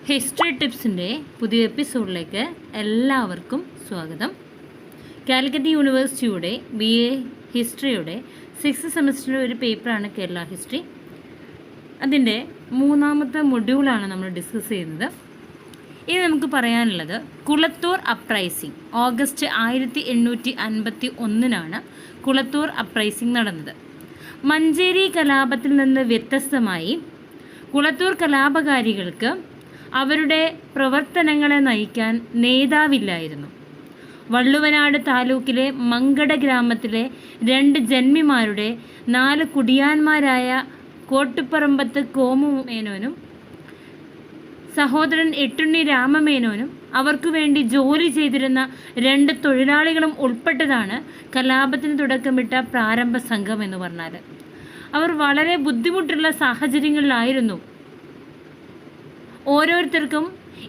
History ടിപ്സിൻ്റെ പുതിയ എപ്പിസോഡിലേക്ക് എല്ലാവർക്കും സ്വാഗതം. കാലിക്കറ്റ് യൂണിവേഴ്സിറ്റിയുടെ BA ഹിസ്റ്ററിയുടെ 6th സെമസ്റ്ററിലെ ഒരു പേപ്പറാണ് കേരള ഹിസ്റ്ററി. അതിൻ്റെ 3ാമത്തെ മൊഡ്യൂളാണ് നമ്മൾ ഡിസ്കസ് ചെയ്യുന്നത്. ഇനി നമുക്ക് പറയാനുള്ളത് Kulathur uprising. August 1851 Kulathur uprising നടന്നത്. മഞ്ചേരി കലാപത്തിൽ നിന്ന് വ്യത്യസ്തമായി കുളത്തൂർ കലാപകാരികൾക്ക് അവരുടെ പ്രവർത്തനങ്ങളെ നയിക്കാൻ നേതാവില്ലായിരുന്നു. വള്ളുവനാട് താലൂക്കിലെ മങ്കട ഗ്രാമത്തിലെ 2 ജന്മിമാരുടെ 4 കുടിയാന്മാരായ കോട്ടുപറമ്പത്ത് കോമു മേനോനും സഹോദരൻ എട്ടുണ്ണി രാമമേനോനും അവർക്കു വേണ്ടി ജോലി ചെയ്തിരുന്ന 2 തൊഴിലാളികളും ഉൾപ്പെട്ടതാണ് കലാപത്തിന് തുടക്കമിട്ട പ്രാരംഭ സംഘം എന്ന് പറഞ്ഞാൽ. അവർ വളരെ ബുദ്ധിമുട്ടുള്ള സാഹചര്യങ്ങളിലായിരുന്നു. ഓരോരുത്തർക്കും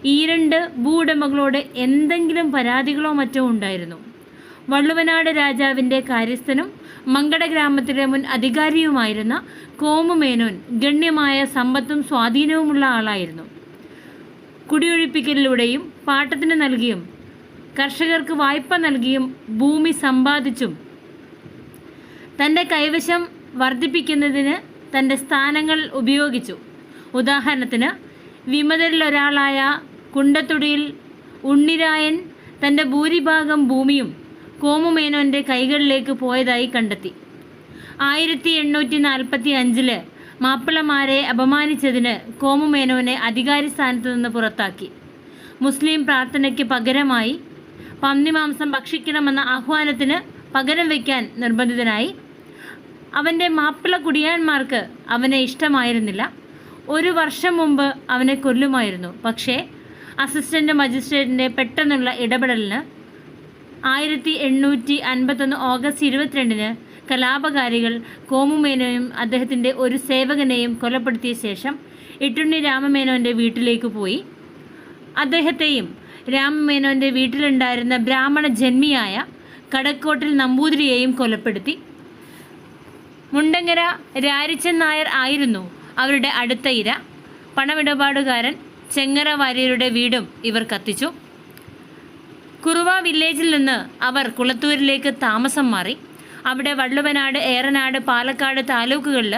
ഈ 2 ഭൂവുടമകളോട് എന്തെങ്കിലും പരാതികളോ മറ്റോ ഉണ്ടായിരുന്നു. വള്ളുവനാട് രാജാവിൻ്റെ കാര്യസ്ഥനും മങ്കട ഗ്രാമത്തിലെ മുൻ അധികാരിയുമായിരുന്ന കോമു മേനോൻ ഗണ്യമായ സമ്പത്തും സ്വാധീനവുമുള്ള ആളായിരുന്നു. കുടിയൊഴിപ്പിക്കലിലൂടെയും പാട്ടത്തിന് നൽകിയും കർഷകർക്ക് വായ്പ നൽകിയും ഭൂമി സമ്പാദിച്ചും തൻ്റെ കൈവശം വർദ്ധിപ്പിക്കുന്നതിന് തൻ്റെ സ്ഥാനങ്ങൾ ഉപയോഗിച്ചു. ഉദാഹരണത്തിന് വിമതരിലൊരാളായ കുണ്ടത്തുടിയിൽ ഉണ്ണിരായൻ തൻ്റെ ഭൂരിഭാഗം ഭൂമിയും കോമുമേനോൻ്റെ കൈകളിലേക്ക് പോയതായി കണ്ടെത്തി. 1845 മാപ്പിളമാരെ അപമാനിച്ചതിന് കോമുമേനോനെ അധികാരി സ്ഥാനത്ത് നിന്ന് പുറത്താക്കി. മുസ്ലിം പ്രാർത്ഥനയ്ക്ക് പകരമായി പന്നിമാംസം ഭക്ഷിക്കണമെന്ന ആഹ്വാനത്തിന് പകരം വയ്ക്കാൻ നിർബന്ധിതനായി. അവൻ്റെ മാപ്പിള കുടിയാന്മാർക്ക് അവനെ ഇഷ്ടമായിരുന്നില്ല. 1 വർഷം മുമ്പ് അവനെ കൊല്ലുമായിരുന്നു. പക്ഷേ അസിസ്റ്റൻ്റ് മജിസ്ട്രേറ്റിൻ്റെ പെട്ടെന്നുള്ള ഇടപെടലിന് 1851 ഓഗസ്റ്റ് 22 കലാപകാരികൾ കോമുമേനോയും അദ്ദേഹത്തിൻ്റെ ഒരു സേവകനെയും കൊലപ്പെടുത്തിയ ശേഷം എട്ടുണ്ണി രാമമേനോൻ്റെ വീട്ടിലേക്ക് പോയി. അദ്ദേഹത്തെയും രാമമേനോൻ്റെ വീട്ടിലുണ്ടായിരുന്ന ബ്രാഹ്മണ ജന്മിയായ കടക്കോട്ടിൽ നമ്പൂതിരിയെയും കൊലപ്പെടുത്തി. മുണ്ടങ്ങര രാരിച്ചൻ നായർ ആയിരുന്നു അവരുടെ അടുത്ത ഇര. പണമിടപാടുകാരൻ ചെങ്ങറ വാര്യരുടെ വീടും ഇവർ കത്തിച്ചു. കുറുവ വില്ലേജിൽ നിന്ന് അവർ കുളത്തൂരിലേക്ക് താമസം മാറി. അവിടെ വള്ളുവനാട്, ഏറനാട്, പാലക്കാട് താലൂക്കുകളിൽ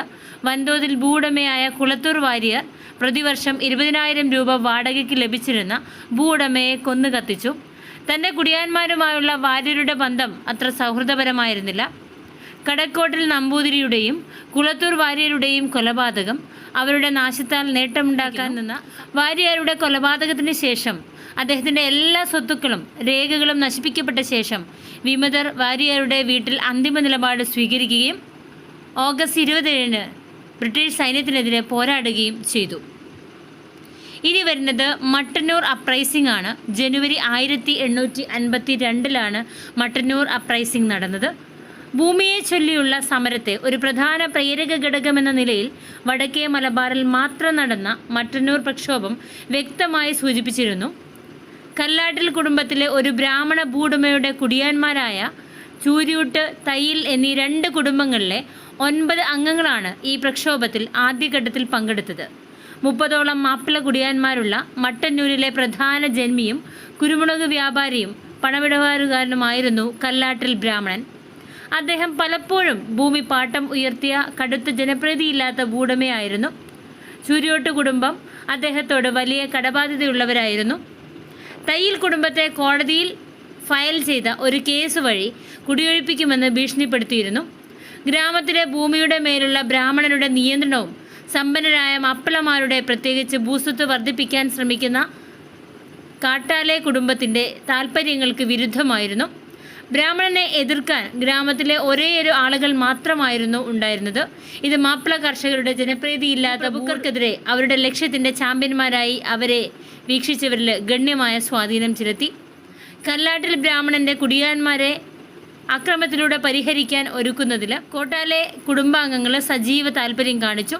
വൻതോതിൽ ഭൂവുടമയായ കുളത്തൂർ വാര്യർ പ്രതിവർഷം 20,000 രൂപ വാടകയ്ക്ക് ലഭിച്ചിരുന്ന ഭൂവുടമയെ കൊന്നു കത്തിച്ചു. തൻ്റെ കുടിയാന്മാരുമായുള്ള വാര്യരുടെ ബന്ധം അത്ര സൗഹൃദപരമായിരുന്നില്ല. കടക്കോട്ടിൽ നമ്പൂതിരിയുടെയും കുളത്തൂർ വാര്യരുടെയും കൊലപാതകം അവരുടെ നാശത്താൽ നേട്ടമുണ്ടാക്കാൻ നിന്ന വാര്യരുടെ കൊലപാതകത്തിന് ശേഷം അദ്ദേഹത്തിൻ്റെ എല്ലാ സ്വത്തുക്കളും രേഖകളും നശിപ്പിക്കപ്പെട്ട ശേഷം വിമതർ വാര്യരുടെ വീട്ടിൽ അന്തിമ നിലപാട് സ്വീകരിക്കുകയും ഓഗസ്റ്റ് 27 ബ്രിട്ടീഷ് സൈന്യത്തിനെതിരെ പോരാടുകയും ചെയ്തു. ഇനി വരുന്നത് മട്ടന്നൂർ അപ്രൈസിംഗ് ആണ്. ജനുവരി 1852 മട്ടന്നൂർ അപ്രൈസിംഗ് നടന്നത്. ഭൂമിയെ ചൊല്ലിയുള്ള സമരത്തെ ഒരു പ്രധാന പ്രേരക ഘടകമെന്ന നിലയിൽ വടക്കേ മലബാറിൽ മാത്രം നടന്ന മട്ടന്നൂർ പ്രക്ഷോഭം വ്യക്തമായി സൂചിപ്പിച്ചിരുന്നു. കല്ലാട്ടിൽ കുടുംബത്തിലെ ഒരു ബ്രാഹ്മണ ഭൂവുടമയുടെ കുടിയാന്മാരായ ചൂരിയൂട്ട്, തയ്യിൽ എന്നീ 2 കുടുംബങ്ങളിലെ 9 അംഗങ്ങളാണ് ഈ പ്രക്ഷോഭത്തിൽ ആദ്യഘട്ടത്തിൽ പങ്കെടുത്തത്. 30ഓളം മാപ്പിള കുടിയാന്മാരുള്ള മട്ടന്നൂരിലെ പ്രധാന ജന്മിയും കുരുമുളക് വ്യാപാരിയും പണമിടപാടുകാരനുമായിരുന്നു കല്ലാട്ടിൽ ബ്രാഹ്മണൻ. അദ്ദേഹം പലപ്പോഴും ഭൂമി പാട്ടം ഉയർത്തിയ കടുത്ത ജനപ്രീതിയില്ലാത്ത ഭൂവുടമയായിരുന്നു. ചൂരിയോട്ട് കുടുംബം അദ്ദേഹത്തോട് വലിയ കടബാധ്യതയുള്ളവരായിരുന്നു. തയ്യിൽ കുടുംബത്തെ കോടതിയിൽ ഫയൽ ചെയ്ത ഒരു കേസ് വഴി കുടിയൊഴിപ്പിക്കുമെന്ന് ഭീഷണിപ്പെടുത്തിയിരുന്നു. ഗ്രാമത്തിലെ ഭൂമിയുടെ മേലുള്ള ബ്രാഹ്മണരുടെ നിയന്ത്രണവും സമ്പന്നരായ മാപ്പിളമാരുടെ, പ്രത്യേകിച്ച് ഭൂസ്വത്ത് വർദ്ധിപ്പിക്കാൻ ശ്രമിക്കുന്ന കാട്ടാലെ കുടുംബത്തിൻ്റെ താൽപ്പര്യങ്ങൾക്ക് വിരുദ്ധമായിരുന്നു. ബ്രാഹ്മണനെ എതിർക്കാൻ ഗ്രാമത്തിലെ ഒരേയൊരു ആളുകൾ മാത്രമായിരുന്നു ഉണ്ടായിരുന്നത്. ഇത് മാപ്പിള കർഷകരുടെ ജനപ്രീതിയില്ലാത്ത പ്രഭുക്കർക്കെതിരെ അവരുടെ ലക്ഷ്യത്തിൻ്റെ ചാമ്പ്യന്മാരായി അവരെ വീക്ഷിച്ചവരിൽ ഗണ്യമായ സ്വാധീനം ചെലുത്തി. കല്ലാട്ടിൽ ബ്രാഹ്മണൻ്റെ കുടിയാന്മാരെ അക്രമത്തിലൂടെ പരിഹരിക്കാൻ ഒരുക്കുന്നതിൽ കോട്ടാലെ കുടുംബാംഗങ്ങൾ സജീവ താൽപ്പര്യം കാണിച്ചു.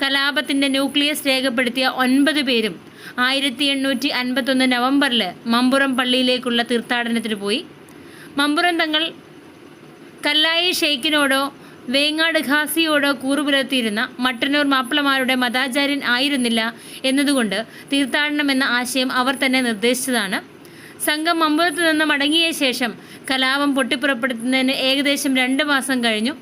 കലാപത്തിൻ്റെ ന്യൂക്ലിയസ് രേഖപ്പെടുത്തിയ 9 പേരും 1851 നവംബറിൽ മമ്പുറം പള്ളിയിലേക്കുള്ള തീർത്ഥാടനത്തിന് പോയി. മമ്പുറം തങ്ങൾ കല്ലായി ഷെയ്ഖിനോടോ വേങ്ങാട് ഖാസിയോട് കൂറുപുലർത്തിയിരുന്ന മട്ടന്നൂർ മാപ്പിളമാരുടെ മതാചാര്യൻ ആയിരുന്നില്ല എന്നതുകൊണ്ട് തീർത്ഥാടനം എന്ന ആശയം അവർ തന്നെ നിർദ്ദേശിച്ചതാണ്. സംഘം മമ്പുറത്ത് നിന്ന് മടങ്ങിയ ശേഷം കലാപം പൊട്ടിപ്പുറപ്പെടുത്തുന്നതിന് ഏകദേശം 2 മാസം കഴിഞ്ഞു.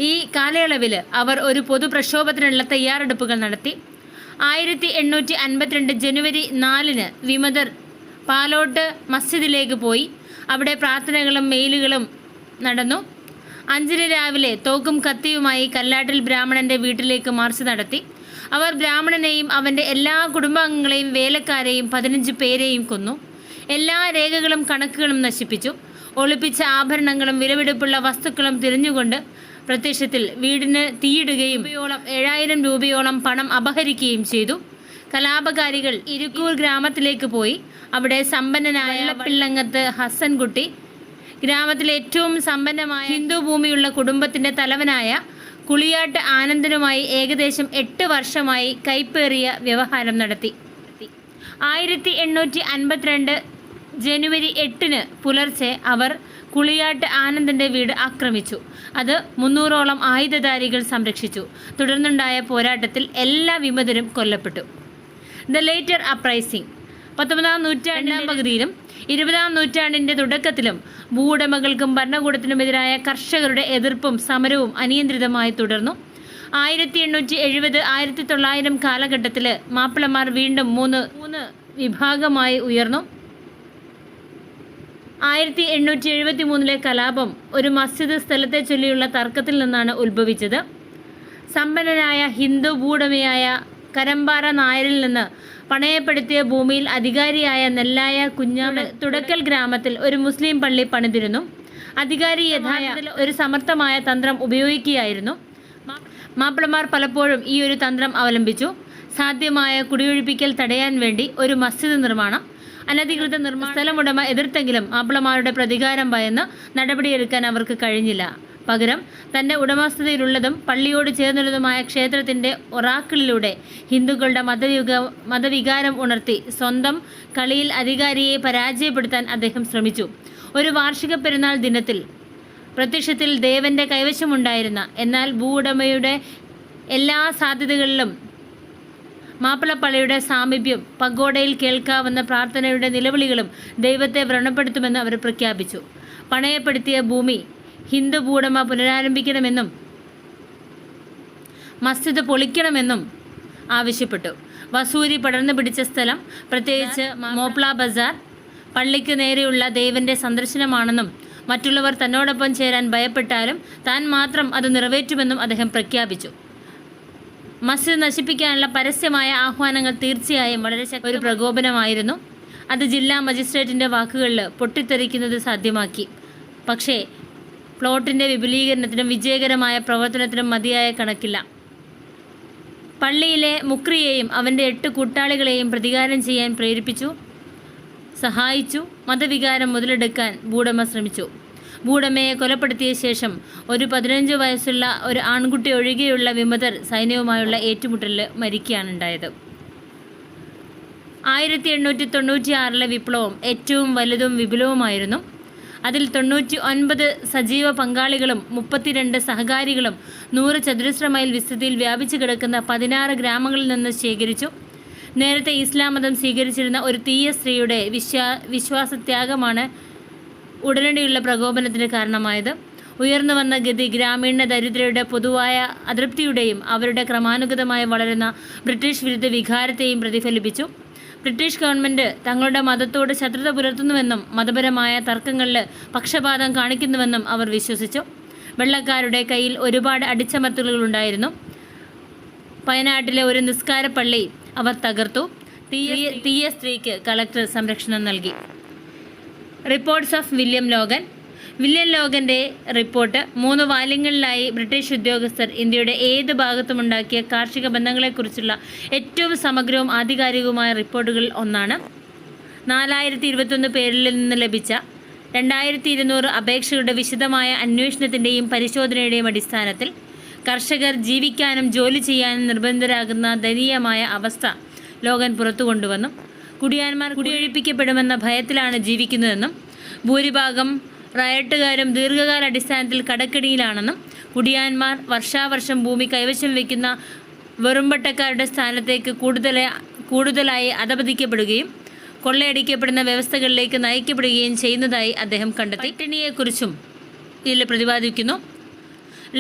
ഈ കാലയളവിൽ അവർ ഒരു പൊതുപ്രക്ഷോഭത്തിനുള്ള തയ്യാറെടുപ്പുകൾ നടത്തി. 1852 ജനുവരി 4 വിമതർ പാലോട്ട് മസ്ജിദിലേക്ക് പോയി. അവിടെ പ്രാർത്ഥനകളും മെയിലുകളും നടന്നു. 5 രാവിലെ തോക്കും കത്തിയുമായി കല്ലാട്ടിൽ ബ്രാഹ്മണന്റെ വീട്ടിലേക്ക് മാർച്ച് നടത്തി. അവർ ബ്രാഹ്മണനെയും അവൻ്റെ എല്ലാ കുടുംബാംഗങ്ങളെയും വേലക്കാരെയും 15 പേരെയും കൊന്നു. എല്ലാ രേഖകളും കണക്കുകളും നശിപ്പിച്ചു. ഒളിപ്പിച്ച ആഭരണങ്ങളും വിലപിടിപ്പുള്ള വസ്തുക്കളും തിരഞ്ഞുകൊണ്ട് പ്രത്യക്ഷത്തിൽ വീടിന് തീയിടുകയും 7,000 രൂപയോളം പണം അപഹരിക്കുകയും ചെയ്തു. കലാപകാരികൾ ഇരിക്കൂർ ഗ്രാമത്തിലേക്ക് പോയി. അവിടെ സമ്പന്നനായ പിള്ളങ്ങത്ത് ഹസൻകുട്ടി, ഗ്രാമത്തിലെ ഏറ്റവും സമ്പന്നമായ ഹിന്ദു ഭൂമിയുള്ള കുടുംബത്തിൻ്റെ തലവനായ കുളിയാട്ട് ആനന്ദനുമായി ഏകദേശം 8 വർഷമായി കൈപ്പേറിയ വ്യവഹാരം നടത്തി. 1852 ജനുവരി 8 പുലർച്ചെ അവർ കുളിയാട്ട് ആനന്ദൻ്റെ വീട് ആക്രമിച്ചു. അത് 300ഓളം ആയുധധാരികൾ സംരക്ഷിച്ചു. തുടർന്നുണ്ടായ പോരാട്ടത്തിൽ എല്ലാ വിമതരും കൊല്ലപ്പെട്ടു. ദ ലേറ്റർ അപ്രൈസിംഗ് 19-ാം നൂറ്റാണ്ടിൻ്റെ പകുതിയിലും 20-ാം നൂറ്റാണ്ടിൻ്റെ തുടക്കത്തിലും ഭൂവുടമകൾക്കും ഭരണകൂടത്തിനുമെതിരായ കർഷകരുടെ എതിർപ്പും സമരവും അനിയന്ത്രിതമായി തുടർന്നു. 1870-1900 കാലഘട്ടത്തിൽ മാപ്പിളമാർ വീണ്ടും മൂന്ന് വിഭാഗമായി ഉയർന്നു. 1873 കലാപം ഒരു മസ്ജിദ് സ്ഥലത്തെ ചൊല്ലിയുള്ള തർക്കത്തിൽ നിന്നാണ് ഉത്ഭവിച്ചത്. സമ്പന്നനായ ഹിന്ദു ഭൂവുടമയായ കരമ്പാറ നായരിൽ നിന്ന് പണയപ്പെടുത്തിയ ഭൂമിയിൽ അധികാരിയായ നെല്ലായ കുഞ്ഞാമൻ തുടക്കൽ ഗ്രാമത്തിൽ ഒരു മുസ്ലിം പള്ളി പണിതിരുന്നു. അധികാരി യഥാർത്ഥത്തിൽ ഒരു സമർത്ഥമായ തന്ത്രം ഉപയോഗിക്കുകയായിരുന്നു. മാപ്പിളമാർ പലപ്പോഴും ഈ ഒരു തന്ത്രം അവലംബിച്ചു. സാധ്യമായ കുടിയൊഴിപ്പിക്കൽ തടയാൻ വേണ്ടി ഒരു മസ്ജിദ് നിർമ്മാണം. അനധികൃത സ്ഥലമുടമ എതിർത്തെങ്കിലും മാപ്പിളമാരുടെ പ്രതികാരം ഭയന്ന് നടപടിയെടുക്കാൻ അവർക്ക് കഴിഞ്ഞില്ല. പകരം തൻ്റെ ഉടമസ്ഥതയിലുള്ളതും പള്ളിയോട് ചേർന്നുള്ളതുമായ ക്ഷേത്രത്തിൻ്റെ ഒറാക്കിളിലൂടെ ഹിന്ദുക്കളുടെ മതവികാരം ഉണർത്തി സ്വന്തം കളിയിൽ അധികാരിയെ പരാജയപ്പെടുത്താൻ അദ്ദേഹം ശ്രമിച്ചു. ഒരു വാർഷിക പെരുന്നാൾ ദിനത്തിൽ പ്രത്യക്ഷത്തിൽ ദേവൻ്റെ കൈവശമുണ്ടായിരുന്ന എന്നാൽ ഭൂവുടമയുടെ എല്ലാ സാധ്യതകളിലും മാപ്പിളപ്പള്ളിയുടെ സാമീപ്യം, പഗോഡയിൽ കേൾക്കാവുന്ന പ്രാർത്ഥനയുടെ നിലവിളികളും ദൈവത്തെ വ്രണപ്പെടുത്തുമെന്ന് അവർ പ്രഖ്യാപിച്ചു. പണയപ്പെടുത്തിയ ഭൂമി ഹിന്ദു ഭൂവുടമ പുനരാരംഭിക്കണമെന്നും മസ്ജിദ് പൊളിക്കണമെന്നും ആവശ്യപ്പെട്ടു. വസൂരി പടർന്നു പിടിച്ച സ്ഥലം, പ്രത്യേകിച്ച് മോപ്ല ബസാർ, പള്ളിക്ക് നേരെയുള്ള ദൈവൻ്റെ സന്ദർശനമാണെന്നും മറ്റുള്ളവർ തന്നോടൊപ്പം ചേരാൻ ഭയപ്പെട്ടാലും താൻ മാത്രം അത് നിറവേറ്റുമെന്നും അദ്ദേഹം പ്രഖ്യാപിച്ചു. മസ്ജിദ് നശിപ്പിക്കാനുള്ള പരസ്യമായ ആഹ്വാനങ്ങൾ തീർച്ചയായും വളരെ ഒരു പ്രകോപനമായിരുന്നു. അത് ജില്ലാ മജിസ്ട്രേറ്റിൻ്റെ വാക്കുകളിൽ പൊട്ടിത്തെറിക്കുന്നത് സാധ്യമാക്കി. പക്ഷേ പ്ലോട്ടിൻ്റെ വിപുലീകരണത്തിനും വിജയകരമായ പ്രവർത്തനത്തിനും മതിയായ കണക്കില്ല. പള്ളിയിലെ മുക്രിയെയും അവൻ്റെ 8 കൂട്ടാളികളെയും പ്രതികാരം ചെയ്യാൻ പ്രേരിപ്പിച്ചു, സഹായിച്ചു. മതവികാരം മുതലെടുക്കാൻ ഭൂവുടമ ശ്രമിച്ചു. ഭൂവുടമയെ കൊലപ്പെടുത്തിയ ശേഷം ഒരു 15 വയസ്സുള്ള ഒരു ആൺകുട്ടി ഒഴികെയുള്ള വിമതർ സൈന്യവുമായുള്ള ഏറ്റുമുട്ടലിൽ മരിക്കുകയാണുണ്ടായത്. 1896 വിപ്ലവം ഏറ്റവും വലുതും വിപുലവുമായിരുന്നു. അതിൽ 99 സജീവ പങ്കാളികളും 32 സഹകാരികളും 100 ചതുരശ്ര മൈൽ വിസ്തൃതിയിൽ വ്യാപിച്ചു കിടക്കുന്ന 16 ഗ്രാമങ്ങളിൽ നിന്ന് ശേഖരിച്ചു. നേരത്തെ ഇസ്ലാം മതം സ്വീകരിച്ചിരുന്ന ഒരു തീയ സ്ത്രീയുടെ വിശ്വാസത്യാഗമാണ് ഉടനടിയുള്ള പ്രകോപനത്തിന് കാരണമായത്. ഉയർന്നു വന്ന ഗതി ഗ്രാമീണ ദരിദ്രരുടെ പൊതുവായ അതൃപ്തിയുടെയും അവരുടെ ക്രമാനുഗതമായി വളരുന്ന ബ്രിട്ടീഷ് വിരുദ്ധ വികാരത്തെയും പ്രതിഫലിപ്പിച്ചു. ബ്രിട്ടീഷ് ഗവൺമെൻറ് തങ്ങളുടെ മതത്തോട് ശത്രുത പുലർത്തുന്നുവെന്നും മതപരമായ തർക്കങ്ങളിൽ പക്ഷപാതം കാണിക്കുന്നുവെന്നും അവർ വിശ്വസിച്ചു. വെള്ളക്കാരുടെ കയ്യിൽ ഒരുപാട് അടിച്ചമർത്തലുകളുണ്ടായിരുന്നു. വയനാട്ടിലെ ഒരു നിസ്കാര പള്ളി അവർ തകർത്തു. തീയ സ്ത്രീക്ക് കളക്ടർ സംരക്ഷണം നൽകി. Reports of William Logan. William ലോഗൻ്റെ റിപ്പോർട്ട് 3 വാല്യങ്ങളിലായി ബ്രിട്ടീഷ് ഉദ്യോഗസ്ഥർ ഇന്ത്യയുടെ ഏത് ഭാഗത്തുമുണ്ടാക്കിയ കാർഷിക ബന്ധങ്ങളെക്കുറിച്ചുള്ള ഏറ്റവും സമഗ്രവും ആധികാരികവുമായ റിപ്പോർട്ടുകളിൽ ഒന്നാണ്. 4021 പേരിൽ നിന്ന് ലഭിച്ച 2200 അപേക്ഷകളുടെ വിശദമായ അന്വേഷണത്തിൻ്റെയും പരിശോധനയുടെയും അടിസ്ഥാനത്തിൽ കർഷകർ ജീവിക്കാനും ജോലി ചെയ്യാനും നിർബന്ധിതരാകുന്ന ദയനീയമായ അവസ്ഥ ലോഗൻ പുറത്തു കൊണ്ടുവന്നു. കുടിയാന്മാർ കുടിയൊഴിപ്പിക്കപ്പെടുമെന്ന ഭയത്തിലാണ് ജീവിക്കുന്നതെന്നും ഭൂരിഭാഗം റയട്ടുകാരും ദീർഘകാലാടിസ്ഥാനത്തിൽ കടക്കെണിയിലാണെന്നും കുടിയാന്മാർ വർഷാവർഷം ഭൂമി കൈവശം വയ്ക്കുന്ന വെറുംപട്ടക്കാരുടെ സ്ഥാനത്തേക്ക് കൂടുതലായി അധപതിക്കപ്പെടുകയും കൊള്ളയടിക്കപ്പെടുന്ന വ്യവസ്ഥകളിലേക്ക് നയിക്കപ്പെടുകയും ചെയ്യുന്നതായി അദ്ദേഹം കണ്ടെത്തി. പട്ടിണിയെക്കുറിച്ചും ഇതിൽ പ്രതിപാദിക്കുന്നു.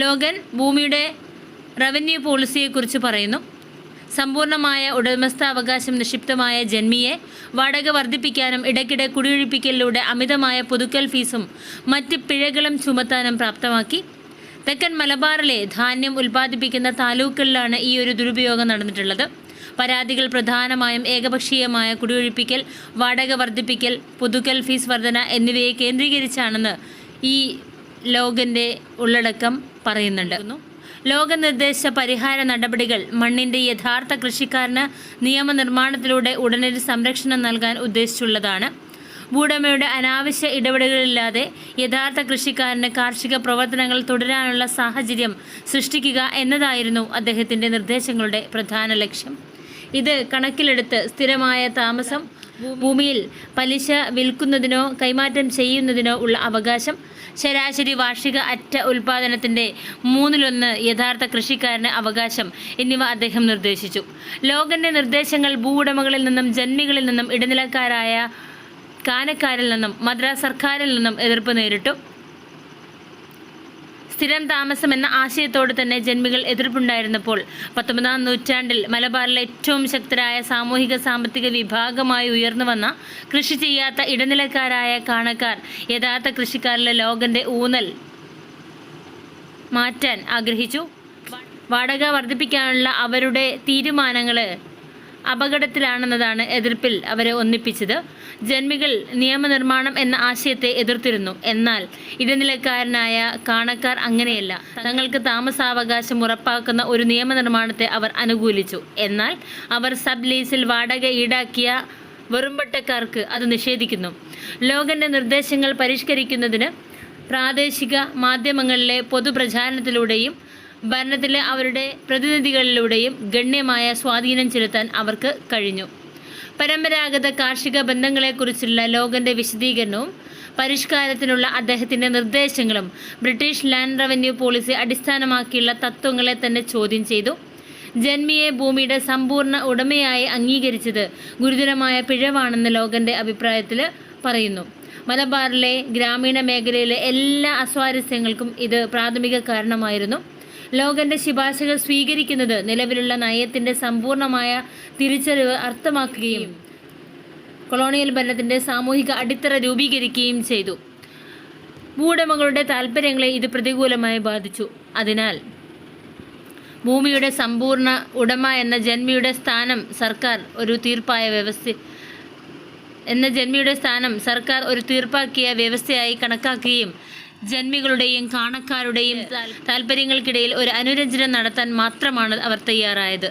ലോഗൻ ഭൂമിയുടെ റവന്യൂ പോളിസിയെക്കുറിച്ച് പറയുന്നു. സമ്പൂർണ്ണമായ ഉടമസ്ഥാവകാശം നിക്ഷിപ്തമായ ജന്മിയെ വാടക വർദ്ധിപ്പിക്കാനും ഇടയ്ക്കിടെ കുടിയൊഴിപ്പിക്കലിലൂടെ അമിതമായ പുതുക്കൽ ഫീസും മറ്റ് പിഴകളും ചുമത്താനും പ്രാപ്തമാക്കി. തെക്കൻ മലബാറിലെ ധാന്യം ഉൽപ്പാദിപ്പിക്കുന്ന താലൂക്കുകളിലാണ് ഈ ഒരു ദുരുപയോഗം നടന്നിട്ടുള്ളത്. പരാതികൾ പ്രധാനമായും ഏകപക്ഷീയമായ കുടിയൊഴിപ്പിക്കൽ, വാടക വർദ്ധിപ്പിക്കൽ, പുതുക്കൽ ഫീസ് വർധന എന്നിവയെ കേന്ദ്രീകരിച്ചാണെന്ന് ഈ ലോഗൻ്റെ ഉള്ളടക്കം പറയുന്നുണ്ട്. ലോകനിർദ്ദേശ പരിഹാര നടപടികൾ മണ്ണിൻ്റെ യഥാർത്ഥ കൃഷിക്കാരന് നിയമനിർമ്മാണത്തിലൂടെ ഉടനടി സംരക്ഷണം നൽകാൻ ഉദ്ദേശിച്ചുള്ളതാണ്. ഭൂവുടമയുടെ അനാവശ്യ ഇടപെടലുകളില്ലാതെ യഥാർത്ഥ കൃഷിക്കാരന് കാർഷിക പ്രവർത്തനങ്ങൾ തുടരാനുള്ള സാഹചര്യം സൃഷ്ടിക്കുക എന്നതായിരുന്നു അദ്ദേഹത്തിൻ്റെ നിർദ്ദേശങ്ങളുടെ പ്രധാന ലക്ഷ്യം. ഇത് കണക്കിലെടുത്ത് സ്ഥിരമായ താമസം, ഭൂമിയിൽ പലിശ വിൽക്കുന്നതിനോ കൈമാറ്റം ചെയ്യുന്നതിനോ ഉള്ള അവകാശം, ശരാശരി വാർഷിക അറ്റ ഉൽപ്പാദനത്തിൻ്റെ 1/3 യഥാർത്ഥ കൃഷിക്കാരന് അവകാശം എന്നിവ അദ്ദേഹം നിർദ്ദേശിച്ചു. ലോഗൻ്റെ നിർദ്ദേശങ്ങൾ ഭൂവുടമകളിൽ നിന്നും ജന്മികളിൽ നിന്നും ഇടനിലക്കാരായ കാനക്കാരിൽ നിന്നും മദ്രാസ് സർക്കാരിൽ നിന്നും എതിർപ്പ് നേരിട്ടു. സ്ഥിരം താമസം എന്ന ആശയത്തോട് തന്നെ ജന്മികൾ എതിർപ്പുണ്ടായിരുന്നപ്പോൾ 19-ാം നൂറ്റാണ്ടിൽ മലബാറിലെ ഏറ്റവും ശക്തരായ സാമൂഹിക സാമ്പത്തിക വിഭാഗമായി ഉയർന്നു വന്ന കൃഷി ചെയ്യാത്ത ഇടനിലക്കാരായ കാണക്കാർ യഥാർത്ഥ കൃഷിക്കാരിലെ ലോഗൻ്റെ ഊന്നൽ മാറ്റാൻ ആഗ്രഹിച്ചു. വാടക വർദ്ധിപ്പിക്കാനുള്ള അവരുടെ തീരുമാനങ്ങൾ അപകടത്തിലാണെന്നതാണ് എതിർപ്പിൽ അവരെ ഒന്നിപ്പിച്ചത്. ജന്മികൾ നിയമനിർമ്മാണം എന്ന ആശയത്തെ എതിർത്തിരുന്നു. എന്നാൽ ഇടനിലക്കാരനായ കാണക്കാർ അങ്ങനെയല്ല. തങ്ങൾക്ക് താമസാവകാശം ഉറപ്പാക്കുന്ന ഒരു നിയമനിർമ്മാണത്തെ അവർ അനുകൂലിച്ചു. എന്നാൽ അവർ സബ് ലീസിൽ വാടക ഈടാക്കിയ വെറുംപട്ടക്കാർക്ക് അത് നിഷേധിക്കുന്നു. ലോഗൻ്റെ നിർദ്ദേശങ്ങൾ പരിഷ്കരിക്കുന്നതിന് പ്രാദേശിക മാധ്യമങ്ങളിലെ പൊതുപ്രചാരണത്തിലൂടെയും ഭരണത്തിലെ അവരുടെ പ്രതിനിധികളിലൂടെയും ഗണ്യമായ സ്വാധീനം ചെലുത്താൻ അവർക്ക് കഴിഞ്ഞു. പരമ്പരാഗത കാർഷിക ബന്ധങ്ങളെക്കുറിച്ചുള്ള ലോഗൻ്റെ വിശദീകരണവും പരിഷ്കാരത്തിനുള്ള അദ്ദേഹത്തിൻ്റെ നിർദ്ദേശങ്ങളും ബ്രിട്ടീഷ് ലാൻഡ് റവന്യൂ പോളിസി അടിസ്ഥാനമാക്കിയുള്ള തത്വങ്ങളെ തന്നെ ചോദ്യം ചെയ്തു. ജന്മിയെ ഭൂമിയുടെ സമ്പൂർണ്ണ ഉടമയായി അംഗീകരിച്ചത് ഗുരുതരമായ പിഴവാണെന്ന് ലോഗൻ്റെ അഭിപ്രായത്തിൽ പറയുന്നു. മലബാറിലെ ഗ്രാമീണ മേഖലയിലെ എല്ലാ അസ്വാരസ്യങ്ങൾക്കും ഇത് പ്രാഥമിക കാരണമായിരുന്നു. ലോഗൻ്റെ ശുപാർശകൾ സ്വീകരിക്കുന്നത് നിലവിലുള്ള നയത്തിൻ്റെ സമ്പൂർണ്ണമായ തിരിച്ചറിവ് അർത്ഥമാക്കുകയും കൊളോണിയൽ ഭരണത്തിൻ്റെ സാമൂഹിക അടിത്തറ രൂപീകരിക്കുകയും ചെയ്തു. ഭൂവുടമകളുടെ താൽപ്പര്യങ്ങളെ ഇത് പ്രതികൂലമായി ബാധിച്ചു. അതിനാൽ ഭൂമിയുടെ സമ്പൂർണ്ണ ഉടമ എന്ന ജന്മിയുടെ സ്ഥാനം സർക്കാർ ഒരു തീർപ്പാക്കിയ വ്യവസ്ഥയായി കണക്കാക്കുകയും ജന്മികളുടെയും കാണക്കാരുടെയും താൽപ്പര്യങ്ങൾക്കിടയിൽ ഒരു അനുരഞ്ജനം നടത്താൻ മാത്രമാണ് അവർ തയ്യാറായത്.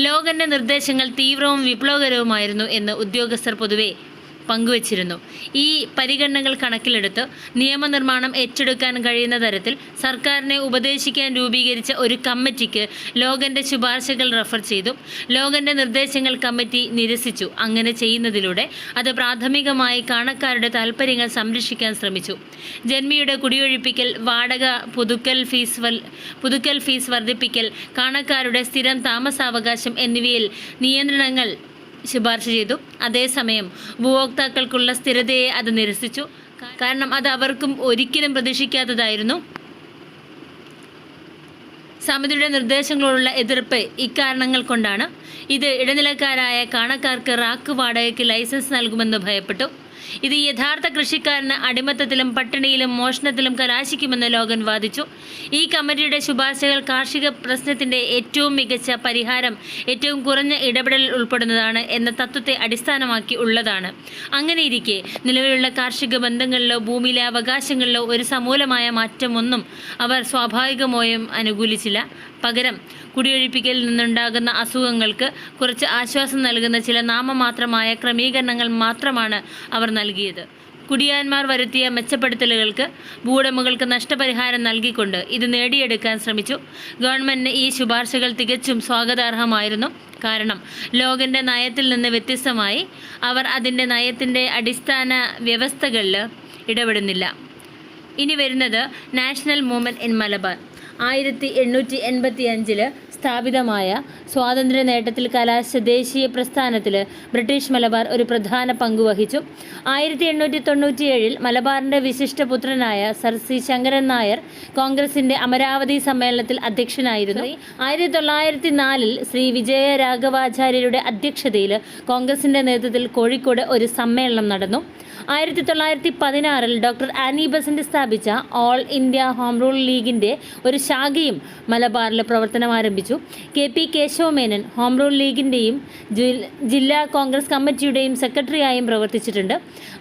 ലോഗൻ്റെ നിർദ്ദേശങ്ങൾ തീവ്രവും വിപ്ലവകരവുമായിരുന്നു എന്ന് ഉദ്യോഗസ്ഥർ പൊതുവെ പങ്കുവച്ചിരുന്നു. ഈ പരിഗണനകൾ കണക്കിലെടുത്ത് നിയമനിർമ്മാണം ഏറ്റെടുക്കാൻ കഴിയുന്ന തരത്തിൽ സർക്കാരിനെ ഉപദേശിക്കാൻ രൂപീകരിച്ച ഒരു കമ്മിറ്റിക്ക് ലോഗൻ്റെ ശുപാർശകൾ റഫർ ചെയ്തു. ലോഗൻ്റെ നിർദ്ദേശങ്ങൾ കമ്മിറ്റി നിരസിച്ചു. അങ്ങനെ ചെയ്യുന്നതിലൂടെ അത് പ്രാഥമികമായി കാണക്കാരുടെ താൽപ്പര്യങ്ങൾ സംരക്ഷിക്കാൻ ശ്രമിച്ചു. ജന്മിയുടെ കുടിയൊഴിപ്പിക്കൽ, വാടക പുതുക്കൽ ഫീസ് വർദ്ധിപ്പിക്കൽ, കാണക്കാരുടെ സ്ഥിരം താമസാവകാശം എന്നിവയിൽ നിയന്ത്രണങ്ങൾ ശുപാർശ ചെയ്തു. അതേസമയം ഉപഭോക്താക്കൾക്കുള്ള സ്ഥിരതയെ അത് നിരസിച്ചു. കാരണം അത് അവർക്കും ഒരിക്കലും പ്രതീക്ഷിക്കാത്തതായിരുന്നു. സമിതിയുടെ നിർദ്ദേശങ്ങളോടുള്ള എതിർപ്പ് ഇക്കാരണങ്ങൾ കൊണ്ടാണ്. ഇത് ഇടനിലക്കാരായ കാണക്കാർക്ക് റാക്ക് വാടകയ്ക്ക് ലൈസൻസ് നൽകുമെന്ന് ഭയപ്പെട്ടു. ഇത് യഥാർത്ഥ കൃഷിക്കാരന് അടിമത്തത്തിലും പട്ടിണിയിലും മോഷണത്തിലും കലാശിക്കുമെന്ന് ലോഗൻ വാദിച്ചു. ഈ കമ്മിറ്റിയുടെ ശുപാർശകൾ കാർഷിക പ്രശ്നത്തിൻ്റെ ഏറ്റവും മികച്ച പരിഹാരം ഏറ്റവും കുറഞ്ഞ ഇടപെടൽ ഉൾപ്പെടുന്നതാണ് എന്ന തത്വത്തെ അടിസ്ഥാനമാക്കി ഉള്ളതാണ്. അങ്ങനെയിരിക്കെ നിലവിലുള്ള കാർഷിക ബന്ധങ്ങളിലോ ഭൂമിയിലെ അവകാശങ്ങളിലോ ഒരു സമൂലമായ മാറ്റമൊന്നും അവർ സ്വാഭാവികമായും അനുകൂലിച്ചില്ല. പകരം കുടിയൊഴിപ്പിക്കലിൽ നിന്നുണ്ടാകുന്ന അസുഖങ്ങൾക്ക് കുറച്ച് ആശ്വാസം നൽകുന്ന ചില നാമമാത്രമായ ക്രമീകരണങ്ങൾ മാത്രമാണ് അവർ നൽകിയത്. കുടിയാന്മാർ വരുത്തിയ മെച്ചപ്പെടുത്തലുകൾക്ക് ഭൂവുടമകൾക്ക് നഷ്ടപരിഹാരം നൽകിക്കൊണ്ട് ഇത് നേടിയെടുക്കാൻ ശ്രമിച്ചു. ഗവൺമെൻറ്റിന് ഈ ശുപാർശകൾ തികച്ചും സ്വാഗതാർഹമായിരുന്നു. കാരണം ലോഗൻ്റെ നയത്തിൽ നിന്ന് വ്യത്യസ്തമായി അവർ അതിൻ്റെ നയത്തിൻ്റെ അടിസ്ഥാന വ്യവസ്ഥകളിൽ ഇടപെടുന്നില്ല. ഇനി വരുന്നത് നാഷണൽ മൂവ്മെൻറ്റ് ഇൻ മലബാർ. 1885 സ്ഥാപിതമായ സ്വാതന്ത്ര്യ നേട്ടത്തിൽ കലാശിച്ച ദേശീയ പ്രസ്ഥാനത്തിൽ ബ്രിട്ടീഷ് മലബാർ ഒരു പ്രധാന പങ്ക് വഹിച്ചു. 1897 മലബാറിൻ്റെ വിശിഷ്ട പുത്രനായ സർ സി ശങ്കരൻ നായർ കോൺഗ്രസിൻ്റെ അമരാവതി സമ്മേളനത്തിൽ അധ്യക്ഷനായിരുന്നു. 1904 ശ്രീ വിജയരാഘവാചാര്യരുടെ അധ്യക്ഷതയിൽ കോൺഗ്രസിൻ്റെ നേതൃത്വത്തിൽ കോഴിക്കോട് ഒരു സമ്മേളനം നടന്നു. 1916 ഡോക്ടർ ആനി ബസന്റ് സ്ഥാപിച്ച ഓൾ ഇന്ത്യ ഹോം റൂൾ ലീഗിൻ്റെ ഒരു ശാഖയും മലബാറിൽ പ്രവർത്തനം ആരംഭിച്ചു. KP കേശവമേനൻ ഹോം റൂൾ ലീഗിൻ്റെയും ജില്ലാ കോൺഗ്രസ് കമ്മിറ്റിയുടെയും സെക്രട്ടറിയായും പ്രവർത്തിച്ചിട്ടുണ്ട്.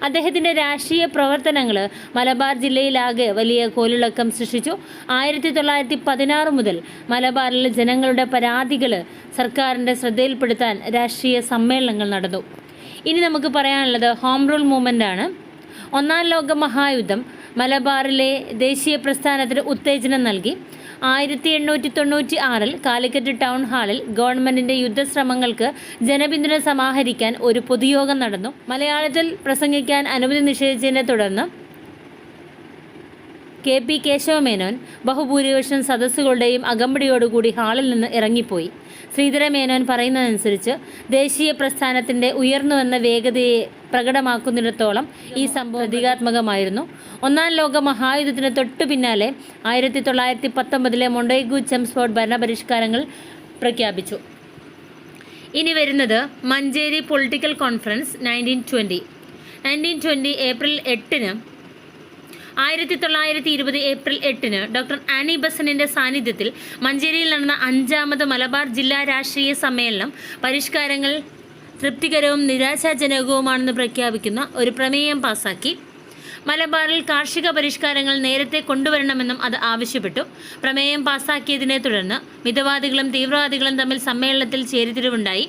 അദ്ദേഹത്തിൻ്റെ രാഷ്ട്രീയ പ്രവർത്തനങ്ങൾ മലബാർ ജില്ലയിലാകെ വലിയ കോളിളക്കം സൃഷ്ടിച്ചു. 1916 മുതൽ മലബാറിലെ ജനങ്ങളുടെ പരാതികൾ സർക്കാരിൻ്റെ ശ്രദ്ധയിൽപ്പെടുത്താൻ രാഷ്ട്രീയ സമ്മേളനങ്ങൾ നടന്നു. ഇനി നമുക്ക് പറയാനുള്ളത് ഹോം റൂൾ മൂവ്മെൻ്റ് ആണ്. ഒന്നാം ലോക മഹായുദ്ധം മലബാറിലെ ദേശീയ പ്രസ്ഥാനത്തിന് ഉത്തേജനം നൽകി. 1896 കാലിക്കറ്റ് ടൗൺ ഹാളിൽ ഗവൺമെൻറ്റിൻ്റെ യുദ്ധശ്രമങ്ങൾക്ക് ജനപിന്തുണ സമാഹരിക്കാൻ ഒരു പൊതുയോഗം നടന്നു. മലയാളത്തിൽ പ്രസംഗിക്കാൻ അനുമതി നിഷേധിച്ചതിനെ തുടർന്ന് KP കേശവമേനോൻ ബഹുഭൂരിപക്ഷം സദസ്സുകളുടെയും അകമ്പടിയോടുകൂടി ഹാളിൽ നിന്ന് ഇറങ്ങിപ്പോയി. ശ്രീധരമേനോൻ പറയുന്നതനുസരിച്ച് ദേശീയ പ്രസ്ഥാനത്തിൻ്റെ ഉയർന്നുവന്ന വേഗതയെ പ്രകടമാക്കുന്നിടത്തോളം ഈ സംഭവം പ്രതീകാത്മകമായിരുന്നു. ഒന്നാം ലോക മഹായുദ്ധത്തിന് തൊട്ടു പിന്നാലെ 1919 മൊണ്ടേഗു ചെംസ്ഫോർഡ് ഭരണപരിഷ്കാരങ്ങൾ പ്രഖ്യാപിച്ചു. ഇനി വരുന്നത് മഞ്ചേരി പൊളിറ്റിക്കൽ കോൺഫറൻസ് 1920 ഏപ്രിൽ 8-ന് 1920 ഏപ്രിൽ 8-ന് ഡോക്ടർ ആനി ബസന്റിൻ്റെ സാന്നിധ്യത്തിൽ മഞ്ചേരിയിൽ നടന്ന 5ാമത് മലബാർ ജില്ലാ രാഷ്ട്രീയ സമ്മേളനം പരിഷ്കാരങ്ങൾ തൃപ്തികരവും നിരാശാജനകവുമാണെന്ന് പ്രഖ്യാപിക്കുന്ന ഒരു പ്രമേയം പാസാക്കി. മലബാറിൽ കാർഷിക പരിഷ്കാരങ്ങൾ നേരത്തെ കൊണ്ടുവരണമെന്നും അത് ആവശ്യപ്പെട്ടു. പ്രമേയം പാസാക്കിയതിനെ തുടർന്ന് മിതവാദികളും തീവ്രവാദികളും തമ്മിൽ സമ്മേളനത്തിൽ ചേരിതിരിവുണ്ടായി.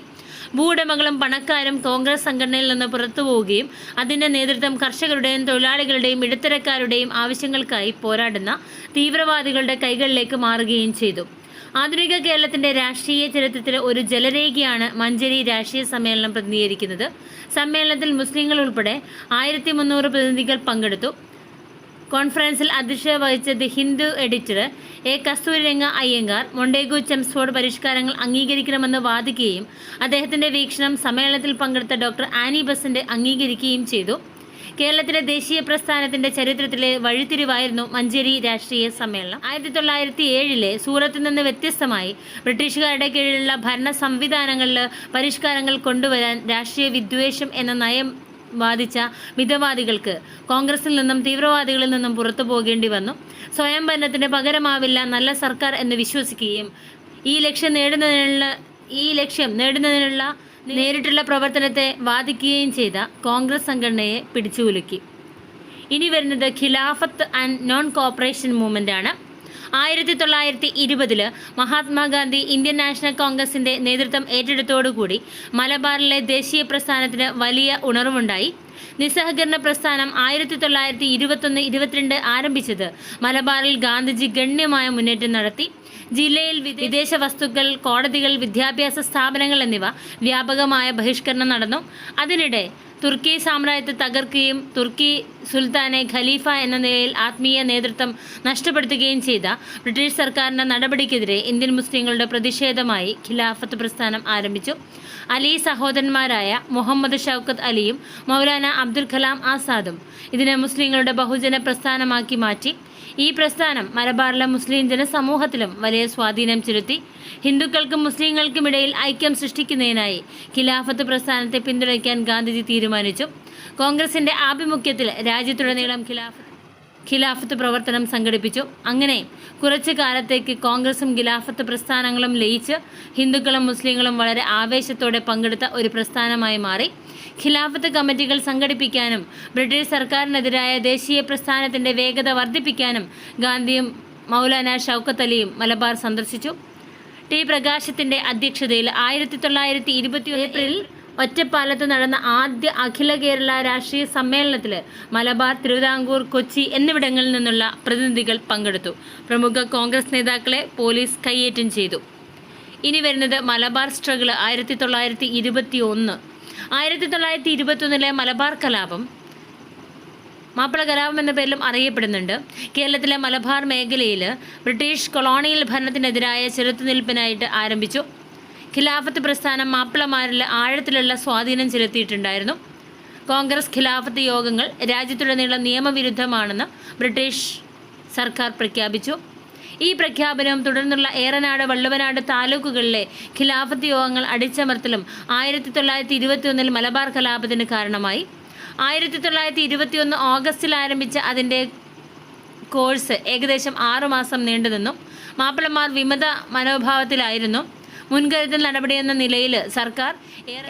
ഭൂവുടമകളും പണക്കാരും കോൺഗ്രസ് സംഘടനയിൽ നിന്ന് പുറത്തു പോവുകയും അതിൻ്റെ നേതൃത്വം കർഷകരുടെയും തൊഴിലാളികളുടെയും ഇടത്തരക്കാരുടെയും ആവശ്യങ്ങൾക്കായി പോരാടുന്ന തീവ്രവാദികളുടെ കൈകളിലേക്ക് മാറുകയും ചെയ്തു. ആധുനിക കേരളത്തിൻ്റെ രാഷ്ട്രീയ ചരിത്രത്തിലെ ഒരു ജലരേഖയാണ് മഞ്ചേരി രാഷ്ട്രീയ സമ്മേളനം പ്രതിനിധീകരിക്കുന്നത്. സമ്മേളനത്തിൽ മുസ്ലിങ്ങൾ ഉൾപ്പെടെ 1300 പ്രതിനിധികൾ പങ്കെടുത്തു. കോൺഫറൻസിൽ അധ്യക്ഷത വഹിച്ച the Hindu editor Kasturiranga Iyengar Montagu Chelmsford പരിഷ്കാരങ്ങൾ അംഗീകരിക്കണമെന്ന് വാദിക്കുകയും അദ്ദേഹത്തിൻ്റെ വീക്ഷണം സമ്മേളനത്തിൽ പങ്കെടുത്ത ഡോക്ടർ ആനി ബസന്റ് അംഗീകരിക്കുകയും ചെയ്തു. കേരളത്തിലെ ദേശീയ പ്രസ്ഥാനത്തിൻ്റെ ചരിത്രത്തിലെ വഴിത്തിരിവായിരുന്നു മഞ്ചേരി രാഷ്ട്രീയ സമ്മേളനം. 1907 സൂറത്തിൽ നിന്ന് വ്യത്യസ്തമായി ബ്രിട്ടീഷുകാരുടെ കീഴിലുള്ള ഭരണ സംവിധാനങ്ങളിൽ പരിഷ്കാരങ്ങൾ കൊണ്ടുവരാൻ രാഷ്ട്രീയ വിദ്വേഷം എന്ന നയം വാദിച്ച മിതവാദികൾക്ക് കോൺഗ്രസിൽ നിന്നും തീവ്രവാദികളിൽ നിന്നും പുറത്തു പോകേണ്ടി വന്നു. സ്വയം ഭരണത്തിന് പകരമാവില്ല നല്ല സർക്കാർ എന്ന് വിശ്വസിക്കുകയും ഈ ലക്ഷ്യം നേടുന്നതിനുള്ള നേരിട്ടുള്ള പ്രവർത്തനത്തെ വാദിക്കുകയും ചെയ്ത കോൺഗ്രസ് സംഘടനയെ പിടിച്ചുകുലുക്കി. ഇനി വരുന്നത് ഖിലാഫത്ത് ആൻഡ് നോൺ കോപ്പറേഷൻ മൂവ്മെൻ്റ് ആണ്. 1920 മഹാത്മാഗാന്ധി ഇന്ത്യൻ നാഷണൽ കോൺഗ്രസിൻ്റെ നേതൃത്വം ഏറ്റെടുത്തോടുകൂടി മലബാറിലെ ദേശീയ പ്രസ്ഥാനത്തിന് വലിയ ഉണർവുണ്ടായി. നിസ്സഹകരണ പ്രസ്ഥാനം 1921-22 ആരംഭിച്ചത് മലബാറിൽ ഗാന്ധിജി ഗണ്യമായ മുന്നേറ്റം നടത്തി. ജില്ലയിൽ വിദേശ വസ്തുക്കൾ, കോടതികൾ, വിദ്യാഭ്യാസ സ്ഥാപനങ്ങൾ എന്നിവ വ്യാപകമായ ബഹിഷ്കരണം നടന്നു. അതിനിടെ തുർക്കി സാമ്രാജ്യത്തെ തകർക്കുകയും തുർക്കി സുൽത്താനെ ഖലീഫ എന്ന നിലയിൽ ആത്മീയ നേതൃത്വം നഷ്ടപ്പെടുത്തുകയും ചെയ്ത ബ്രിട്ടീഷ് സർക്കാരിൻ്റെ നടപടിക്കെതിരെ ഇന്ത്യൻ മുസ്ലിങ്ങളുടെ പ്രതിഷേധമായി ഖിലാഫത്ത് പ്രസ്ഥാനം ആരംഭിച്ചു. അലി സഹോദരന്മാരായ മുഹമ്മദ് ഷൗക്കത്ത് അലിയും മൗലാന അബ്ദുൽ കലാം ആസാദും ഇതിനെ മുസ്ലിങ്ങളുടെ ബഹുജന പ്രസ്ഥാനമാക്കി മാറ്റി. ഈ പ്രസ്ഥാനം മലബാറിലെ മുസ്ലിം ജനസമൂഹത്തിലും വലിയ സ്വാധീനം ചെലുത്തി. ഹിന്ദുക്കൾക്കും മുസ്ലിങ്ങൾക്കും ഇടയിൽ ഐക്യം സൃഷ്ടിക്കുന്നതിനായി ഖിലാഫത്ത് പ്രസ്ഥാനത്തെ പിന്തുണയ്ക്കാൻ ഗാന്ധിജി തീരുമാനിച്ചു. കോൺഗ്രസിൻ്റെ ആഭിമുഖ്യത്തിൽ രാജ്യത്തുടനീളം ഖിലാഫത്ത് പ്രവർത്തനം സംഘടിപ്പിച്ചു. അങ്ങനെ കുറച്ചു കാലത്തേക്ക് കോൺഗ്രസും ഖിലാഫത്ത് പ്രസ്ഥാനങ്ങളും ലയിച്ച് ഹിന്ദുക്കളും മുസ്ലിങ്ങളും വളരെ ആവേശത്തോടെ പങ്കെടുത്ത ഒരു പ്രസ്ഥാനമായി മാറി. ഖിലാഫത്ത് കമ്മിറ്റികൾ സംഘടിപ്പിക്കാനും ബ്രിട്ടീഷ് സർക്കാരിനെതിരായ ദേശീയ പ്രസ്ഥാനത്തിൻ്റെ വേഗത വർദ്ധിപ്പിക്കാനും ഗാന്ധിയും മൗലാന ഷൗക്കത്ത് അലിയും മലബാർ സന്ദർശിച്ചു. ടി പ്രകാശത്തിൻ്റെ അധ്യക്ഷതയിൽ 1921 ഏപ്രിൽ ഒറ്റപ്പാലത്ത് നടന്ന ആദ്യ അഖില കേരള രാഷ്ട്രീയ സമ്മേളനത്തിൽ മലബാർ, തിരുവിതാംകൂർ, കൊച്ചി എന്നിവിടങ്ങളിൽ നിന്നുള്ള പ്രതിനിധികൾ പങ്കെടുത്തു. പ്രമുഖ കോൺഗ്രസ് നേതാക്കളെ പോലീസ് കയ്യേറ്റം ചെയ്തു. ഇനി വരുന്നത് മലബാർ സ്ട്രഗിൾ 1921. 1921 മലബാർ കലാപം മാപ്പിള കലാപം എന്ന പേരിലും അറിയപ്പെടുന്നുണ്ട്. കേരളത്തിലെ മലബാർ മേഖലയിൽ ബ്രിട്ടീഷ് കൊളോണിയൽ ഭരണത്തിനെതിരായ ചെറുത്തുനിൽപ്പിനായിട്ട് ആരംഭിച്ചു. ഖിലാഫത്ത് പ്രസ്ഥാനം മാപ്പിളമാരിൽ ആഴത്തിലുള്ള സ്വാധീനം ചെലുത്തിയിട്ടുണ്ടായിരുന്നു. കോൺഗ്രസ് ഖിലാഫത്ത് യോഗങ്ങൾ രാജ്യത്തുടനീളം നിയമവിരുദ്ധമാണെന്ന് ബ്രിട്ടീഷ് സർക്കാർ പ്രഖ്യാപിച്ചു. ഈ പ്രഖ്യാപനവും തുടർന്നുള്ള ഏറനാട്, വള്ളുവനാട് താലൂക്കുകളിലെ ഖിലാഫത്ത് യോഗങ്ങൾ അടിച്ചമർത്തലും 1921 മലബാർ കലാപത്തിന് കാരണമായി. 1921 ഓഗസ്റ്റിൽ ആരംഭിച്ച അതിൻ്റെ കോഴ്സ് ഏകദേശം 6 മാസം നീണ്ടുനിന്നു. മാപ്പിളമാർ വിമത മനോഭാവത്തിലായിരുന്നു. മുൻകരുതൽ നടപടിയെന്ന നിലയിൽ സർക്കാർ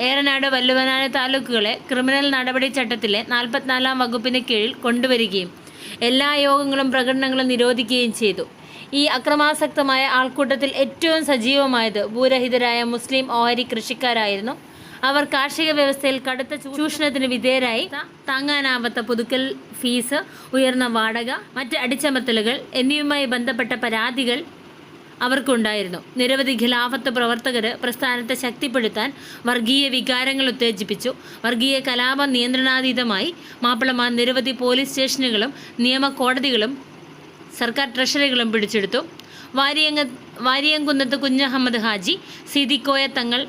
ഏറനാട്, വള്ളുവനാട് താലൂക്കുകളെ ക്രിമിനൽ നടപടി ചട്ടത്തിലെ 44-ാം വകുപ്പിന് കീഴിൽ കൊണ്ടുവരികയും എല്ലാ യോഗങ്ങളും പ്രകടനങ്ങളും നിരോധിക്കുകയും ചെയ്തു. ഈ അക്രമാസക്തമായ ആൾക്കൂട്ടത്തിൽ ഏറ്റവും സജീവമായത് ഭൂരഹിതരായ മുസ്ലിം ഓഹരി കൃഷിക്കാരായിരുന്നു. അവർ കാർഷിക വ്യവസ്ഥയിൽ കടുത്ത ചൂഷണത്തിന് വിധേയരായി. താങ്ങാനാവാത്ത പുതുക്കൽ ഫീസ്, ഉയർന്ന വാടക, മറ്റ് അടിച്ചമർത്തലുകൾ എന്നിവയുമായി ബന്ധപ്പെട്ട പരാതികൾ അവർക്കുണ്ടായിരുന്നു. നിരവധി ഖിലാഫത്ത് പ്രവർത്തകർ പ്രസ്ഥാനത്തെ ശക്തിപ്പെടുത്താൻ വർഗീയ വികാരങ്ങൾ ഉത്തേജിപ്പിച്ചു. വർഗീയ കലാപ നിയന്ത്രണാതീതമായി മാപ്പിളമാർ നിരവധി പോലീസ് സ്റ്റേഷനുകളും നിയമ കോടതികളും സർക്കാർ ട്രഷറികളും പിടിച്ചെടുത്തു. വാരിയംകുന്നത്ത് കുഞ്ഞഹമ്മദ് ഹാജി, സീതിക്കോയ തങ്ങൾ,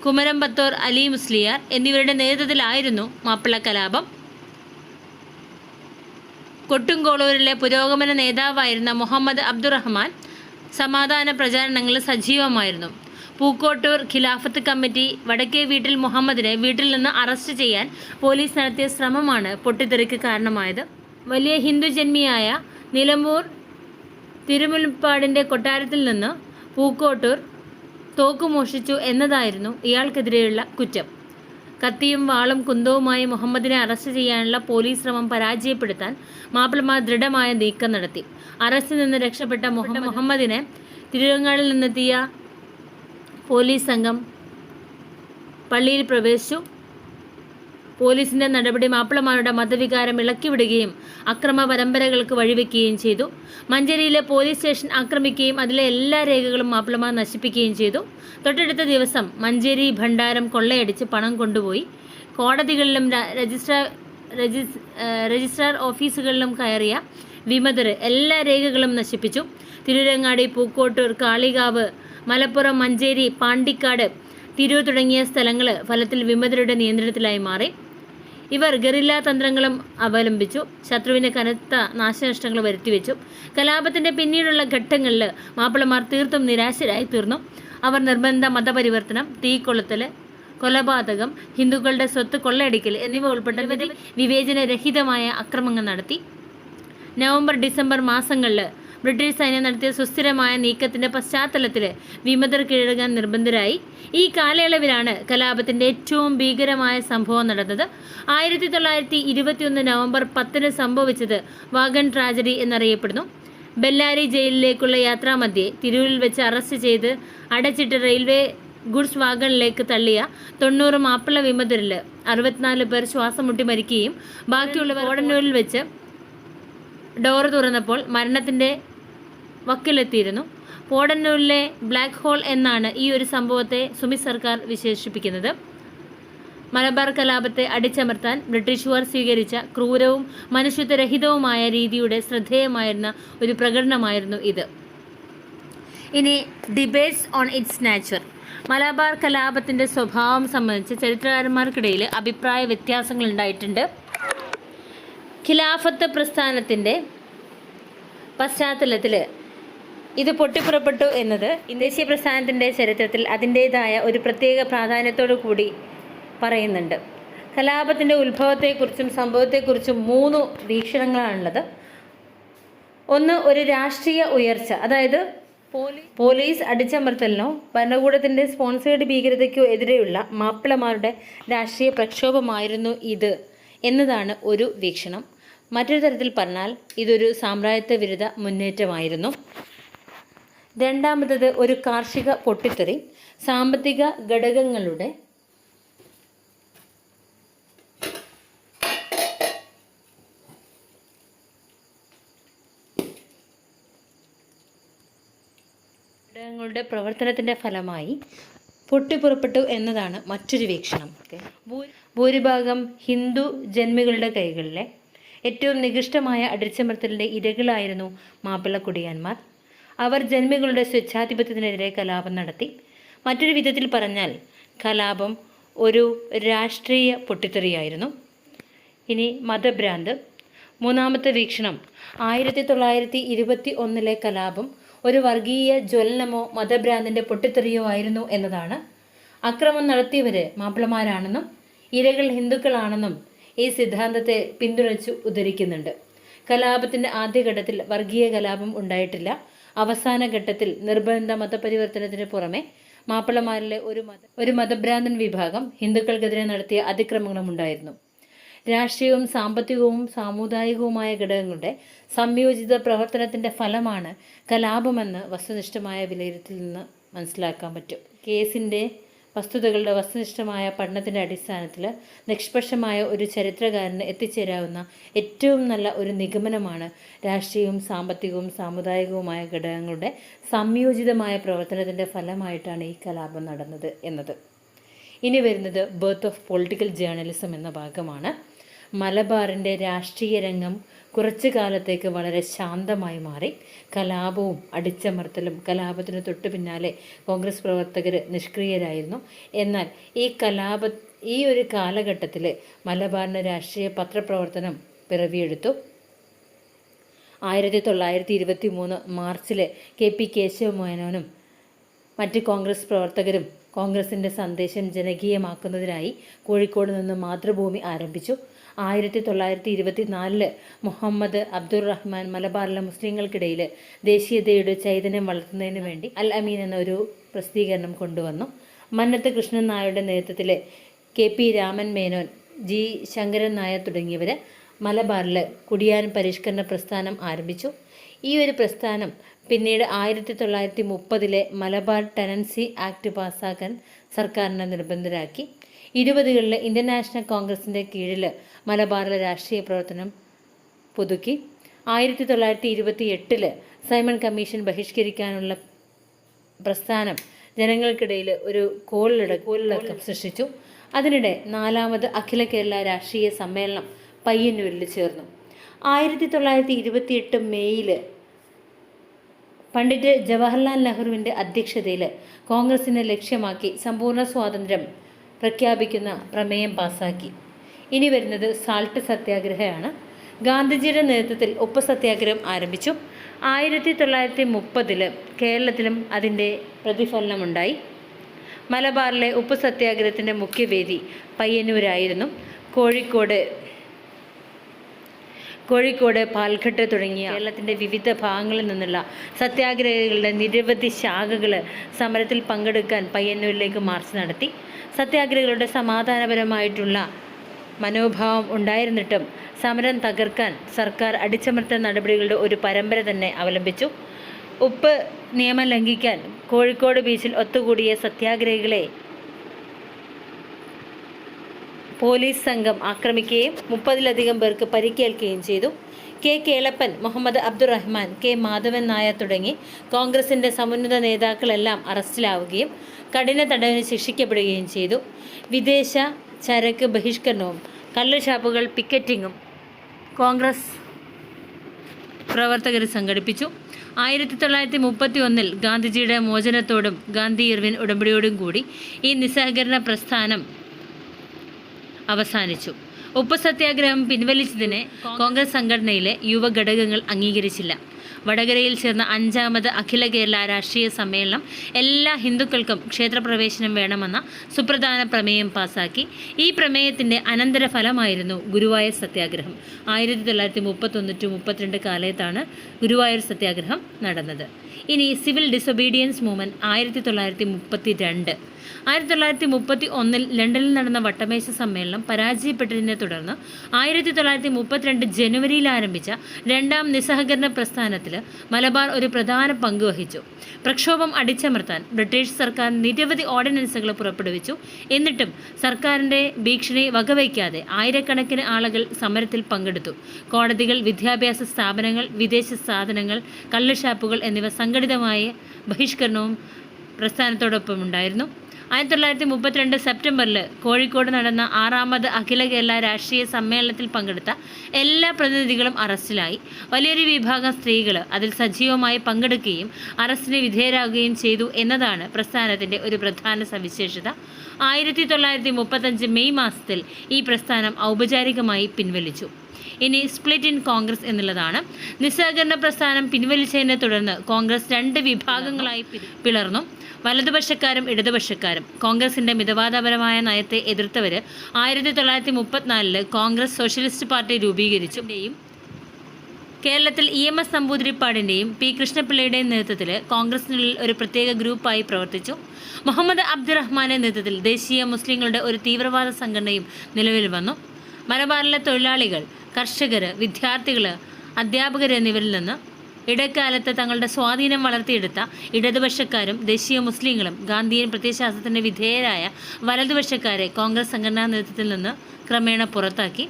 കുമരംപത്തോർ അലി മുസ്ലിയാർ എന്നിവരുടെ നേതൃത്വത്തിലായിരുന്നു മാപ്പിള കലാപം. കൊട്ടുംകോളൂരിലെ പുരോഗമന നേതാവായിരുന്ന മുഹമ്മദ് അബ്ദുറഹ്മാൻ സമാധാന പ്രചാരണങ്ങളിൽ സജീവമായിരുന്നു. പൂക്കോട്ടൂർ ഖിലാഫത്ത് കമ്മിറ്റി വടക്കേ വീട്ടിൽ മുഹമ്മദിനെ വീട്ടിൽ നിന്ന് അറസ്റ്റ് ചെയ്യാൻ പോലീസ് നടത്തിയ ശ്രമമാണ് പൊട്ടിത്തെറിക്ക് കാരണമായത്. വലിയ ഹിന്ദു ജന്മിയായ നിലമ്പൂർ തിരുമുൽപ്പാടിൻ്റെ കൊട്ടാരത്തിൽ നിന്ന് പൂക്കോട്ടൂർ തോക്ക് മോഷ്ടിച്ചു എന്നതായിരുന്നു ഇയാൾക്കെതിരെയുള്ള കുറ്റം. കത്തിയും വാളും കുന്തവുമായി മുഹമ്മദിനെ അറസ്റ്റ് ചെയ്യാനുള്ള പോലീസ് ശ്രമം പരാജയപ്പെടുത്താൻ മാപ്പിളമാർ ദൃഢമായ നീക്കം നടത്തി. അറസ്റ്റിൽ നിന്ന് രക്ഷപ്പെട്ട മുഹമ്മദിനെ തിരുവങ്ങാടിൽ നിന്നെത്തിയ പോലീസ് സംഘം പള്ളിയിൽ പ്രവേശിച്ചു. പോലീസിൻ്റെ നടപടി മാപ്പിളമാരുടെ മതവികാരം ഇളക്കിവിടുകയും അക്രമ പരമ്പരകൾക്ക് വഴിവെക്കുകയും ചെയ്തു. മഞ്ചേരിയിലെ പോലീസ് സ്റ്റേഷൻ ആക്രമിക്കുകയും അതിലെ എല്ലാ രേഖകളും മാപ്പിളമാർ നശിപ്പിക്കുകയും ചെയ്തു. തൊട്ടടുത്ത ദിവസം മഞ്ചേരി ഭണ്ഡാരം കൊള്ളയടിച്ച് പണം കൊണ്ടുപോയി. കോടതികളിലും രജിസ്ട്രാർ ഓഫീസുകളിലും കയറിയ വിമതർ എല്ലാ രേഖകളും നശിപ്പിച്ചു. തിരുരങ്ങാടി, പൂക്കോട്ടൂർ, കാളികാവ്, മലപ്പുറം, മഞ്ചേരി, പാണ്ടിക്കാട്, തിരൂർ തുടങ്ങിയ സ്ഥലങ്ങൾ ഫലത്തിൽ വിമതരുടെ നിയന്ത്രണത്തിലായി മാറി. ഇവർ ഗറില്ലാ തന്ത്രങ്ങളും അവലംബിച്ചു. ശത്രുവിന് കനത്ത നാശനഷ്ടങ്ങൾ വരുത്തിവെച്ചു. കലാപത്തിൻ്റെ പിന്നീടുള്ള ഘട്ടങ്ങളിൽ മാപ്പിളമാർ തീർത്തും നിരാശരായി തീർന്നു. അവർ നിർബന്ധ മതപരിവർത്തനം, തീക്കൊളുത്തൽ, കൊലപാതകം, ഹിന്ദുക്കളുടെ സ്വത്ത് കൊള്ളയടിക്കൽ എന്നിവ ഉൾപ്പെട്ട വിവേചനരഹിതമായ അക്രമങ്ങൾ നടത്തി. നവംബർ, ഡിസംബർ മാസങ്ങളിൽ ബ്രിട്ടീഷ് സൈന്യം നടത്തിയ സുസ്ഥിരമായ നീക്കത്തിൻ്റെ പശ്ചാത്തലത്തിൽ വിമതർ കീഴടങ്ങാൻ നിർബന്ധരായി. ഈ കാലയളവിലാണ് കലാപത്തിൻ്റെ ഏറ്റവും ഭീകരമായ സംഭവം നടന്നത്. 1921 നവംബർ 10 സംഭവിച്ചത് വാഗൺ ട്രാജഡി എന്നറിയപ്പെടുന്നു. ബെല്ലാരി ജയിലിലേക്കുള്ള യാത്രാമധ്യേ തിരൂരിൽ വെച്ച് അറസ്റ്റ് ചെയ്ത് അടച്ചിട്ട് റെയിൽവേ ഗുഡ്സ് വാഗണിലേക്ക് തള്ളിയ 90 മാപ്പിള വിമതരിൽ 64 പേർ ശ്വാസം മുട്ടി മരിക്കുകയും ബാക്കിയുള്ളവർ ഓടന്നൂരിൽ വെച്ച് ഡോറ് തുറന്നപ്പോൾ മരണത്തിൻ്റെ വക്കിലെത്തിയിരുന്നു. പോടന്നൂരിലെ ബ്ലാക്ക് ഹോൾ എന്നാണ് ഈ ഒരു സംഭവത്തെ സുമിത് സർക്കാർ വിശേഷിപ്പിക്കുന്നത്. മലബാർ കലാപത്തെ അടിച്ചമർത്താൻ ബ്രിട്ടീഷുകാർ സ്വീകരിച്ച ക്രൂരവും മനുഷ്യത്വരഹിതവുമായ രീതിയുടെ ശ്രദ്ധേയമായിരുന്ന ഒരു പ്രകടനമായിരുന്നു ഇത്. ഇനി debates on its nature. Malabar കലാപത്തിൻ്റെ സ്വഭാവം സംബന്ധിച്ച് ചരിത്രകാരന്മാർക്കിടയിൽ അഭിപ്രായ വ്യത്യാസങ്ങൾ ഉണ്ടായിട്ടുണ്ട്. ഖിലാഫത്ത് പ്രസ്ഥാനത്തിൻ്റെ പശ്ചാത്തലത്തിൽ ഇത് പൊട്ടിപ്പുറപ്പെട്ടു എന്നത് ദേശീയ പ്രസ്ഥാനത്തിൻ്റെ ചരിത്രത്തിൽ അതിൻ്റേതായ ഒരു പ്രത്യേക പ്രാധാന്യത്തോടു കൂടി പറയുന്നുണ്ട്. കലാപത്തിൻ്റെ ഉത്ഭവത്തെക്കുറിച്ചും സംഭവത്തെക്കുറിച്ചും 3 വീക്ഷണങ്ങളാണുള്ളത്. ഒന്ന്, ഒരു രാഷ്ട്രീയ ഉയർച്ച, അതായത് പോലീസ് അടിച്ചമർത്തലിനോ ഭരണകൂടത്തിൻ്റെ സ്പോൺസേഡ് ഭീകരതയ്ക്കോ എതിരെയുള്ള മാപ്പിളമാരുടെ രാഷ്ട്രീയ പ്രക്ഷോഭമായിരുന്നു ഇത് എന്നതാണ് ഒരു വീക്ഷണം. മറ്റൊരു തരത്തിൽ പറഞ്ഞാൽ ഇതൊരു സാമ്രാജ്യത്വ വിരുദ്ധ മുന്നേറ്റമായിരുന്നു. രണ്ടാമത്തത് ഒരു കാർഷിക പൊട്ടിത്തെറി, സാമ്പത്തിക ഘടകങ്ങളുടെ പ്രവർത്തനത്തിൻ്റെ ഫലമായി പൊട്ടിപ്പുറപ്പെട്ടു എന്നതാണ് മറ്റൊരു വീക്ഷണം. ഭൂരിഭാഗം ഹിന്ദു ജന്മികളുടെ കൈകളിലെ ഏറ്റവും നികൃഷ്ടമായ അടിച്ചമർത്തലിൻ്റെ ഇരകളായിരുന്നു മാപ്പിളക്കുടിയാന്മാർ. അവർ ജന്മികളുടെ സ്വേച്ഛാധിപത്യത്തിനെതിരെ കലാപം നടത്തി. മറ്റൊരു വിധത്തിൽ പറഞ്ഞാൽ കലാപം ഒരു രാഷ്ട്രീയ പൊട്ടിത്തെറിയായിരുന്നു. ഇനി മതഭ്രാന്ത്. മൂന്നാമത്തെ വീക്ഷണം, 1921 കലാപം ഒരു വർഗീയ ജ്വലനമോ മതഭ്രാന്തിൻ്റെ പൊട്ടിത്തെറിയോ ആയിരുന്നു എന്നതാണ്. അക്രമം നടത്തിയവർ മാപ്പിളമാരാണെന്നും ഇരകൾ ഹിന്ദുക്കളാണെന്നും ഈ സിദ്ധാന്തത്തെ പിന്തുണച്ചു ഉദ്ധരിക്കുന്നുണ്ട്. കലാപത്തിൻ്റെ ആദ്യഘട്ടത്തിൽ വർഗീയ കലാപം ഉണ്ടായിട്ടില്ല. അവസാന ഘട്ടത്തിൽ നിർബന്ധ മതപരിവർത്തനത്തിന് പുറമെ മാപ്പിളമാരിലെ ഒരു മതഭ്രാന്തൻ വിഭാഗം ഹിന്ദുക്കൾക്കെതിരെ നടത്തിയ അതിക്രമങ്ങളും ഉണ്ടായിരുന്നു. രാഷ്ട്രീയവും സാമ്പത്തികവും സാമുദായികവുമായ ഘടകങ്ങളുടെ സംയോജിത പ്രവർത്തനത്തിൻ്റെ ഫലമാണ് കലാപമെന്ന് വസ്തുനിഷ്ഠമായ വിലയിരുത്തലിൽ നിന്ന് മനസ്സിലാക്കാൻ പറ്റും. കേസിൻ്റെ വസ്തുതകളുടെ വസ്തുനിഷ്ഠമായ പഠനത്തിൻ്റെ അടിസ്ഥാനത്തിൽ നിഷ്പക്ഷമായ ഒരു ചരിത്രകാരന് എത്തിച്ചേരാവുന്ന ഏറ്റവും നല്ല ഒരു നിഗമനമാണ് രാഷ്ട്രീയവും സാമ്പത്തികവും സാമുദായികവുമായ ഘടകങ്ങളുടെ സംയോജിതമായ പ്രവർത്തനത്തിൻ്റെ ഫലമായിട്ടാണ് ഈ കലാപം നടന്നത് എന്നത്. ഇനി വരുന്നത് ബർത്ത് ഓഫ് പൊളിറ്റിക്കൽ ജേർണലിസം എന്ന ഭാഗമാണ്. മലബാറിൻ്റെ രാഷ്ട്രീയ രംഗം കുറച്ചു കാലത്തേക്ക് വളരെ ശാന്തമായി മാറി. കലാപവും അടിച്ചമർത്തലും കലാപത്തിന് തൊട്ടു പിന്നാലെ കോൺഗ്രസ് പ്രവർത്തകർ നിഷ്ക്രിയരായിരുന്നു. എന്നാൽ ഈ ഒരു കാലഘട്ടത്തിൽ മലബാറിൻ്റെ രാഷ്ട്രീയ പത്രപ്രവർത്തനം പിറവിയെടുത്തു. 1923 മാർച്ചിൽ KP കേശവമേനോനും മറ്റ് കോൺഗ്രസ് പ്രവർത്തകരും കോൺഗ്രസിൻ്റെ സന്ദേശം ജനകീയമാക്കുന്നതിനായി കോഴിക്കോട് നിന്ന് മാതൃഭൂമി ആരംഭിച്ചു. 1924 മുഹമ്മദ് അബ്ദുറഹ്മാൻ മലബാറിലെ മുസ്ലിങ്ങൾക്കിടയിൽ ദേശീയതയുടെ ചൈതന്യം വളർത്തുന്നതിന് വേണ്ടി അൽ അമീൻ എന്നൊരു പ്രസിദ്ധീകരണം കൊണ്ടുവന്നു. മന്നത്ത് കൃഷ്ണൻ നായരുടെ നേതൃത്വത്തിൽ KP രാമൻ മേനോൻ, G ശങ്കരൻ നായർ തുടങ്ങിയവർ മലബാറിൽ കുടിയാൻ പരിഷ്കരണ പ്രസ്ഥാനം ആരംഭിച്ചു. ഈ ഒരു പ്രസ്ഥാനം പിന്നീട് 1930 മലബാർ ടെനൻസി ആക്ട് പാസ്സാക്കാൻ സർക്കാരിനെ നിർബന്ധരാക്കി. 1920 ഇന്ത്യൻ നാഷണൽ കോൺഗ്രസിൻ്റെ കീഴിൽ മലബാറിലെ രാഷ്ട്രീയ പ്രവർത്തനം പുതുക്കി. 1928 സൈമൺ കമ്മീഷൻ ബഹിഷ്കരിക്കാനുള്ള പ്രസ്ഥാനം ജനങ്ങൾക്കിടയിൽ ഒരു കോളിളക്കം സൃഷ്ടിച്ചു. അതിനിടെ 4ാമത് അഖില കേരള രാഷ്ട്രീയ സമ്മേളനം പയ്യന്നൂരിൽ ചേർന്നു. 1928 മെയ്യിൽ പണ്ഡിറ്റ് ജവഹർലാൽ നെഹ്റുവിൻ്റെ അധ്യക്ഷതയിൽ കോൺഗ്രസിനെ ലക്ഷ്യമാക്കി സമ്പൂർണ്ണ സ്വാതന്ത്ര്യം പ്രഖ്യാപിക്കുന്ന പ്രമേയം പാസാക്കി. ഇനി വരുന്നത് സാൾട്ട് സത്യാഗ്രഹമാണ്. ഗാന്ധിജിയുടെ നേതൃത്വത്തിൽ ഉപ്പ് സത്യാഗ്രഹം ആരംഭിച്ചു. 1930 കേരളത്തിലും അതിൻ്റെ പ്രതിഫലനമുണ്ടായി. മലബാറിലെ ഉപ്പ് സത്യാഗ്രഹത്തിൻ്റെ മുഖ്യവേദി പയ്യന്നൂരായിരുന്നു. കോഴിക്കോട്, പാൽഘട്ട് തുടങ്ങിയ കേരളത്തിൻ്റെ വിവിധ ഭാഗങ്ങളിൽ നിന്നുള്ള സത്യാഗ്രഹികളുടെ നിരവധി ശാഖകൾ സമരത്തിൽ പങ്കെടുക്കാൻ പയ്യന്നൂരിലേക്ക് മാർച്ച് നടത്തി. സത്യാഗ്രഹികളുടെ സമാധാനപരമായിട്ടുള്ള മനോഭാവം ഉണ്ടായിരുന്നിട്ടും സമരം തകർക്കാൻ സർക്കാർ അടിച്ചമർത്തൽ നടപടികളുടെ ഒരു പരമ്പര തന്നെ അവലംബിച്ചു. ഉപ്പ് നിയമം ലംഘിക്കാൻ കോഴിക്കോട് ബീച്ചിൽ ഒത്തുകൂടിയ സത്യാഗ്രഹികളെ പോലീസ് സംഘം ആക്രമിക്കുകയും 30-ലധികം പേർക്ക് പരിക്കേൽക്കുകയും ചെയ്തു. കേളപ്പൻ, മുഹമ്മദ് അബ്ദുറഹ്മാൻ, മാധവൻ നായർ തുടങ്ങി കോൺഗ്രസിൻ്റെ സമുന്നത നേതാക്കളെല്ലാം അറസ്റ്റിലാവുകയും കഠിന തടവിന് ശിക്ഷിക്കപ്പെടുകയും ചെയ്തു. വിദേശ ചരക്ക് ബഹിഷ്കരണവും കള്ളുഷാപ്പുകൾ പിക്കറ്റിങ്ങും കോൺഗ്രസ് പ്രവർത്തകർ സംഘടിപ്പിച്ചു. 1931 ഗാന്ധിജിയുടെ മോചനത്തോടും ഗാന്ധി ഇർവിൻ ഉടമ്പടിയോടും കൂടി ഈ നിസ്സഹകരണ പ്രസ്ഥാനം അവസാനിച്ചു. ഉപ്പ് സത്യാഗ്രഹം പിൻവലിച്ചതിനെ കോൺഗ്രസ് സംഘടനയിലെ യുവഘടകങ്ങൾ അംഗീകരിച്ചില്ല. വടകരയിൽ ചേർന്ന 5ാമത് അഖില കേരള രാഷ്ട്രീയ സമ്മേളനം എല്ലാ ഹിന്ദുക്കൾക്കും ക്ഷേത്രപ്രവേശനം വേണമെന്ന സുപ്രധാന പ്രമേയം പാസാക്കി. ഈ പ്രമേയത്തിൻ്റെ അനന്തരഫലമായിരുന്നു ഗുരുവായൂർ സത്യാഗ്രഹം. 1931-32 കാലത്താണ് ഗുരുവായൂർ സത്യാഗ്രഹം നടന്നത്. ഇനി സിവിൽ ഡിസൊബീഡിയൻസ് മൂവ്മെൻറ്റ് 1932. 1931 ലണ്ടനിൽ നടന്ന വട്ടമേശ സമ്മേളനം പരാജയപ്പെട്ടതിനെ തുടർന്ന് 1932 ജനുവരിയിൽ ആരംഭിച്ച 2ാം നിസ്സഹകരണ പ്രസ്ഥാനത്തിൽ മലബാർ ഒരു പ്രധാന പങ്ക് വഹിച്ചു. പ്രക്ഷോഭം അടിച്ചമർത്താൻ ബ്രിട്ടീഷ് സർക്കാർ നിരവധി ഓർഡിനൻസുകൾ പുറപ്പെടുവിച്ചു. എന്നിട്ടും സർക്കാരിൻ്റെ ഭീഷണി വകവയ്ക്കാതെ ആയിരക്കണക്കിന് ആളുകൾ സമരത്തിൽ പങ്കെടുത്തു. കോടതികൾ, വിദ്യാഭ്യാസ സ്ഥാപനങ്ങൾ, വിദേശ സാധനങ്ങൾ, കള്ളുഷാപ്പുകൾ എന്നിവ സംഘടിതമായ ബഹിഷ്കരണവും പ്രസ്ഥാനത്തോടൊപ്പം ഉണ്ടായിരുന്നു. 1932 സെപ്റ്റംബറിൽ കോഴിക്കോട് നടന്ന 6ാമത് അഖില കേരള രാഷ്ട്രീയ സമ്മേളനത്തിൽ പങ്കെടുത്ത എല്ലാ പ്രതിനിധികളും അറസ്റ്റിലായി. വലിയൊരു വിഭാഗം സ്ത്രീകൾ അതിൽ സജീവമായി പങ്കെടുക്കുകയും അറസ്റ്റിന് വിധേയരാകുകയും ചെയ്തു എന്നതാണ് പ്രസ്ഥാനത്തിൻ്റെ ഒരു പ്രധാന സവിശേഷത. 1935 മെയ് മാസത്തിൽ ഈ പ്രസ്ഥാനം ഔപചാരികമായി പിൻവലിച്ചു. ഇനി സ്പ്ലിറ്റ് ഇൻ കോൺഗ്രസ് എന്നുള്ളതാണ്. നിസ്സഹകരണ പ്രസ്ഥാനം പിൻവലിച്ചതിനെ തുടർന്ന് കോൺഗ്രസ് 2 വിഭാഗങ്ങളായി പിളർന്നു. വലതുപക്ഷക്കാരും ഇടതുപക്ഷക്കാരും. കോൺഗ്രസിൻ്റെ മിതവാദപരമായ നയത്തെ എതിർത്തവർ 1934 കോൺഗ്രസ് സോഷ്യലിസ്റ്റ് പാർട്ടി രൂപീകരിച്ചു. കേരളത്തിൽ EMS നമ്പൂതിരിപ്പാടിൻ്റെയും P കൃഷ്ണപിള്ളയുടെയും നേതൃത്വത്തിൽ കോൺഗ്രസിനുള്ളിൽ ഒരു പ്രത്യേക ഗ്രൂപ്പായി പ്രവർത്തിച്ചു. മുഹമ്മദ് അബ്ദുറഹ്മാന്റെ നേതൃത്വത്തിൽ ദേശീയ മുസ്ലിങ്ങളുടെ ഒരു തീവ്രവാദ സംഘടനയും നിലവിൽ വന്നു. മലബാറിലെ തൊഴിലാളികൾ, കർഷകർ, വിദ്യാർത്ഥികൾ, അധ്യാപകർ എന്നിവരിൽ നിന്ന് ഇടക്കാലത്ത് തങ്ങളുടെ സ്വാധീനം വളർത്തിയെടുത്ത ഇടതുപക്ഷക്കാരും ദേശീയ മുസ്ലിങ്ങളും ഗാന്ധിയൻ പ്രത്യയശാസ്ത്രത്തിന് വിധേയരായ വലതുപക്ഷക്കാരെ കോൺഗ്രസ് സംഘടനാ നേതൃത്വത്തിൽ നിന്ന് ക്രമേണ പുറത്താക്കി.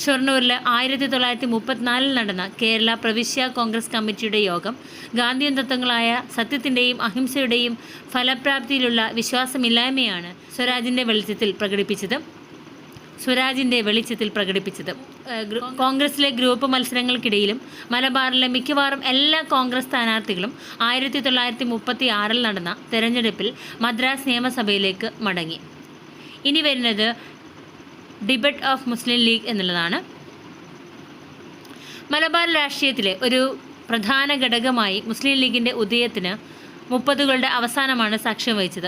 ഷൊർണൂരിൽ 1934 നടന്ന കേരള പ്രവിശ്യ കോൺഗ്രസ് കമ്മിറ്റിയുടെ യോഗം ഗാന്ധിയൻ തത്വങ്ങളായ സത്യത്തിൻ്റെയും അഹിംസയുടെയും ഫലപ്രാപ്തിയിലുള്ള വിശ്വാസമില്ലായ്മയാണ് സ്വരാജിൻ്റെ വെളിച്ചത്തിൽ പ്രകടിപ്പിച്ചത്. കോൺഗ്രസിലെ ഗ്രൂപ്പ് മത്സരങ്ങൾക്കിടയിലും മലബാറിലെ മിക്കവാറും എല്ലാ കോൺഗ്രസ് സ്ഥാനാർത്ഥികളും 1936 നടന്ന തെരഞ്ഞെടുപ്പിൽ മദ്രാസ് നിയമസഭയിലേക്ക് മടങ്ങി. ഇനി വരുന്നത് ഡിബേറ്റ് ഓഫ് മുസ്ലിം ലീഗ് എന്നുള്ളതാണ്. മലബാർ രാഷ്ട്രീയത്തിലെ ഒരു പ്രധാന ഘടകമായി മുസ്ലിം ലീഗിൻ്റെ ഉദയത്തിന് 30കളുടെ അവസാനമാണ് സാക്ഷ്യം വഹിച്ചത്.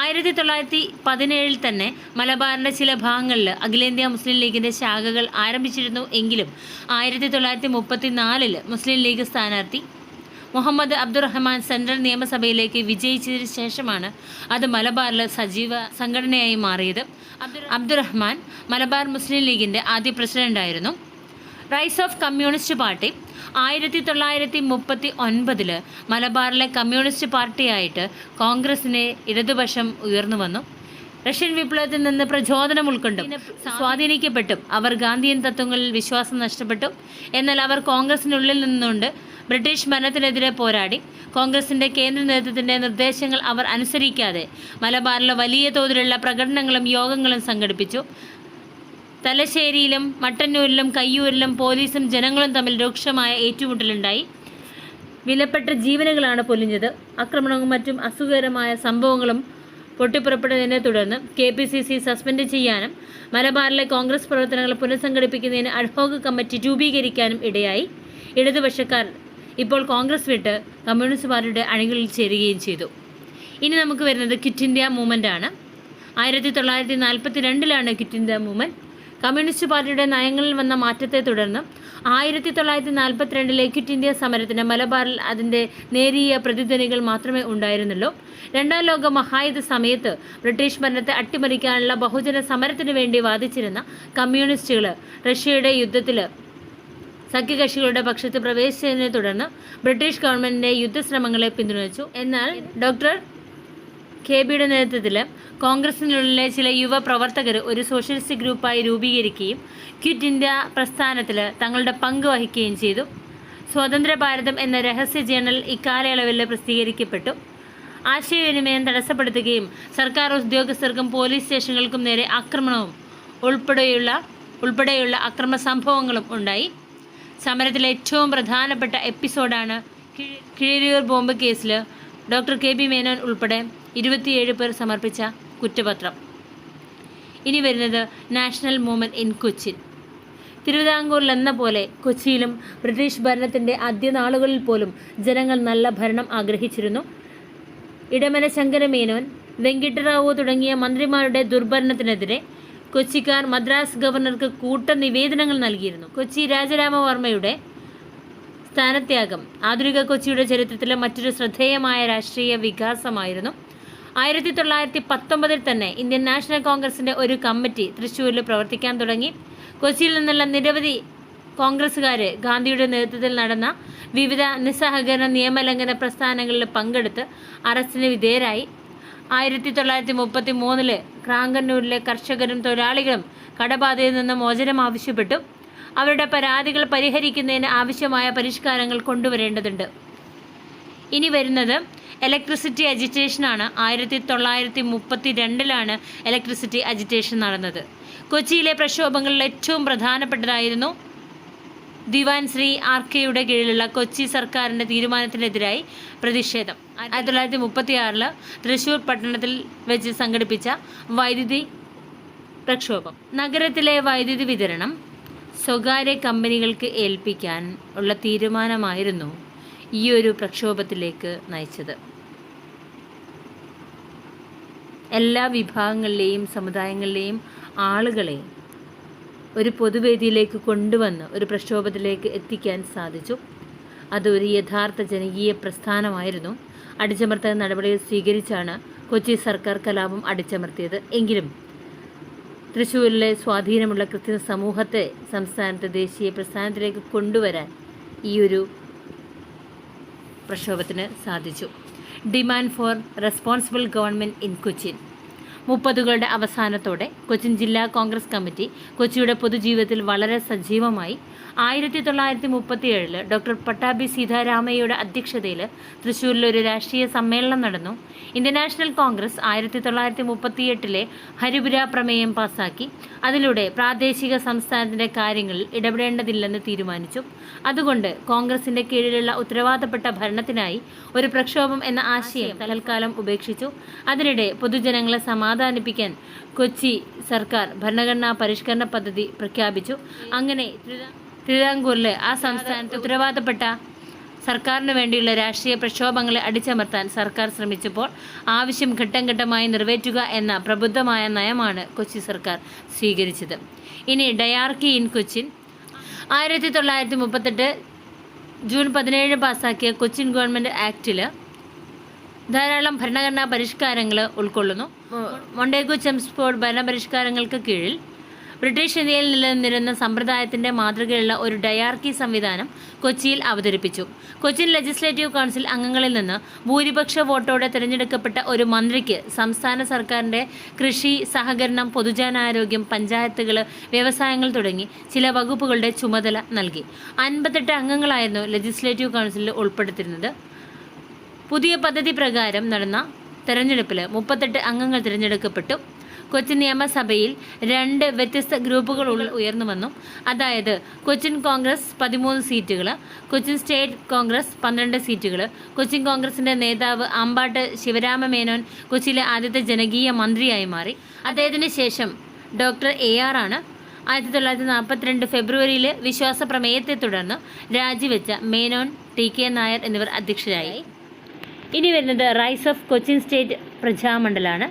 1917 തന്നെ മലബാറിൻ്റെ ചില ഭാഗങ്ങളിൽ അഖിലേന്ത്യാ മുസ്ലിം ലീഗിൻ്റെ ശാഖകൾ ആരംഭിച്ചിരുന്നു എങ്കിലും 1934 മുസ്ലിം ലീഗ് സ്ഥാനാർത്ഥി മുഹമ്മദ് അബ്ദുറഹ്മാൻ സെൻട്രൽ നിയമസഭയിലേക്ക് വിജയിച്ചതിന് ശേഷമാണ് അത് മലബാറിൽ സജീവ സംഘടനയായി മാറിയത്. അബ്ദുറഹ്മാൻ മലബാർ മുസ്ലിം ലീഗിൻ്റെ ആദ്യ പ്രസിഡന്റായിരുന്നു. റൈസ് ഓഫ് കമ്മ്യൂണിസ്റ്റ് പാർട്ടി 1939 മലബാറിലെ കമ്മ്യൂണിസ്റ്റ് പാർട്ടിയായിട്ട് കോൺഗ്രസിന് ഇടതുപക്ഷം ഉയർന്നു വന്നു. റഷ്യൻ വിപ്ലവത്തിൽ നിന്ന് പ്രചോദനം ഉൾക്കൊണ്ടും സ്വാധീനിക്കപ്പെട്ടും അവർ ഗാന്ധിയൻ തത്വങ്ങളിൽ വിശ്വാസം നഷ്ടപ്പെട്ടു. എന്നാൽ അവർ കോൺഗ്രസിനുള്ളിൽ നിന്നുകൊണ്ട് ബ്രിട്ടീഷ് ഭരണത്തിനെതിരെ പോരാടി. കോൺഗ്രസിൻ്റെ കേന്ദ്ര നേതൃത്വത്തിൻ്റെ നിർദ്ദേശങ്ങൾ അവർ അനുസരിക്കാതെ മലബാറിലെ വലിയ തോതിലുള്ള പ്രകടനങ്ങളും യോഗങ്ങളും സംഘടിപ്പിച്ചു. തലശ്ശേരിയിലും മട്ടന്നൂരിലും കയ്യൂരിലും പോലീസും ജനങ്ങളും തമ്മിൽ രൂക്ഷമായ ഏറ്റുമുട്ടലുണ്ടായി. വിലപ്പെട്ട ജീവനുകളാണ് പൊലിഞ്ഞത്. ആക്രമണവും മറ്റും അസുഖകരമായ സംഭവങ്ങളും പൊട്ടിപ്പുറപ്പെട്ടതിനെ തുടർന്ന് KPCC സസ്പെൻഡ് ചെയ്യാനും മലബാറിലെ കോൺഗ്രസ് പ്രവർത്തനങ്ങൾ പുനഃസംഘടിപ്പിക്കുന്നതിന് അഡ്ഹോക് കമ്മിറ്റി രൂപീകരിക്കാനും ഇടയായി. ഇടതുപക്ഷക്കാർ ഇപ്പോൾ കോൺഗ്രസ് വിട്ട് കമ്മ്യൂണിസ്റ്റ് പാർട്ടിയുടെ അണികളിൽ ചേരുകയും ചെയ്തു. ഇനി നമുക്ക് വരുന്നത് ക്വിറ്റ് ഇന്ത്യ മൂവ്മെൻ്റ് ആണ്. 1942 ക്വിറ്റ് ഇന്ത്യ മൂവ്മെൻറ്റ്. കമ്മ്യൂണിസ്റ്റ് പാർട്ടിയുടെ നയങ്ങളിൽ വന്ന മാറ്റത്തെ തുടർന്ന് 1942 ക്വിറ്റ് ഇന്ത്യ സമരത്തിന് മലബാറിൽ അതിൻ്റെ നേരിയ പ്രതിധ്വനികൾ മാത്രമേ ഉണ്ടായിരുന്നുള്ളൂ. 2ാം ലോക മഹായുദ്ധ സമയത്ത് ബ്രിട്ടീഷ് ഭരണത്തെ അട്ടിമറിക്കാനുള്ള ബഹുജന സമരത്തിന് വേണ്ടി വാദിച്ചിരുന്ന കമ്മ്യൂണിസ്റ്റുകൾ റഷ്യയുടെ യുദ്ധത്തിൽ സഖ്യകക്ഷികളുടെ പക്ഷത്ത് പ്രവേശിച്ചതിനെ തുടർന്ന് ബ്രിട്ടീഷ് ഗവൺമെൻറ്റിൻ്റെ യുദ്ധശ്രമങ്ങളെ പിന്തുണച്ചു. എന്നാൽ ഡോക്ടർ KBയുടെ നേതൃത്വത്തിൽ കോൺഗ്രസിനുള്ളിലെ ചില യുവ പ്രവർത്തകർ ഒരു സോഷ്യലിസ്റ്റ് ഗ്രൂപ്പായി രൂപീകരിക്കുകയും ക്വിറ്റ് ഇന്ത്യ പ്രസ്ഥാനത്തിൽ തങ്ങളുടെ പങ്ക് വഹിക്കുകയും ചെയ്തു. സ്വതന്ത്ര ഭാരതം എന്ന രഹസ്യ ജേണൽ ഇക്കാലയളവിൽ പ്രസിദ്ധീകരിക്കപ്പെട്ടു. ആശയവിനിമയം തടസ്സപ്പെടുത്തുകയും സർക്കാർ ഉദ്യോഗസ്ഥർക്കും പോലീസ് സ്റ്റേഷനുകൾക്കും നേരെ ആക്രമണവും ഉൾപ്പെടെയുള്ള അക്രമ സംഭവങ്ങളും ഉണ്ടായി. സമരത്തിലെ ഏറ്റവും പ്രധാനപ്പെട്ട എപ്പിസോഡാണ് കിഴിയൂർ ബോംബ് കേസിൽ ഡോക്ടർ KB മേനോൻ ഉൾപ്പെടെ 27 പേർ സമർപ്പിച്ച കുറ്റപത്രം. ഇനി വരുന്നത് നാഷണൽ മൂവ്മെൻറ്റ് ഇൻ കൊച്ചിൻ. തിരുവിതാംകൂറിലെന്ന പോലെ കൊച്ചിയിലും ബ്രിട്ടീഷ് ഭരണത്തിൻ്റെ ആദ്യനാളുകളിൽ പോലും ജനങ്ങൾ നല്ല ഭരണം ആഗ്രഹിച്ചിരുന്നു. ഇടമന ശങ്കരമേനോൻ, വെങ്കിട്ടറാവു തുടങ്ങിയ മന്ത്രിമാരുടെ ദുർഭരണത്തിനെതിരെ കൊച്ചിക്കാർ മദ്രാസ് ഗവർണർക്ക് നിവേദനങ്ങൾ നൽകിയിരുന്നു. കൊച്ചി രാജരാമവർമ്മയുടെ സ്ഥാനത്യാഗം ആധുനിക കൊച്ചിയുടെ ചരിത്രത്തിലെ മറ്റൊരു ശ്രദ്ധേയമായ രാഷ്ട്രീയ വികാസമായിരുന്നു. 1919 തന്നെ ഇന്ത്യൻ നാഷണൽ കോൺഗ്രസിൻ്റെ ഒരു കമ്മിറ്റി തൃശ്ശൂരിൽ പ്രവർത്തിക്കാൻ തുടങ്ങി. കൊച്ചിയിൽ നിന്നുള്ള നിരവധി കോൺഗ്രസ്സുകാർ ഗാന്ധിയുടെ നേതൃത്വത്തിൽ നടന്ന വിവിധ നിസ്സഹകരണ നിയമലംഘന പ്രസ്ഥാനങ്ങളിൽ പങ്കെടുത്ത് അറസ്റ്റിന് വിധേയരായി. 1933 ക്രാങ്കന്നൂരിലെ കർഷകരും തൊഴിലാളികളും കടബാധയിൽ നിന്ന് മോചനം ആവശ്യപ്പെട്ടു. അവരുടെ പരാതികൾ പരിഹരിക്കുന്നതിന് ആവശ്യമായ പരിഷ്കാരങ്ങൾ കൊണ്ടുവരേണ്ടതുണ്ട്. ഇനി വരുന്നത് ഇലക്ട്രിസിറ്റി അജിറ്റേഷനാണ്. 1932 ഇലക്ട്രിസിറ്റി അജിറ്റേഷൻ നടന്നത്. കൊച്ചിയിലെ പ്രക്ഷോഭങ്ങളിൽ ഏറ്റവും പ്രധാനപ്പെട്ടതായിരുന്നു ദിവാൻ ശ്രീ ആർക്കെയുടെ കീഴിലുള്ള കൊച്ചി സർക്കാരിൻ്റെ തീരുമാനത്തിനെതിരായി പ്രതിഷേധം. 1936 തൃശ്ശൂർ പട്ടണത്തിൽ വെച്ച് സംഘടിപ്പിച്ച വൈദ്യുതി പ്രക്ഷോഭം. നഗരത്തിലെ വൈദ്യുതി വിതരണം സ്വകാര്യ കമ്പനികൾക്ക് ഏൽപ്പിക്കാൻ ഉള്ള തീരുമാനമായിരുന്നു ഈ ഒരു പ്രക്ഷോഭത്തിലേക്ക് നയിച്ചത്. എല്ലാ വിഭാഗങ്ങളിലെയും സമുദായങ്ങളിലെയും ആളുകളെ ഒരു പൊതുവേദിയിലേക്ക് കൊണ്ടുവന്ന് ഒരു പ്രക്ഷോഭത്തിലേക്ക് എത്തിക്കാൻ സാധിച്ചു. അതൊരു യഥാർത്ഥ ജനകീയ പ്രസ്ഥാനമായിരുന്നു. അടിച്ചമർത്തൽ നടപടികൾ സ്വീകരിച്ചാണ് കൊച്ചി സർക്കാർ കലാപം അടിച്ചമർത്തിയത്. എങ്കിലും തൃശ്ശൂരിലെ സ്വാധീനമുള്ള ക്രിസ്ത്യൻ സമൂഹത്തെ സംസ്ഥാനത്തെ ദേശീയ പ്രസ്ഥാനത്തിലേക്ക് കൊണ്ടുവരാൻ ഈ ഒരു പ്രക്ഷോഭത്തിന് സാധിച്ചു. Demand for responsible government in Cochin. 30കളുടെ അവസാനത്തോടെ കൊച്ചിൻ ജില്ലാ കോൺഗ്രസ് കമ്മിറ്റി കൊച്ചിയുടെ പൊതുജീവിതത്തിൽ വളരെ സജീവമായി. 1937 ഡോക്ടർ പട്ടാഭി സീതാരാമയ്യയുടെ അധ്യക്ഷതയിൽ തൃശ്ശൂരിൽ ഒരു രാഷ്ട്രീയ സമ്മേളനം നടന്നു. ഇന്ത്യൻ നാഷണൽ കോൺഗ്രസ് 1938 ഹരിപുര പ്രമേയം പാസാക്കി. അതിലൂടെ പ്രാദേശിക സംസ്ഥാനത്തിൻ്റെ കാര്യങ്ങളിൽ ഇടപെടേണ്ടതില്ലെന്ന് തീരുമാനിച്ചു. അതുകൊണ്ട് കോൺഗ്രസിൻ്റെ കീഴിലുള്ള ഉത്തരവാദപ്പെട്ട ഭരണത്തിനായി ഒരു പ്രക്ഷോഭം എന്ന ആശയം തൽക്കാലം ഉപേക്ഷിച്ചു. അതിനിടെ പൊതുജനങ്ങളെ സമാധാനിപ്പിക്കാൻ കൊച്ചി സർക്കാർ ഭരണഘടനാ പരിഷ്കരണ പദ്ധതി പ്രഖ്യാപിച്ചു. അങ്ങനെ തിരുവിതാംകൂറിലെ ആ സംസ്ഥാനത്ത് ഉത്തരവാദപ്പെട്ട സർക്കാരിന് വേണ്ടിയുള്ള രാഷ്ട്രീയ പ്രക്ഷോഭങ്ങളെ അടിച്ചമർത്താൻ സർക്കാർ ശ്രമിച്ചപ്പോൾ ആവശ്യം ഘട്ടം ഘട്ടമായി നിറവേറ്റുക എന്ന പ്രബുദ്ധമായ നയമാണ് കൊച്ചി സർക്കാർ സ്വീകരിച്ചത്. ഇനി ഡയാർക്കി ഇൻ കൊച്ചിൻ. 1938 ജൂൺ 17 പാസാക്കിയ കൊച്ചിൻ ഗവൺമെൻറ് ആക്റ്റിൽ ധാരാളം ഭരണഘടനാ പരിഷ്കാരങ്ങൾ ഉൾക്കൊള്ളുന്നു. മൊണ്ടേഗു ചെംസ്ഫോർഡ് ഭരണപരിഷ്കാരങ്ങൾക്ക് കീഴിൽ ബ്രിട്ടീഷ് ഇന്ത്യയിൽ നിലനിന്നിരുന്ന സമ്പ്രദായത്തിൻ്റെ മാതൃകയുള്ള ഒരു ഡയാർക്കി സംവിധാനം കൊച്ചിയിൽ അവതരിപ്പിച്ചു. കൊച്ചിൻ ലെജിസ്ലേറ്റീവ് കൗൺസിൽ അംഗങ്ങളിൽ നിന്ന് ഭൂരിപക്ഷ വോട്ടോടെ തിരഞ്ഞെടുക്കപ്പെട്ട ഒരു മന്ത്രിക്ക് സംസ്ഥാന സർക്കാരിൻ്റെ കൃഷി, സഹകരണം, പൊതുജനാരോഗ്യം, പഞ്ചായത്തുകൾ, വ്യവസായങ്ങൾ തുടങ്ങി ചില വകുപ്പുകളുടെ ചുമതല നൽകി. 58 അംഗങ്ങളായിരുന്നു ലെജിസ്ലേറ്റീവ് കൗൺസിലിൽ ഉൾപ്പെടുത്തിയിരുന്നത്. പുതിയ പദ്ധതി പ്രകാരം നടന്ന തെരഞ്ഞെടുപ്പിൽ 38 അംഗങ്ങൾ തിരഞ്ഞെടുക്കപ്പെട്ടു. കൊച്ചിൻ നിയമസഭയിൽ 2 വ്യത്യസ്ത ഗ്രൂപ്പുകൾ ഉയർന്നു വന്നു. അതായത് കൊച്ചിൻ കോൺഗ്രസ് 13 സീറ്റുകൾ, കൊച്ചിൻ സ്റ്റേറ്റ് കോൺഗ്രസ് 12 സീറ്റുകൾ. കൊച്ചിൻ കോൺഗ്രസിൻ്റെ നേതാവ് അമ്പാട്ട് ശിവരാമ മേനോൻ കൊച്ചിയിലെ ആദ്യത്തെ ജനകീയ മന്ത്രിയായി മാറി. അദ്ദേഹത്തിന് ശേഷം ഡോക്ടർ AR ആണ്. 1942 ഫെബ്രുവരിയിൽ വിശ്വാസ പ്രമേയത്തെ തുടർന്ന് രാജിവെച്ച മേനോൻ, TK നായർ എന്നിവർ അധ്യക്ഷരായി. ഇനി വരുന്നത് റൈസ് ഓഫ് കൊച്ചിൻ സ്റ്റേറ്റ് പ്രജാമണ്ഡലാണ്.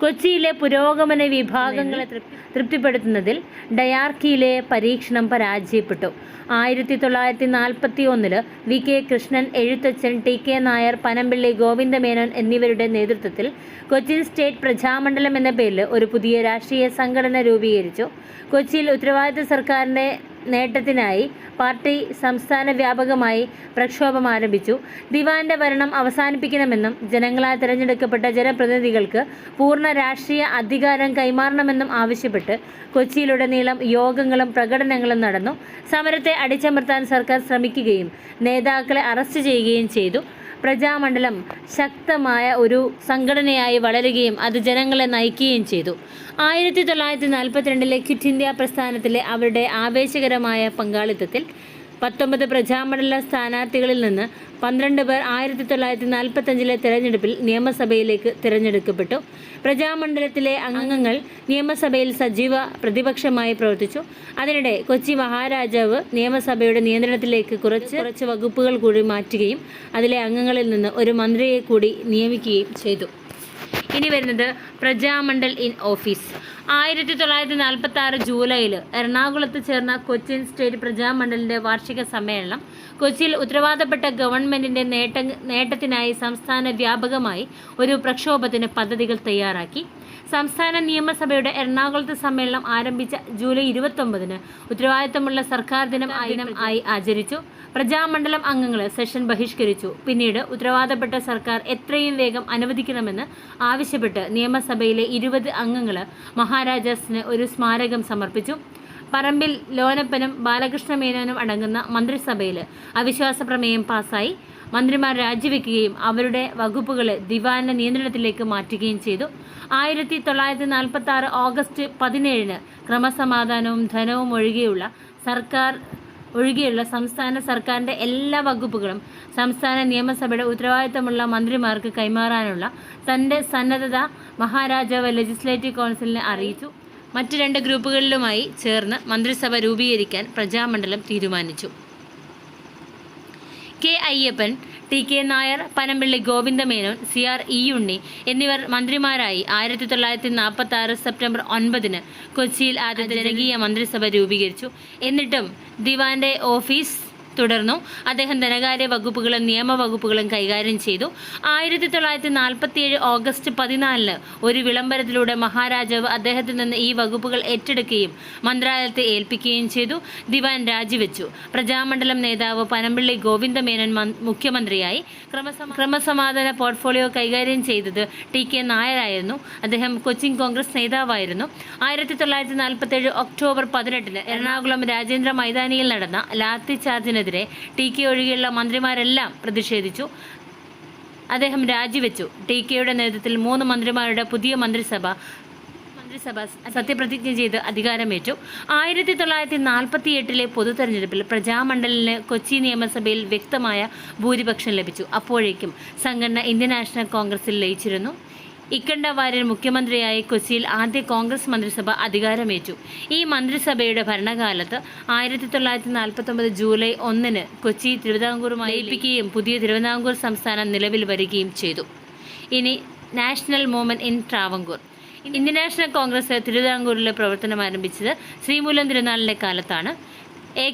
കൊച്ചിയിലെ പുരോഗമന വിഭാഗങ്ങളെ തൃപ്തിപ്പെടുത്തുന്നതിൽ ഡയാർക്കിയിലെ പരീക്ഷണം പരാജയപ്പെട്ടു. 1941 VK കൃഷ്ണൻ, എഴുത്തച്ഛൻ, TK നായർ, പനമ്പിള്ളി ഗോവിന്ദമേനോൻ എന്നിവരുടെ നേതൃത്വത്തിൽ കൊച്ചിൻ സ്റ്റേറ്റ് പ്രജാമണ്ഡലം എന്ന പേരിൽ ഒരു പുതിയ രാഷ്ട്രീയ സംഘടന രൂപീകരിച്ചു. കൊച്ചിയിൽ ഉത്തരവാദിത്ത സർക്കാരിൻ്റെ നേട്ടത്തിനായി പാർട്ടി സംസ്ഥാന വ്യാപകമായി പ്രക്ഷോഭം ആരംഭിച്ചു. ദിവാന്റെ ഭരണം അവസാനിപ്പിക്കണമെന്നും ജനങ്ങളാൽ തിരഞ്ഞെടുക്കപ്പെട്ട ജനപ്രതിനിധികൾക്ക് പൂർണ്ണ രാഷ്ട്രീയ അധികാരം കൈമാറണമെന്നും ആവശ്യപ്പെട്ട് കൊച്ചിയിലുടനീളം യോഗങ്ങളും പ്രകടനങ്ങളും നടന്നു. സമരത്തെ അടിച്ചമർത്താൻ സർക്കാർ ശ്രമിക്കുകയും നേതാക്കളെ അറസ്റ്റ് ചെയ്യുകയും ചെയ്തു. പ്രജാമണ്ഡലം ശക്തമായ ഒരു സംഘടനയായി വളരുകയും അത് ജനങ്ങളെ നയിക്കുകയും ചെയ്തു. 1942 ക്വിറ്റ് ഇന്ത്യ പ്രസ്ഥാനത്തിലെ അവരുടെ ആവേശകരമായ പങ്കാളിത്തത്തിൽ 19 പ്രജാമണ്ഡല സ്ഥാനാർത്ഥികളിൽ നിന്ന് 12 പേർ 1945 തെരഞ്ഞെടുപ്പിൽ നിയമസഭയിലേക്ക് തിരഞ്ഞെടുക്കപ്പെട്ടു. പ്രജാമണ്ഡലത്തിലെ അംഗങ്ങൾ നിയമസഭയിൽ സജീവ പ്രതിപക്ഷമായി പ്രവർത്തിച്ചു. അതിനിടെ കൊച്ചി മഹാരാജാവ് നിയമസഭയുടെ നിയന്ത്രണത്തിലേക്ക് കുറച്ച് വകുപ്പുകൾ കൂടി മാറ്റുകയും അതിലെ അംഗങ്ങളിൽ നിന്ന് ഒരു മന്ത്രിയെ കൂടി നിയമിക്കുകയും ചെയ്തു. ഇനി വരുന്നത് പ്രജാമണ്ഡൽ ഇൻ ഓഫീസ്. 1946 ജൂലൈയിൽ എറണാകുളത്ത് ചേർന്ന കൊച്ചിൻ സ്റ്റേറ്റ് പ്രജാമണ്ഡലിൻ്റെ വാർഷിക സമ്മേളനം കൊച്ചിയിൽ ഉത്തരവാദപ്പെട്ട ഗവൺമെൻറ്റിൻ്റെ നേട്ടത്തിനായി സംസ്ഥാന വ്യാപകമായി ഒരു പ്രക്ഷോഭത്തിന് പദ്ധതികൾ തയ്യാറാക്കി. സംസ്ഥാന നിയമസഭയുടെ എറണാകുളത്ത് സമ്മേളനം ആരംഭിച്ച ജൂലൈ 29 ഉത്തരവാദിത്തമുള്ള സർക്കാർ ദിനം ആയി ആചരിച്ചു. പ്രജാമണ്ഡലം അംഗങ്ങൾ സെഷൻ ബഹിഷ്കരിച്ചു. പിന്നീട് ഉത്തരവാദപ്പെട്ട സർക്കാർ എത്രയും വേഗം അനുവദിക്കണമെന്ന് ആവശ്യപ്പെട്ട് നിയമസഭയിലെ 20 അംഗങ്ങൾ മഹാരാജാസിന് ഒരു സ്മാരകം സമർപ്പിച്ചു. പറമ്പിൽ ലോനപ്പനും ബാലകൃഷ്ണ മേനോനും അടങ്ങുന്ന മന്ത്രിസഭയിൽ അവിശ്വാസ പ്രമേയം പാസായി. മന്ത്രിമാർ രാജിവെക്കുകയും അവരുടെ വകുപ്പുകളെ ദിവാന്റെ നിയന്ത്രണത്തിലേക്ക് മാറ്റുകയും ചെയ്തു. 1946 ഓഗസ്റ്റ് 17 ക്രമസമാധാനവും ധനവും ഒഴികെയുള്ള സംസ്ഥാന സർക്കാരിൻ്റെ എല്ലാ വകുപ്പുകളും സംസ്ഥാന നിയമസഭയുടെ ഉത്തരവാദിത്തമുള്ള മന്ത്രിമാർക്ക് കൈമാറാനുള്ള തൻ്റെ സന്നദ്ധത മഹാരാജാവ് ലെജിസ്ലേറ്റീവ് കൗൺസിലിനെ അറിയിച്ചു. മറ്റ് 2 ഗ്രൂപ്പുകളിലുമായി ചേർന്ന് മന്ത്രിസഭ രൂപീകരിക്കാൻ പ്രജാമണ്ഡലം തീരുമാനിച്ചു. K Ayyappan, T K Nair, Panampilly Govinda Menon, CR ഉണ്ണി എന്നിവർ മന്ത്രിമാരായി 1946 സെപ്റ്റംബർ 9 കൊച്ചിയിൽ ആദ്യ ജനകീയ മന്ത്രിസഭ രൂപീകരിച്ചു. എന്നിട്ടും ദിവാന്റെ ഓഫീസ് തുടർന്നു. അദ്ദേഹം ധനകാര്യ വകുപ്പുകളും നിയമവകുപ്പുകളും കൈകാര്യം ചെയ്തു. 1947 ഓഗസ്റ്റ് 14 ഒരു വിളംബരത്തിലൂടെ മഹാരാജാവ് അദ്ദേഹത്തിൽ നിന്ന് ഈ വകുപ്പുകൾ ഏറ്റെടുക്കുകയും മന്ത്രാലയത്തെ ഏൽപ്പിക്കുകയും ചെയ്തു. ദിവാൻ രാജിവെച്ചു. പ്രജാമണ്ഡലം നേതാവ് പനമ്പിള്ളി ഗോവിന്ദമേനോൻ മുഖ്യമന്ത്രിയായി. ക്രമസമാധാന പോർട്ട്ഫോളിയോ കൈകാര്യം ചെയ്തത് ടി കെ നായരായിരുന്നു. അദ്ദേഹം കൊച്ചിൻ കോൺഗ്രസ് നേതാവായിരുന്നു. 1947 ഒക്ടോബർ 18 എറണാകുളം രാജേന്ദ്ര മൈതാനിയിൽ നടന്ന ലാത്തി ചാർജിന് ടി കെ ഒഴികെയുള്ള മന്ത്രിമാരെല്ലാം പ്രതിഷേധിച്ചു. അദ്ദേഹം രാജിവെച്ചു. ടി കെയുടെ നേതൃത്വത്തിൽ 3 മന്ത്രിമാരുടെ പുതിയ മന്ത്രിസഭ സത്യപ്രതിജ്ഞ ചെയ്ത് അധികാരമേറ്റു. 1948 പൊതു തെരഞ്ഞെടുപ്പിൽ പ്രജാമണ്ഡലിന് കൊച്ചി നിയമസഭയിൽ വ്യക്തമായ ഭൂരിപക്ഷം ലഭിച്ചു. അപ്പോഴേക്കും സംഘടന ഇന്ത്യൻ നാഷണൽ കോൺഗ്രസിൽ ലയിച്ചിരുന്നു. ഇക്കണ്ട വാര്യർ മുഖ്യമന്ത്രിയായി കൊച്ചിയിൽ ആദ്യ കോൺഗ്രസ് മന്ത്രിസഭ അധികാരമേറ്റു. ഈ മന്ത്രിസഭയുടെ ഭരണകാലത്ത് 1949 ജൂലൈ 1 കൊച്ചി തിരുവിതാംകൂറുമായി ലയിപ്പിക്കുകയും പുതിയ തിരുവിതാംകൂർ സംസ്ഥാനം നിലവിൽ വരികയും ചെയ്തു. ഇനി national movement in Travancore. Indian national Congress തിരുവിതാംകൂറിലെ പ്രവർത്തനം ആരംഭിച്ചത് ശ്രീമൂലം തിരുനാളിൻ്റെ കാലത്താണ്.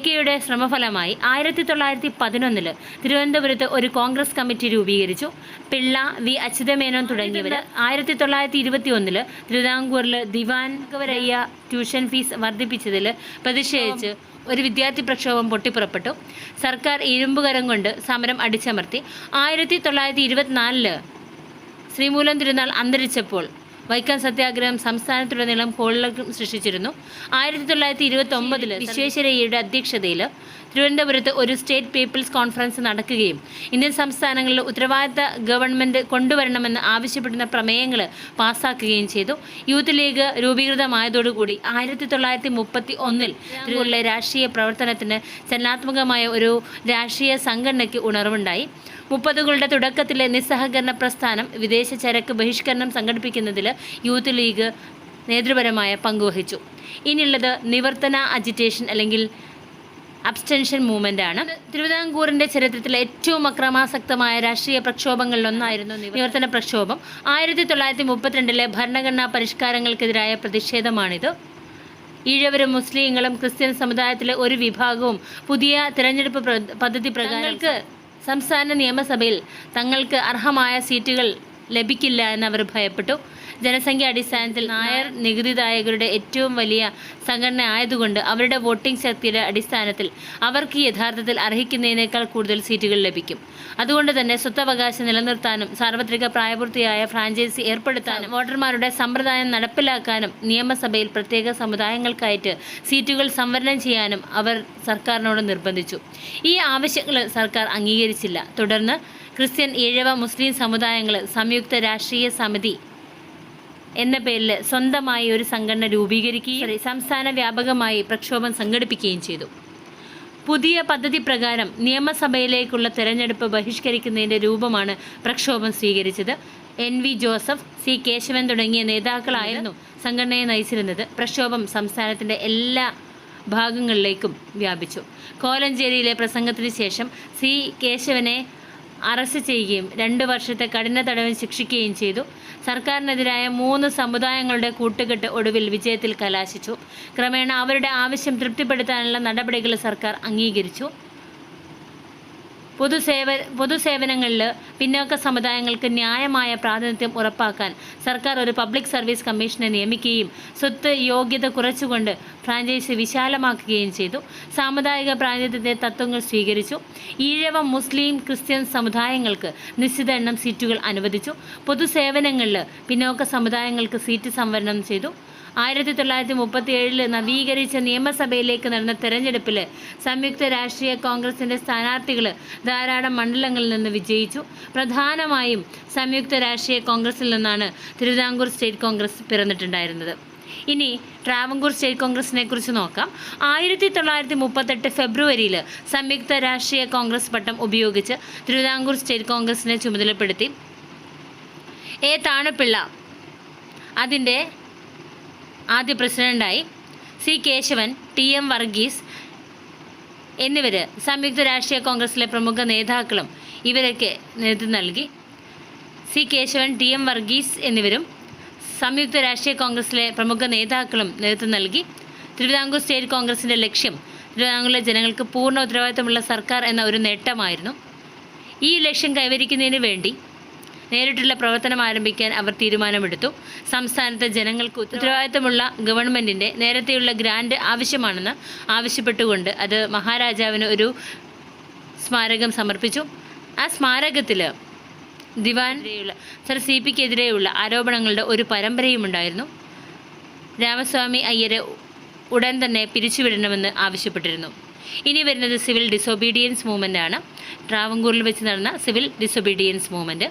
കെയുടെ ശ്രമഫലമായി 1911 തിരുവനന്തപുരത്ത് ഒരു കോൺഗ്രസ് കമ്മിറ്റി രൂപീകരിച്ചു. പിള്ള, വി അച്യുതമേനോൻ തുടങ്ങിയവർ 1921 തിരുവിതാംകൂറിൽ ദിവാൻകവരയ്യ ട്യൂഷൻ ഫീസ് വർദ്ധിപ്പിച്ചതിൽ പ്രതിഷേധിച്ച് ഒരു വിദ്യാർത്ഥി പ്രക്ഷോഭം പൊട്ടിപ്പുറപ്പെട്ടു. സർക്കാർ ഇരുമ്പുകരം കൊണ്ട് സമരം അടിച്ചമർത്തി. 1924 ശ്രീമൂലം തിരുനാൾ അന്തരിച്ചപ്പോൾ വൈക്കം സത്യാഗ്രഹം സംസ്ഥാനത്തുടനീളം കോളിളക്കം സൃഷ്ടിച്ചിരുന്നു. 1929 വിശ്വേശ്വരയ്യയുടെ അധ്യക്ഷതയിൽ തിരുവനന്തപുരത്ത് ഒരു സ്റ്റേറ്റ് പീപ്പിൾസ് കോൺഫറൻസ് നടക്കുകയും ഇന്ത്യൻ സംസ്ഥാനങ്ങളിൽ ഉത്തരവാദിത്ത ഗവൺമെൻറ് കൊണ്ടുവരണമെന്ന് ആവശ്യപ്പെടുന്ന പ്രമേയങ്ങൾ പാസ്സാക്കുകയും ചെയ്തു. യൂത്ത് ലീഗ് രൂപീകൃതമായതോടുകൂടി 1931 തിരുവനന്തപുരത്തിലെ രാഷ്ട്രീയ പ്രവർത്തനത്തിന് ചലനാത്മകമായ ഒരു രാഷ്ട്രീയ സംഘടനയ്ക്ക് ഉണർവുണ്ടായി. 30കളുടെ തുടക്കത്തിലെ നിസ്സഹകരണ പ്രസ്ഥാനം വിദേശ ചരക്ക് ബഹിഷ്കരണം സംഘടിപ്പിക്കുന്നതിൽ യൂത്ത് ലീഗ് നേതൃപരമായ പങ്കുവഹിച്ചു. ഇനിയുള്ളത് നിവർത്തന അജിറ്റേഷൻ അല്ലെങ്കിൽ അബ്സ്റ്റൻഷൻ മൂവ്മെൻ്റ് ആണ്. തിരുവിതാംകൂറിൻ്റെ ചരിത്രത്തിലെ ഏറ്റവും അക്രമാസക്തമായ രാഷ്ട്രീയ പ്രക്ഷോഭങ്ങളിലൊന്നായിരുന്നു നിവർത്തന പ്രക്ഷോഭം. 1932 ഭരണഘടനാ പരിഷ്കാരങ്ങൾക്കെതിരായ പ്രതിഷേധമാണിത്. ഈഴവരും മുസ്ലിങ്ങളും ക്രിസ്ത്യൻ സമുദായത്തിലെ ഒരു വിഭാഗവും പുതിയ തിരഞ്ഞെടുപ്പ് പദ്ധതി പ്രകാരം സംസ്ഥാന നിയമസഭയിൽ തങ്ങൾക്ക് അർഹമായ സീറ്റുകൾ ലഭിക്കില്ല എന്നവർ ഭയപ്പെട്ടു. ജനസംഖ്യ അടിസ്ഥാനത്തിൽ നായർ നികുതിദായകരുടെ ഏറ്റവും വലിയ സംഘടന ആയതുകൊണ്ട് അവരുടെ വോട്ടിംഗ് ശക്തിയുടെ അടിസ്ഥാനത്തിൽ അവർക്ക് യഥാർത്ഥത്തിൽ അർഹിക്കുന്നതിനേക്കാൾ കൂടുതൽ സീറ്റുകൾ ലഭിക്കും. അതുകൊണ്ട് തന്നെ സ്വത്തവകാശം നിലനിർത്താനും സാർവത്രിക പ്രായപൂർത്തിയായ ഫ്രാഞ്ചൈസി ഏർപ്പെടുത്താനും വോട്ടർമാരുടെ സമ്പ്രദായം നടപ്പിലാക്കാനും നിയമസഭയിൽ പ്രത്യേക സമുദായങ്ങൾക്കായിട്ട് സീറ്റുകൾ സംവരണം ചെയ്യാനും അവർ സർക്കാരിനോട് നിർബന്ധിച്ചു. ഈ ആവശ്യങ്ങൾ സർക്കാർ അംഗീകരിച്ചില്ല. തുടർന്ന് ക്രിസ്ത്യൻ, ഈഴവ, മുസ്ലിം സമുദായങ്ങൾ സംയുക്ത രാഷ്ട്രീയ സമിതി എന്ന പേരിൽ സ്വന്തമായി ഒരു സംഘടന രൂപീകരിക്കുകയും സംസ്ഥാന വ്യാപകമായി പ്രക്ഷോഭം സംഘടിപ്പിക്കുകയും ചെയ്തു. പുതിയ പദ്ധതി പ്രകാരം നിയമസഭയിലേക്കുള്ള തെരഞ്ഞെടുപ്പ് ബഹിഷ്കരിക്കുന്നതിൻ്റെ രൂപമാണ് പ്രക്ഷോഭം സ്വീകരിച്ചത്. NV ജോസഫ്, C കേശവൻ തുടങ്ങിയ നേതാക്കളായിരുന്നു സംഘടനയെ നയിച്ചിരുന്നത്. പ്രക്ഷോഭം സംസ്ഥാനത്തിൻ്റെ എല്ലാ ഭാഗങ്ങളിലേക്കും വ്യാപിച്ചു. കോലഞ്ചേരിയിലെ പ്രസംഗത്തിന് ശേഷം C കേശവനെ അറസ്റ്റ് ചെയ്യുകയും 2 വർഷത്തെ കഠിന തടവിന് ശിക്ഷിക്കുകയും ചെയ്തു. സർക്കാരിനെതിരായ 3 സമുദായങ്ങളുടെ കൂട്ടുകെട്ട് ഒടുവിൽ വിജയത്തിൽ കലാശിച്ചു. ക്രമേണ അവരുടെ ആവശ്യം തൃപ്തിപ്പെടുത്താനുള്ള നടപടികൾ സർക്കാർ അംഗീകരിച്ചു. പൊതുസേവനങ്ങളിൽ പിന്നോക്ക സമുദായങ്ങൾക്ക് ന്യായമായ പ്രാതിനിധ്യം ഉറപ്പാക്കാൻ സർക്കാർ ഒരു പബ്ലിക് സർവീസ് കമ്മീഷനെ നിയമിക്കുകയും സ്വത്ത് യോഗ്യത കുറച്ചുകൊണ്ട് ഫ്രാഞ്ചൈസി വിശാലമാക്കുകയും ചെയ്തു. സാമുദായിക പ്രാതിനിധ്യത്തെ തത്വങ്ങൾ സ്വീകരിച്ചു. ഈഴവ, മുസ്ലിം, ക്രിസ്ത്യൻ സമുദായങ്ങൾക്ക് നിശ്ചിത എണ്ണം സീറ്റുകൾ അനുവദിച്ചു. പൊതുസേവനങ്ങളിൽ പിന്നോക്ക സമുദായങ്ങൾക്ക് സീറ്റ് സംവരണം ചെയ്തു. 1937 നവീകരിച്ച നിയമസഭയിലേക്ക് നടന്ന തെരഞ്ഞെടുപ്പിൽ സംയുക്ത രാഷ്ട്രീയ കോൺഗ്രസിൻ്റെ സ്ഥാനാർത്ഥികൾ ധാരാളം മണ്ഡലങ്ങളിൽ നിന്ന് വിജയിച്ചു. പ്രധാനമായും സംയുക്ത രാഷ്ട്രീയ കോൺഗ്രസിൽ നിന്നാണ് തിരുവിതാംകൂർ സ്റ്റേറ്റ് കോൺഗ്രസ് പിറന്നിട്ടുണ്ടായിരുന്നത്. ഇനി ട്രാവൻകൂർ സ്റ്റേറ്റ് കോൺഗ്രസിനെ കുറിച്ച് നോക്കാം. 1938 ഫെബ്രുവരിയിൽ സംയുക്ത രാഷ്ട്രീയ കോൺഗ്രസ് പട്ടം ഉപയോഗിച്ച് തിരുവിതാംകൂർ സ്റ്റേറ്റ് കോൺഗ്രസിനെ ചുമതലപ്പെടുത്തി. എ താണപ്പിള്ള അതിൻ്റെ ആദ്യ പ്രസിഡൻ്റായി. C Kesavan, T M Varghese എന്നിവർ സംയുക്ത രാഷ്ട്രീയ കോൺഗ്രസിലെ പ്രമുഖ നേതാക്കളും ഇവരൊക്കെ നേതൃത്വം നൽകി. C Kesavan, T M Varghese എന്നിവരും സംയുക്ത രാഷ്ട്രീയ കോൺഗ്രസിലെ പ്രമുഖ നേതാക്കളും നേതൃത്വം നൽകി. തിരുവിതാംകൂർ സ്റ്റേറ്റ് കോൺഗ്രസിൻ്റെ ലക്ഷ്യം തിരുവിതാംകൂറിലെ ജനങ്ങൾക്ക് പൂർണ്ണ ഉത്തരവാദിത്തമുള്ള സർക്കാർ എന്ന ഒരു നേട്ടമായിരുന്നു. ഈ ലക്ഷ്യം കൈവരിക്കുന്നതിന് വേണ്ടി നേരിട്ടുള്ള പ്രവർത്തനം ആരംഭിക്കാൻ അവർ തീരുമാനമെടുത്തു. സംസ്ഥാനത്തെ ജനങ്ങൾക്ക് ഉത്തരവാദിത്തമുള്ള ഗവൺമെൻറ്റിൻ്റെ നേരത്തെയുള്ള ഗ്രാൻഡ് ആവശ്യമാണെന്ന് ആവശ്യപ്പെട്ടുകൊണ്ട് അത് മഹാരാജാവിന് ഒരു സ്മാരകം സമർപ്പിച്ചു. ആ സ്മാരകത്തിൽ ദിവാനെതിരെയുള്ള സർ സി പിക്കെതിരെയുള്ള ആരോപണങ്ങളുടെ ഒരു പരമ്പരയുമുണ്ടായിരുന്നു. രാമസ്വാമി അയ്യരെ ഉടൻ തന്നെ പിരിച്ചുവിടണമെന്ന് ആവശ്യപ്പെട്ടിരുന്നു. ഇനി വരുന്നത് സിവിൽ ഡിസൊബീഡിയൻസ് മൂവ്മെൻ്റാണ്. ട്രാവൻകൂറിൽ വെച്ച് നടന്ന സിവിൽ ഡിസൊബീഡിയൻസ് മൂവ്മെൻറ്റ്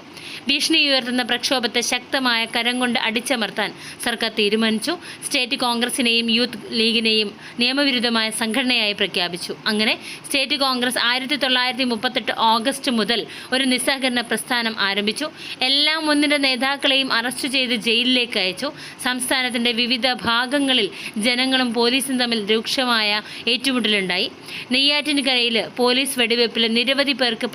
ഭീഷണി ഉയർത്തുന്ന പ്രക്ഷോഭത്തെ ശക്തമായ കരം കൊണ്ട് അടിച്ചമർത്താൻ സർക്കാർ തീരുമാനിച്ചു. സ്റ്റേറ്റ് കോൺഗ്രസിനെയും യൂത്ത് ലീഗിനെയും നിയമവിരുദ്ധമായ സംഘടനയായി പ്രഖ്യാപിച്ചു. അങ്ങനെ സ്റ്റേറ്റ് കോൺഗ്രസ് 1938 ഓഗസ്റ്റ് മുതൽ ഒരു നിസ്സഹകരണ പ്രസ്ഥാനം ആരംഭിച്ചു. എല്ലാ മുൻനിര നേതാക്കളെയും അറസ്റ്റ് ചെയ്ത് ജയിലിലേക്ക് അയച്ചു. സംസ്ഥാനത്തിൻ്റെ വിവിധ ഭാഗങ്ങളിൽ ജനങ്ങളും പോലീസും തമ്മിൽ രൂക്ഷമായ ഏറ്റുമുട്ടലുണ്ടായി. നെയ്യാറ്റിൻകരയിൽ പോലീസ് വെടിവെപ്പിൽ നിരവധി പേർക്ക്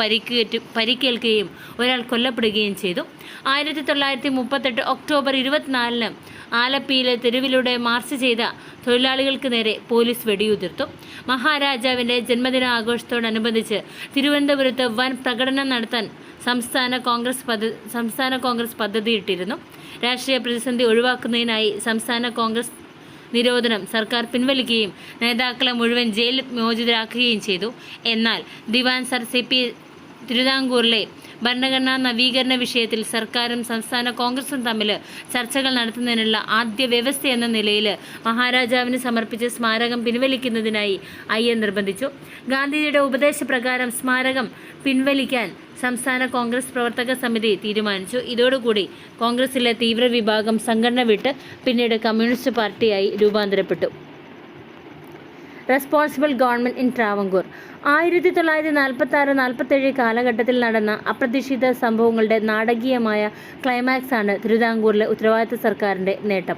പരിക്കേൽക്കുകയും ഒരാൾ കൊല്ലപ്പെടുകയും ചെയ്തു. 1938 ഒക്ടോബർ 24 ആലപ്പിയിലെ തെരുവിലൂടെ മാർച്ച് ചെയ്ത തൊഴിലാളികൾക്ക് നേരെ പോലീസ് വെടിയുതിർത്തു. മഹാരാജാവിൻ്റെ ജന്മദിനാഘോഷത്തോടനുബന്ധിച്ച് തിരുവനന്തപുരത്ത് വൻ പ്രകടനം നടത്താൻ സംസ്ഥാന കോൺഗ്രസ് പദ്ധതിയിട്ടിരുന്നു. രാഷ്ട്രീയ പ്രതിസന്ധി ഒഴിവാക്കുന്നതിനായി സംസ്ഥാന കോൺഗ്രസ് നിരോധനം സർക്കാർ പിൻവലിക്കുകയും നേതാക്കളെ മുഴുവൻ ജയിൽ മോചിതരാക്കുകയും ചെയ്തു. എന്നാൽ ദിവാൻ സർ സി പി തിരുവിതാംകൂറിലെ ഭരണഘടനാ നവീകരണ വിഷയത്തിൽ സർക്കാരും സംസ്ഥാന കോൺഗ്രസും തമ്മിൽ ചർച്ചകൾ നടത്തുന്നതിനുള്ള ആദ്യ വ്യവസ്ഥ എന്ന നിലയിൽ മഹാരാജാവിന് സമർപ്പിച്ച സ്മാരകം പിൻവലിക്കുന്നതിനായി അയ്യർ നിർബന്ധിച്ചു. ഗാന്ധിജിയുടെ ഉപദേശപ്രകാരം സ്മാരകം പിൻവലിക്കാൻ സംസ്ഥാന കോൺഗ്രസ് പ്രവർത്തക സമിതി തീരുമാനിച്ചു. ഇതോടുകൂടി കോൺഗ്രസിലെ തീവ്ര വിഭാഗം സംഘടന വിട്ട് പിന്നീട് കമ്മ്യൂണിസ്റ്റ് പാർട്ടിയായി രൂപാന്തരപ്പെട്ടു. റെസ്പോൺസിബിൾ ഗവൺമെൻറ് ഇൻ ട്രാവൻകൂർ 1946-47 കാലഘട്ടത്തിൽ നടന്ന അപ്രതീക്ഷിത സംഭവങ്ങളുടെ നാടകീയമായ ക്ലൈമാക്സാണ് തിരുവിതാംകൂറിലെ ഉത്തരവാദിത്ത സർക്കാരിൻ്റെ നേട്ടം.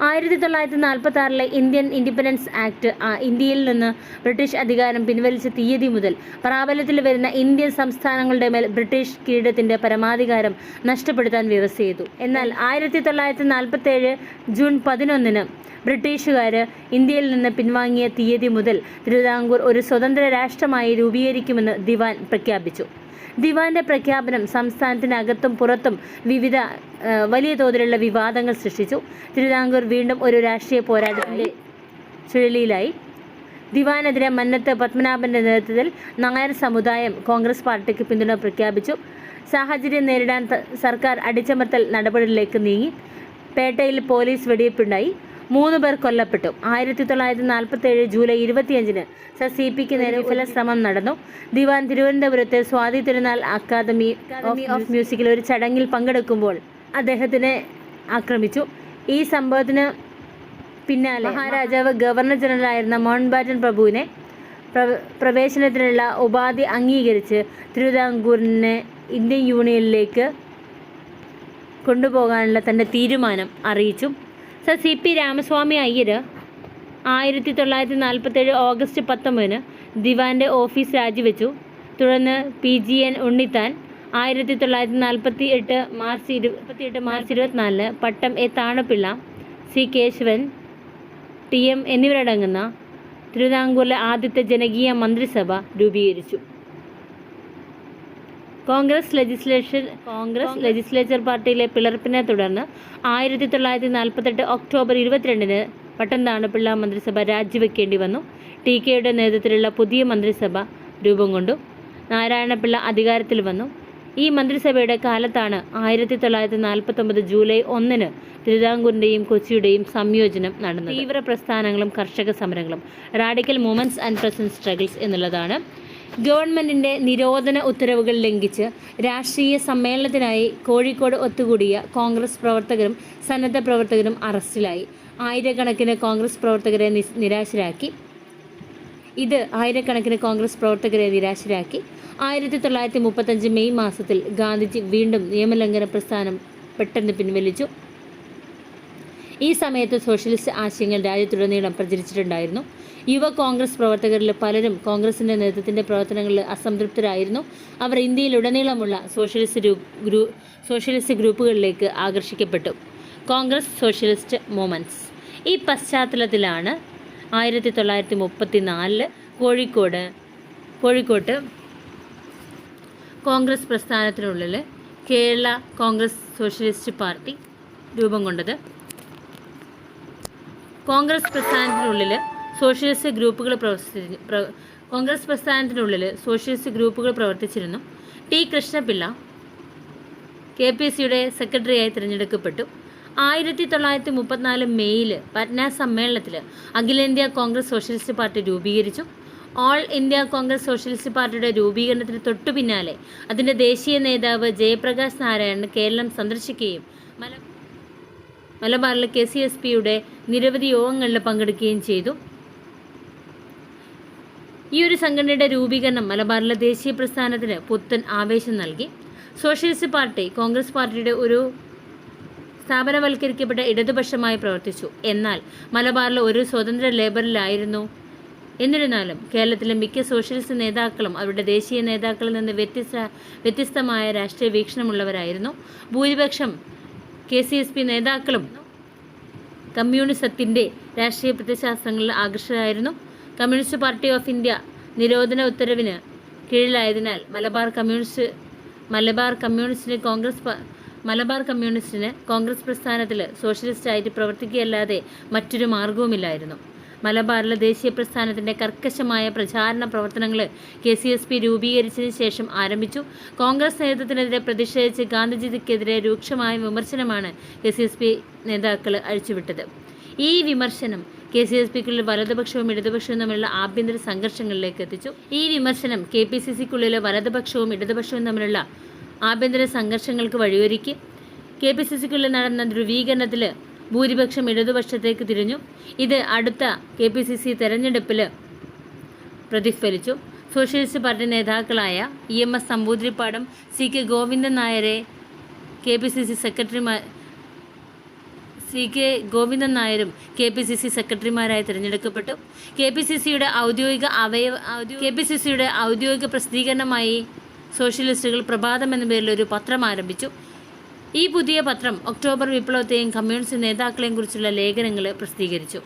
1946 ഇന്ത്യൻ ഇൻഡിപെൻഡൻസ് ആക്ട് ഇന്ത്യയിൽ നിന്ന് ബ്രിട്ടീഷ് അധികാരം പിൻവലിച്ച തീയതി മുതൽ പ്രാബല്യത്തിൽ വരുന്ന ഇന്ത്യൻ സംസ്ഥാനങ്ങളുടെ മേൽ ബ്രിട്ടീഷ് കിരീടത്തിൻ്റെ പരമാധികാരം നഷ്ടപ്പെടുത്താൻ വ്യവസ്ഥ ചെയ്തു. എന്നാൽ 1947 ജൂൺ 11 ബ്രിട്ടീഷുകാർ ഇന്ത്യയിൽ നിന്ന് പിൻവാങ്ങിയ തീയതി മുതൽ തിരുവിതാംകൂർ ഒരു സ്വതന്ത്ര രാഷ്ട്രമായി രൂപീകരിക്കുമെന്ന് ദിവാൻ പ്രഖ്യാപിച്ചു. ദിവാന്റെ പ്രഖ്യാപനം സംസ്ഥാനത്തിനകത്തും പുറത്തും വലിയ തോതിലുള്ള വിവാദങ്ങൾ സൃഷ്ടിച്ചു. തിരുവിതാംകൂർ വീണ്ടും ഒരു രാഷ്ട്രീയ പോരാട്ടത്തിൻ്റെ ചുഴലിയിലായി. ദിവാനെതിരെ മന്നത്ത് പത്മനാഭൻ്റെ നേതൃത്വത്തിൽ നായർ സമുദായം കോൺഗ്രസ് പാർട്ടിക്ക് പിന്തുണ പ്രഖ്യാപിച്ചു. സാഹചര്യം നേരിടാൻ സർക്കാർ അടിച്ചമർത്തൽ നടപടികളിലേക്ക് നീങ്ങി. പേട്ടയിൽ പോലീസ് വെടിവെപ്പുണ്ടായി. 3 പേർ കൊല്ലപ്പെട്ടു. 1947 ജൂലൈ 25 സർ സി പിക്ക് നേരെ ശ്രമം നടന്നു. ദിവാൻ തിരുവനന്തപുരത്തെ സ്വാതി തിരുനാൾ അക്കാദമി ഓഫ് മ്യൂസിക്കിൽ ഒരു ചടങ്ങിൽ പങ്കെടുക്കുമ്പോൾ അദ്ദേഹത്തിനെ ആക്രമിച്ചു. ഈ സംഭവത്തിന് പിന്നാലെ മഹാരാജാവ് ഗവർണർ ജനറലായിരുന്ന മൗണ്ട് ബാറ്റൻ പ്രഭുവിനെ പ്രവേശനത്തിനുള്ള ഉപാധി അംഗീകരിച്ച് തിരുവിതാംകൂറിനെ ഇന്ത്യൻ യൂണിയനിലേക്ക് കൊണ്ടുപോകാനുള്ള തൻ്റെ തീരുമാനം അറിയിച്ചു. Sir C P Ramaswami Iyer 1947 August 19 ദിവാൻ്റെ ഓഫീസ് രാജിവെച്ചു. തുടർന്ന് PGN Unnithan 1948 March 24 Pattom A Thanu Pillai, C Kesavan, TM എന്നിവരടങ്ങുന്ന തിരുവിതാംകൂറിലെ ആദ്യത്തെ ജനകീയ മന്ത്രിസഭ രൂപീകരിച്ചു. കോൺഗ്രസ് ലെജിസ്ലേച്ചർ പാർട്ടിയിലെ പിളർപ്പിനെ തുടർന്ന് 1948 ഒക്ടോബർ 22 പട്ടം താണപ്പിള്ള മന്ത്രിസഭ രാജിവെക്കേണ്ടി വന്നു. TKയുടെ നേതൃത്വത്തിലുള്ള പുതിയ മന്ത്രിസഭ രൂപം കൊണ്ടു. നാരായണപിള്ള അധികാരത്തിൽ വന്നു. ഈ മന്ത്രിസഭയുടെ കാലത്താണ് 1949 ജൂലൈ 1 തിരുവിതാംകൂറിൻ്റെയും കൊച്ചിയുടെയും സംയോജനം നടന്നത്. തീവ്ര പ്രസ്ഥാനങ്ങളും കർഷക സമരങ്ങളും, radical movements and present struggles എന്നുള്ളതാണ്. ഗവൺമെൻറ്റിൻ്റെ നിരോധന ഉത്തരവുകൾ ലംഘിച്ച് രാഷ്ട്രീയ സമ്മേളനത്തിനായി കോഴിക്കോട് ഒത്തുകൂടിയ കോൺഗ്രസ് പ്രവർത്തകരും സന്നദ്ധ പ്രവർത്തകരും അറസ്റ്റിലായി. ആയിരക്കണക്കിന് കോൺഗ്രസ് പ്രവർത്തകരെ നിരാശരാക്കി. 1935 മെയ് മാസത്തിൽ ഗാന്ധിജി വീണ്ടും നിയമലംഘന പ്രസ്ഥാനം പെട്ടെന്ന് പിൻവലിച്ചു. ഈ സമയത്ത് സോഷ്യലിസ്റ്റ് ആശയങ്ങൾ രാജ്യത്തുടനീളം പ്രചരിച്ചിട്ടുണ്ടായിരുന്നു. യുവ കോൺഗ്രസ് പ്രവർത്തകരിൽ പലരും കോൺഗ്രസിൻ്റെ നേതൃത്വത്തിൻ്റെ പ്രവർത്തനങ്ങളിൽ അസംതൃപ്തരായിരുന്നു. അവർ ഇന്ത്യയിലുടനീളമുള്ള സോഷ്യലിസ്റ്റ് ഗ്രൂപ്പുകളിലേക്ക് ആകർഷിക്കപ്പെട്ടു. Congress socialist movements. ഈ പശ്ചാത്തലത്തിലാണ് 1934 കോഴിക്കോട്ട് കോൺഗ്രസ് പ്രസ്ഥാനത്തിനുള്ളിൽ കേരള കോൺഗ്രസ് സോഷ്യലിസ്റ്റ് പാർട്ടി രൂപം കൊണ്ടത്. കോൺഗ്രസ് പ്രസ്ഥാനത്തിനുള്ളിൽ സോഷ്യലിസ്റ്റ് ഗ്രൂപ്പുകൾ പ്രവർത്തിച്ചിരുന്നു. ടി കൃഷ്ണപിള്ള KPCയുടെ സെക്രട്ടറിയായി തിരഞ്ഞെടുക്കപ്പെട്ടു. 1934 മെയ്യിൽ പറ്റ്ന സമ്മേളനത്തിൽ അഖിലേന്ത്യാ കോൺഗ്രസ് സോഷ്യലിസ്റ്റ് പാർട്ടി രൂപീകരിച്ചു. ഓൾ ഇന്ത്യ കോൺഗ്രസ് സോഷ്യലിസ്റ്റ് പാർട്ടിയുടെ രൂപീകരണത്തിന് തൊട്ടു പിന്നാലെ അതിൻ്റെ ദേശീയ നേതാവ് ജയപ്രകാശ് നാരായണൻ കേരളം സന്ദർശിക്കുകയും മലബാറിലെ KCSPയുടെ നിരവധി യോഗങ്ങളിൽ പങ്കെടുക്കുകയും ചെയ്തു. ഈ ഒരു സംഘടനയുടെ രൂപീകരണം മലബാറിലെ ദേശീയ പ്രസ്ഥാനത്തിന് പുത്തൻ ആവേശം നൽകി. സോഷ്യലിസ്റ്റ് പാർട്ടി കോൺഗ്രസ് പാർട്ടിയുടെ ഒരു സ്ഥാപനവൽക്കരിക്കപ്പെട്ട ഇടതുപക്ഷമായി പ്രവർത്തിച്ചു. എന്നാൽ മലബാറിലെ ഒരു സ്വതന്ത്ര ലേബറിലായിരുന്നു. എന്നിരുന്നാലും കേരളത്തിലെ മിക്ക സോഷ്യലിസ്റ്റ് നേതാക്കളും അവരുടെ ദേശീയ നേതാക്കളിൽ നിന്ന് വ്യത്യസ്തമായ രാഷ്ട്രീയ വീക്ഷണമുള്ളവരായിരുന്നു. ഭൂരിപക്ഷം KCSP നേതാക്കളും കമ്മ്യൂണിസത്തിൻ്റെ രാഷ്ട്രീയ പ്രത്യയശാസ്ത്രങ്ങളിൽ ആകർഷകരായിരുന്നു. കമ്മ്യൂണിസ്റ്റ് പാർട്ടി ഓഫ് ഇന്ത്യ നിരോധന ഉത്തരവിന് കീഴിലായതിനാൽ മലബാർ കമ്മ്യൂണിസ്റ്റിന് കോൺഗ്രസ് പ്രസ്ഥാനത്തിൽ സോഷ്യലിസ്റ്റായിട്ട് പ്രവർത്തിക്കുകയല്ലാതെ മറ്റൊരു മാർഗവുമില്ലായിരുന്നു. മലബാറിലെ ദേശീയ പ്രസ്ഥാനത്തിൻ്റെ കർക്കശമായ പ്രചാരണ പ്രവർത്തനങ്ങൾ KCSP രൂപീകരിച്ചതിന് ശേഷം ആരംഭിച്ചു. കോൺഗ്രസ് നേതൃത്വത്തിനെതിരെ പ്രതിഷേധിച്ച് ഗാന്ധിജിക്കെതിരെ രൂക്ഷമായ വിമർശനമാണ് KCSP നേതാക്കൾ അഴിച്ചുവിട്ടത്. ഈ വിമർശനം KCSPക്കുള്ളിൽ വലതുപക്ഷവും ഇടതുപക്ഷവും തമ്മിലുള്ള ആഭ്യന്തര സംഘർഷങ്ങളിലേക്ക് എത്തിച്ചു. ഈ വിമർശനം KPCCക്കുള്ളിലെ വലതുപക്ഷവും ഇടതുപക്ഷവും തമ്മിലുള്ള ആഭ്യന്തര സംഘർഷങ്ങൾക്ക് വഴിയൊരുക്കി. KPCCക്കുള്ളിൽ നടന്ന ധ്രുവീകരണത്തിൽ ഭൂരിപക്ഷം ഇടതുപക്ഷത്തേക്ക് തിരിഞ്ഞു. ഇത് അടുത്ത KPCC തെരഞ്ഞെടുപ്പിൽ പ്രതിഫലിച്ചു. സോഷ്യലിസ്റ്റ് പാർട്ടി നേതാക്കളായ EMS നമ്പൂതിരിപ്പാടും CK ഗോവിന്ദൻ നായരെ KPCC സെക്രട്ടറിമാരായി തിരഞ്ഞെടുക്കപ്പെട്ടു. KPCCയുടെ ഔദ്യോഗിക പ്രസിദ്ധീകരണമായി സോഷ്യലിസ്റ്റുകൾ പ്രഭാതം എന്ന പേരിൽ ഒരു പത്രം ആരംഭിച്ചു. ഈ പുതിയ പത്രം ഒക്ടോബർ വിപ്ലവത്തെയും കമ്മ്യൂണിസ്റ്റ് നേതാക്കളെയും കുറിച്ചുള്ള ലേഖനങ്ങൾ പ്രസിദ്ധീകരിച്ചു.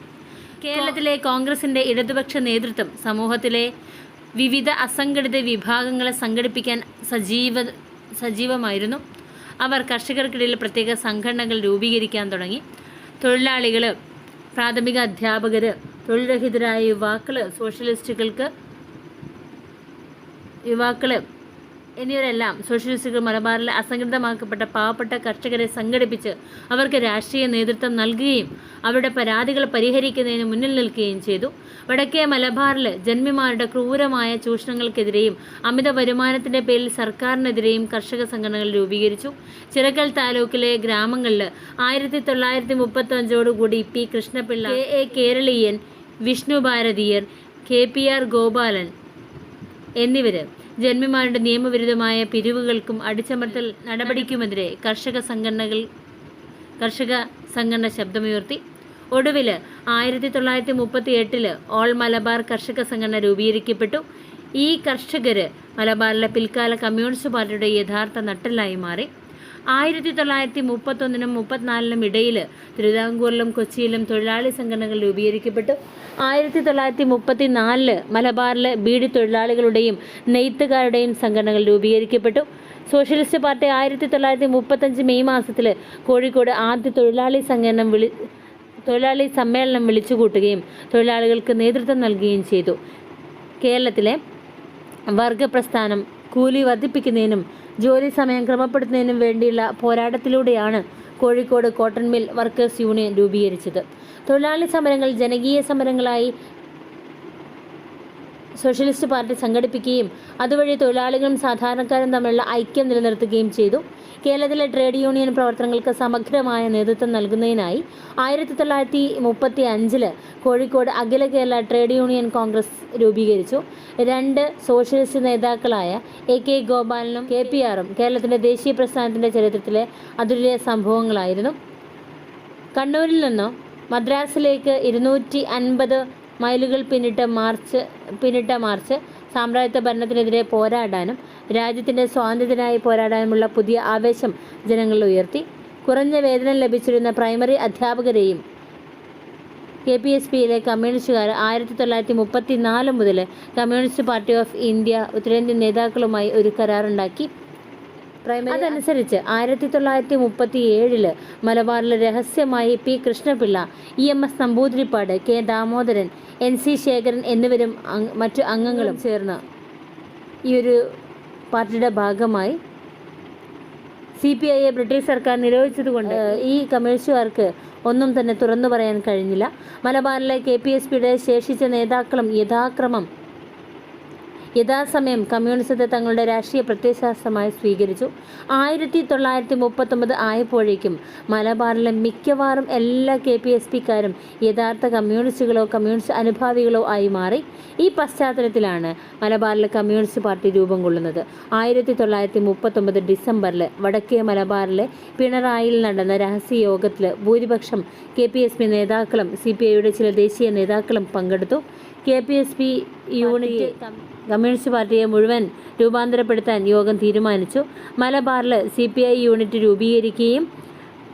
കേരളത്തിലെ കോൺഗ്രസിൻ്റെ ഇടതുപക്ഷ നേതൃത്വം സമൂഹത്തിലെ വിവിധ അസംഘടിത വിഭാഗങ്ങളെ സംഘടിപ്പിക്കാൻ സജീവമായിരുന്നു. അവർ കർഷകർക്കിടയിൽ പ്രത്യേക സംഘടനകൾ രൂപീകരിക്കാൻ തുടങ്ങി. തൊഴിലാളികൾ, പ്രാഥമിക അധ്യാപകർ, തൊഴിൽരഹിതരായ യുവാക്കൾ എന്നിവരെല്ലാം സോഷ്യലിസ്റ്റുകൾ മലബാറിലെ അസംഘടിതമാക്കപ്പെട്ട പാവപ്പെട്ട കർഷകരെ സംഘടിപ്പിച്ച് അവർക്ക് രാഷ്ട്രീയ നേതൃത്വം നൽകുകയും അവരുടെ പരാതികൾ പരിഹരിക്കുന്നതിന് മുന്നിൽ നിൽക്കുകയും ചെയ്തു. വടക്കേ മലബാറിൽ ജന്മിമാരുടെ ക്രൂരമായ ചൂഷണങ്ങൾക്കെതിരെയും അമിത വരുമാനത്തിൻ്റെ പേരിൽ സർക്കാരിനെതിരെയും കർഷക സംഘടനകൾ രൂപീകരിച്ചു. ചിറക്കൽ താലൂക്കിലെ ഗ്രാമങ്ങളിൽ 1935 P കൃഷ്ണപിള്ള, KA കേരളീയൻ, വിഷ്ണു ഭാരതീയർ, KPR ഗോപാലൻ എന്നിവർ ജന്മിമാരുടെ നിയമവിരുദ്ധമായ പിരിവുകൾക്കും അടിച്ചമർത്തൽ നടപടിക്കുമെതിരെ കർഷക സംഘടന ശബ്ദമുയർത്തി. ഒടുവിൽ 1938 ഓൾ മലബാർ കർഷക സംഘടന രൂപീകരിക്കപ്പെട്ടു. ഈ കർഷകർ മലബാറിലെ പിൽക്കാല കമ്മ്യൂണിസ്റ്റ് പാർട്ടിയുടെ യഥാർത്ഥ നട്ടെല്ലായി മാറി. 1931 34 ഇടയിൽ തിരുവിതാംകൂറിലും കൊച്ചിയിലും തൊഴിലാളി സംഘടനകൾ രൂപീകരിക്കപ്പെട്ടു. 1934 മലബാറിലെ ബീഡി തൊഴിലാളികളുടെയും നെയ്ത്തുകാരുടെയും സംഘടനകൾ രൂപീകരിക്കപ്പെട്ടു. സോഷ്യലിസ്റ്റ് പാർട്ടി 1935 മെയ് മാസത്തിൽ കോഴിക്കോട് ആദ്യ തൊഴിലാളി സമ്മേളനം വിളിച്ചുകൂട്ടുകയും തൊഴിലാളികൾക്ക് നേതൃത്വം നൽകുകയും ചെയ്തു. കേരളത്തിലെ വർഗപ്രസ്ഥാനം കൂലി വർദ്ധിപ്പിക്കുന്നതിനും ജോലി സമയം ക്രമപ്പെടുത്തുന്നതിനും വേണ്ടിയുള്ള പോരാട്ടത്തിലൂടെയാണ് Kozhikode cotton mill workers union രൂപീകരിച്ചത്. തൊഴിലാളി സമരങ്ങൾ ജനകീയ സമരങ്ങളായി സോഷ്യലിസ്റ്റ് പാർട്ടി സംഘടിപ്പിക്കുകയും അതുവഴി തൊഴിലാളികളും സാധാരണക്കാരും തമ്മിലുള്ള ഐക്യം നിലനിർത്തുകയും ചെയ്തു. കേരളത്തിലെ ട്രേഡ് യൂണിയൻ പ്രവർത്തനങ്ങൾക്ക് സമഗ്രമായ നേതൃത്വം നൽകുന്നതിനായി 1935 കോഴിക്കോട് അഖില കേരള ട്രേഡ് യൂണിയൻ കോൺഗ്രസ് രൂപീകരിച്ചു. 2 സോഷ്യലിസ്റ്റ് നേതാക്കളായ AK ഗോപാലനും KPRും കേരളത്തിൻ്റെ ദേശീയ പ്രസ്ഥാനത്തിൻ്റെ ചരിത്രത്തിലെ അതുല്യ സംഭവങ്ങളായിരുന്നു. കണ്ണൂരിൽ നിന്നോ മദ്രാസിലേക്ക് 250 മൈലുകൾ പിന്നിട്ട മാർച്ച് സാമ്രാജ്യത്വ ഭരണത്തിനെതിരെ പോരാടാനും രാജ്യത്തിൻ്റെ സ്വാതന്ത്ര്യത്തിനായി പോരാടാനുമുള്ള പുതിയ ആവേശം ജനങ്ങളിൽ ഉയർത്തി. കുറഞ്ഞ വേതനം ലഭിച്ചിരുന്ന പ്രൈമറി അധ്യാപകരെയും KPSPയിലെ കമ്മ്യൂണിസ്റ്റുകാർ 1934 മുതൽ കമ്മ്യൂണിസ്റ്റ് പാർട്ടി ഓഫ് ഇന്ത്യ ഉത്തരേന്ത്യൻ നേതാക്കളുമായി ഒരു കരാറുണ്ടാക്കി. അതനുസരിച്ച് 1937 മലബാറിൽ രഹസ്യമായി P. Krishnapillai, EMS Namboodiripad, K. Damodaran, NC Sekharan എന്നിവരും മറ്റു അംഗങ്ങളും ചേർന്ന് ഈ ഒരു പാർട്ടിയുടെ ഭാഗമായി CPIയെ ബ്രിട്ടീഷ് സർക്കാർ നിരോധിച്ചതുകൊണ്ട് ഈ കമ്മ്യൂണിസ്റ്റുകാർക്ക് ഒന്നും തന്നെ തുറന്നു പറയാൻ കഴിഞ്ഞില്ല. മലബാറിലെ KPSPയുടെ ശേഷിച്ച നേതാക്കളും യഥാസമയം കമ്മ്യൂണിസത്തെ തങ്ങളുടെ രാഷ്ട്രീയ പ്രത്യയശാസ്ത്രമായി സ്വീകരിച്ചു. 1939 ആയപ്പോഴേക്കും മലബാറിലെ മിക്കവാറും എല്ലാ KPSPക്കാരും യഥാർത്ഥ കമ്മ്യൂണിസ്റ്റുകളോ കമ്മ്യൂണിസ്റ്റ് അനുഭാവികളോ ആയി മാറി. ഈ പശ്ചാത്തലത്തിലാണ് മലബാറിലെ കമ്മ്യൂണിസ്റ്റ് പാർട്ടി രൂപം കൊള്ളുന്നത്. 1939 ഡിസംബറിൽ വടക്കേ മലബാറിലെ പിണറായിൽ നടന്ന രഹസ്യ യോഗത്തിൽ ഭൂരിപക്ഷം KPSP നേതാക്കളും CPIയുടെ ചില ദേശീയ നേതാക്കളും പങ്കെടുത്തു. KPSP യൂണിറ്റ് കമ്മ്യൂണിസ്റ്റ് പാർട്ടിയെ മുഴുവൻ രൂപാന്തരപ്പെടുത്താൻ യോഗം തീരുമാനിച്ചു. മലബാറിൽ CPI യൂണിറ്റ്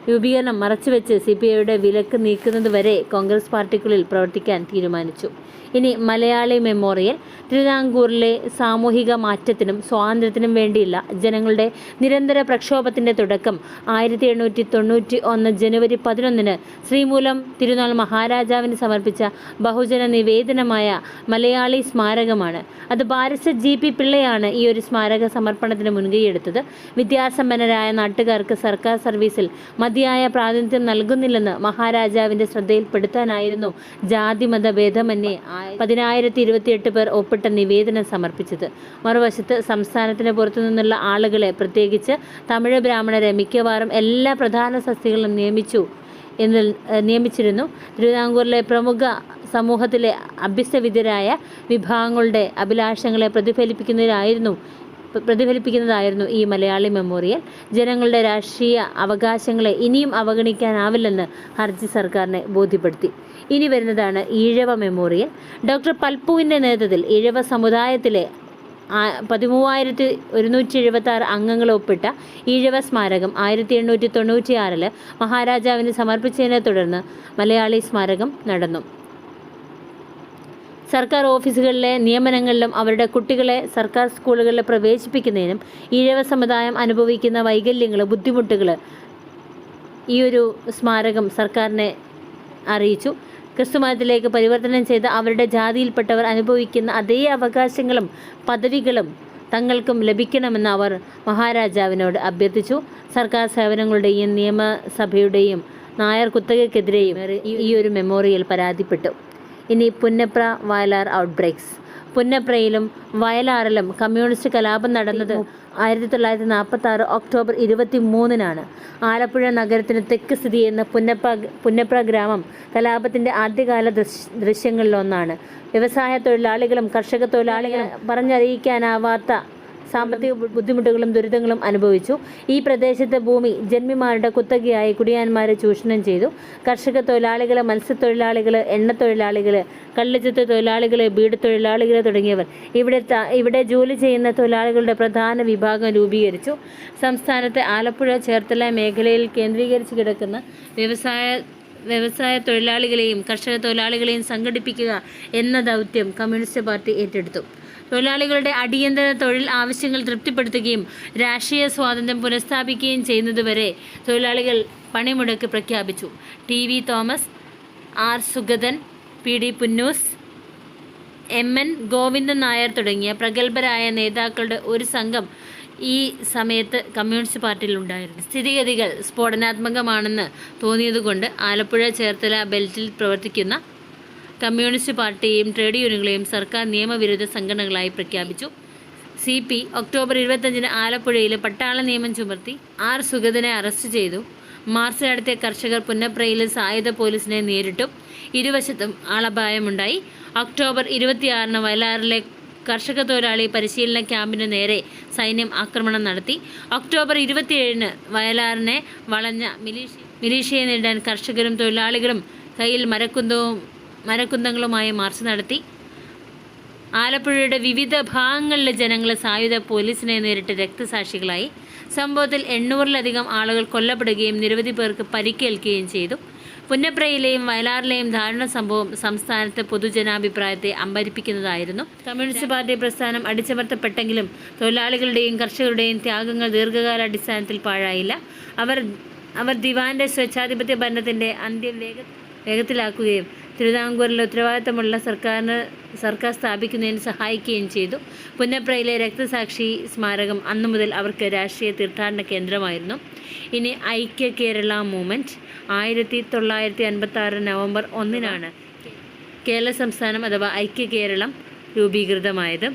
രൂപീകരണം മറച്ചുവെച്ച് CPIയുടെ വിലക്ക് നീക്കുന്നതുവരെ കോൺഗ്രസ് പാർട്ടിക്കുള്ളിൽ പ്രവർത്തിക്കാൻ തീരുമാനിച്ചു. ഇനി മലയാളി മെമ്മോറിയൽ. തിരുവിതാംകൂറിലെ സാമൂഹിക മാറ്റത്തിനും സ്വാതന്ത്ര്യത്തിനും വേണ്ടിയുള്ള ജനങ്ങളുടെ നിരന്തര പ്രക്ഷോഭത്തിൻ്റെ തുടക്കം 1891 ജനുവരി 11 ശ്രീമൂലം തിരുനാൾ മഹാരാജാവിന് സമർപ്പിച്ച ബഹുജന നിവേദനമായ മലയാളി സ്മാരകമാണ്. അത് ബാരിസ്റ്റർ GP പിള്ളയാണ് ഈ ഒരു സ്മാരക സമർപ്പണത്തിന് മുൻകൈയെടുത്തത്. വിദ്യാസമ്പന്നരായ നാട്ടുകാർക്ക് സർക്കാർ സർവീസിൽ മതിയായ പ്രാതിനിധ്യം നൽകുന്നില്ലെന്ന് മഹാരാജാവിൻ്റെ ശ്രദ്ധയിൽപ്പെടുത്താനായിരുന്നു ജാതിമത ഭേദമന്യേ 10,028 പേർ ഒപ്പിട്ട നിവേദനം സമർപ്പിച്ചത്. മറുവശത്ത് സംസ്ഥാനത്തിന് പുറത്തുനിന്നുള്ള ആളുകളെ, പ്രത്യേകിച്ച് തമിഴ് ബ്രാഹ്മണരെ മിക്കവാറും എല്ലാ പ്രധാന സസ്യങ്ങളും നിയമിച്ചിരുന്നു. തിരുവിതാംകൂറിലെ പ്രമുഖ സമൂഹത്തിലെ അഭ്യസ്തവിദ്യരായ വിഭാഗങ്ങളുടെ അഭിലാഷങ്ങളെ പ്രതിഫലിപ്പിക്കുന്നതായിരുന്നു ഈ മലയാളി മെമ്മോറിയൽ. ജനങ്ങളുടെ രാഷ്ട്രീയ അവകാശങ്ങളെ ഇനിയും അവഗണിക്കാനാവില്ലെന്ന് ഹർജി സർക്കാരിനെ ബോധ്യപ്പെടുത്തി. ഇനി വരുന്നതാണ് ഈഴവ മെമ്മോറിയൽ. ഡോക്ടർ പൽപ്പുവിൻ്റെ നേതൃത്വത്തിൽ ഈഴവ സമുദായത്തിലെ 13,176 അംഗങ്ങൾ ഒപ്പിട്ട ഈഴവ സ്മാരകം 1896 മഹാരാജാവിന് സമർപ്പിച്ചതിനെ തുടർന്ന് മലയാളി സ്മാരകം നടന്നു. സർക്കാർ ഓഫീസുകളിലെ നിയമനങ്ങളിലും അവരുടെ കുട്ടികളെ സർക്കാർ സ്കൂളുകളിൽ പ്രവേശിപ്പിക്കുന്നതിനും ഈഴവ സമുദായം അനുഭവിക്കുന്ന വൈകല്യങ്ങൾ, ബുദ്ധിമുട്ടുകൾ ഈ ഒരു സ്മാരകം സർക്കാരിനെ അറിയിച്ചു. ക്രിസ്തുമതത്തിലേക്ക് പരിവർത്തനം ചെയ്ത അവരുടെ ജാതിയിൽപ്പെട്ടവർ അനുഭവിക്കുന്ന അതേ അവകാശങ്ങളും പദവികളും തങ്ങൾക്കും ലഭിക്കണമെന്ന് അവർ മഹാരാജാവിനോട് അഭ്യർത്ഥിച്ചു. സർക്കാർ സേവനങ്ങളുടെയും നിയമസഭയുടെയും നായർ കുത്തകയ്ക്കെതിരെയും ഈ ഒരു മെമ്മോറിയൽ പരാതിപ്പെട്ടു. ഇനി പുന്നപ്ര വയലാർ ഔട്ട്ബ്രേക്സ്. പുന്നപ്രയിലും വയലാറിലും കമ്മ്യൂണിസ്റ്റ് കലാപം നടന്നത് 1946 ഒക്ടോബർ 23 ആലപ്പുഴ നഗരത്തിന് തെക്ക് സ്ഥിതി ചെയ്യുന്ന പുന്നപ്ര ഗ്രാമം കലാപത്തിൻ്റെ ആദ്യകാല ദൃശ്യങ്ങളിലൊന്നാണ്. വ്യവസായ തൊഴിലാളികളും കർഷക തൊഴിലാളികളും പറഞ്ഞറിയിക്കാനാവാത്ത സാമ്പത്തിക ബുദ്ധിമുട്ടുകളും ദുരിതങ്ങളും അനുഭവിച്ചു. ഈ പ്രദേശത്തെ ഭൂമി ജന്മിമാരുടെ കുത്തകയായി കുടിയാന്മാരെ ചൂഷണം ചെയ്തു. കർഷക തൊഴിലാളികൾ, മത്സ്യത്തൊഴിലാളികൾ, എണ്ണത്തൊഴിലാളികൾ, കള്ളിച്ചത്ത് തൊഴിലാളികൾ, ബീഡ് തൊഴിലാളികൾ തുടങ്ങിയവർ ഇവിടെ ജോലി ചെയ്യുന്ന തൊഴിലാളികളുടെ പ്രധാന വിഭാഗം രൂപീകരിച്ചു. സംസ്ഥാനത്തെ ആലപ്പുഴ, ചേർത്തല മേഖലയിൽ കേന്ദ്രീകരിച്ച് കിടക്കുന്ന വ്യവസായ തൊഴിലാളികളെയും കർഷക തൊഴിലാളികളെയും സംഘടിപ്പിക്കുക എന്ന ദൗത്യം കമ്മ്യൂണിസ്റ്റ് പാർട്ടി ഏറ്റെടുത്തു. തൊഴിലാളികളുടെ അടിയന്തര തൊഴിൽ ആവശ്യങ്ങൾ തൃപ്തിപ്പെടുത്തുകയും രാഷ്ട്രീയ സ്വാതന്ത്ര്യം പുനഃസ്ഥാപിക്കുകയും ചെയ്യുന്നതുവരെ തൊഴിലാളികൾ പണിമുടക്ക് പ്രഖ്യാപിച്ചു. TV Thomas, R Sugathan, PD Punnoose, MN Govindan Nair തുടങ്ങിയ പ്രഗത്ഭരായ നേതാക്കളുടെ ഒരു സംഘം ഈ സമയത്ത് കമ്മ്യൂണിസ്റ്റ് പാർട്ടിയിലുണ്ടായിരുന്നു. സ്ഥിതിഗതികൾ സ്ഫോടനാത്മകമാണെന്ന് തോന്നിയതുകൊണ്ട് ആലപ്പുഴ ചേർത്തല ബെൽറ്റിൽ പ്രവർത്തിക്കുന്ന കമ്മ്യൂണിസ്റ്റ് പാർട്ടിയെയും ട്രേഡ് യൂണിയനുകളെയും സർക്കാർ നിയമവിരുദ്ധ സംഘടനകളായി പ്രഖ്യാപിച്ചു. CP ഒക്ടോബർ 25 ആലപ്പുഴയിൽ പട്ടാള നിയമം ചുമത്തി ആർ സുഗതനെ അറസ്റ്റ് ചെയ്തു. മാർച്ച് നടത്തിയ കർഷകർ പുന്നപ്രയിൽ സായുധ പോലീസിനെ നേരിട്ടും ഇരുവശത്തും ആളപായമുണ്ടായി. ഒക്ടോബർ 26 വയലാറിലെ കർഷക തൊഴിലാളി പരിശീലന ക്യാമ്പിന് നേരെ സൈന്യം ആക്രമണം നടത്തി. ഒക്ടോബർ 27 വയലാറിനെ വളഞ്ഞ മിലീഷ്യയെ നേരിടാൻ കർഷകരും തൊഴിലാളികളും കയ്യിൽ മരക്കുന്തങ്ങളുമായി മാർച്ച് നടത്തി. ആലപ്പുഴയുടെ വിവിധ ഭാഗങ്ങളിലെ ജനങ്ങൾ സായുധ പോലീസിനെ നേരിട്ട് രക്തസാക്ഷികളായി. സംഭവത്തിൽ 800-ലധികം ആളുകൾ കൊല്ലപ്പെടുകയും നിരവധി പേർക്ക് പരിക്കേൽക്കുകയും ചെയ്തു. പുന്നപ്രയിലെയും വയലാറിലെയും ദാരുണ സംഭവം സംസ്ഥാനത്തെ പൊതുജനാഭിപ്രായത്തെ അമ്പരിപ്പിക്കുന്നതായിരുന്നു. കമ്മ്യൂണിസ്റ്റ് പാർട്ടി പ്രസ്ഥാനം അടിച്ചമർത്തപ്പെട്ടെങ്കിലും തൊഴിലാളികളുടെയും കർഷകരുടെയും ത്യാഗങ്ങൾ ദീർഘകാലാടിസ്ഥാനത്തിൽ പാഴായില്ല. അവർ ദിവാന്റെ സ്വേച്ഛാധിപത്യ ഭരണത്തിൻ്റെ അന്ത്യം വേഗത്തിലാക്കുകയും തിരുവിതാംകൂറിൽ ഉത്തരവാദിത്തമുള്ള സർക്കാർ സ്ഥാപിക്കുന്നതിന് സഹായിക്കുകയും ചെയ്തു. പുന്നപ്രയിലെ രക്തസാക്ഷി സ്മാരകം അന്നു മുതൽ അവർക്ക് രാഷ്ട്രീയ തീർത്ഥാടന കേന്ദ്രമായിരുന്നു. ഇനി ഐക്യ കേരള മൂവ്മെൻറ്റ്. 1956 നവംബർ 1 കേരള സംസ്ഥാനം അഥവാ ഐക്യ കേരളം രൂപീകൃതമായത്.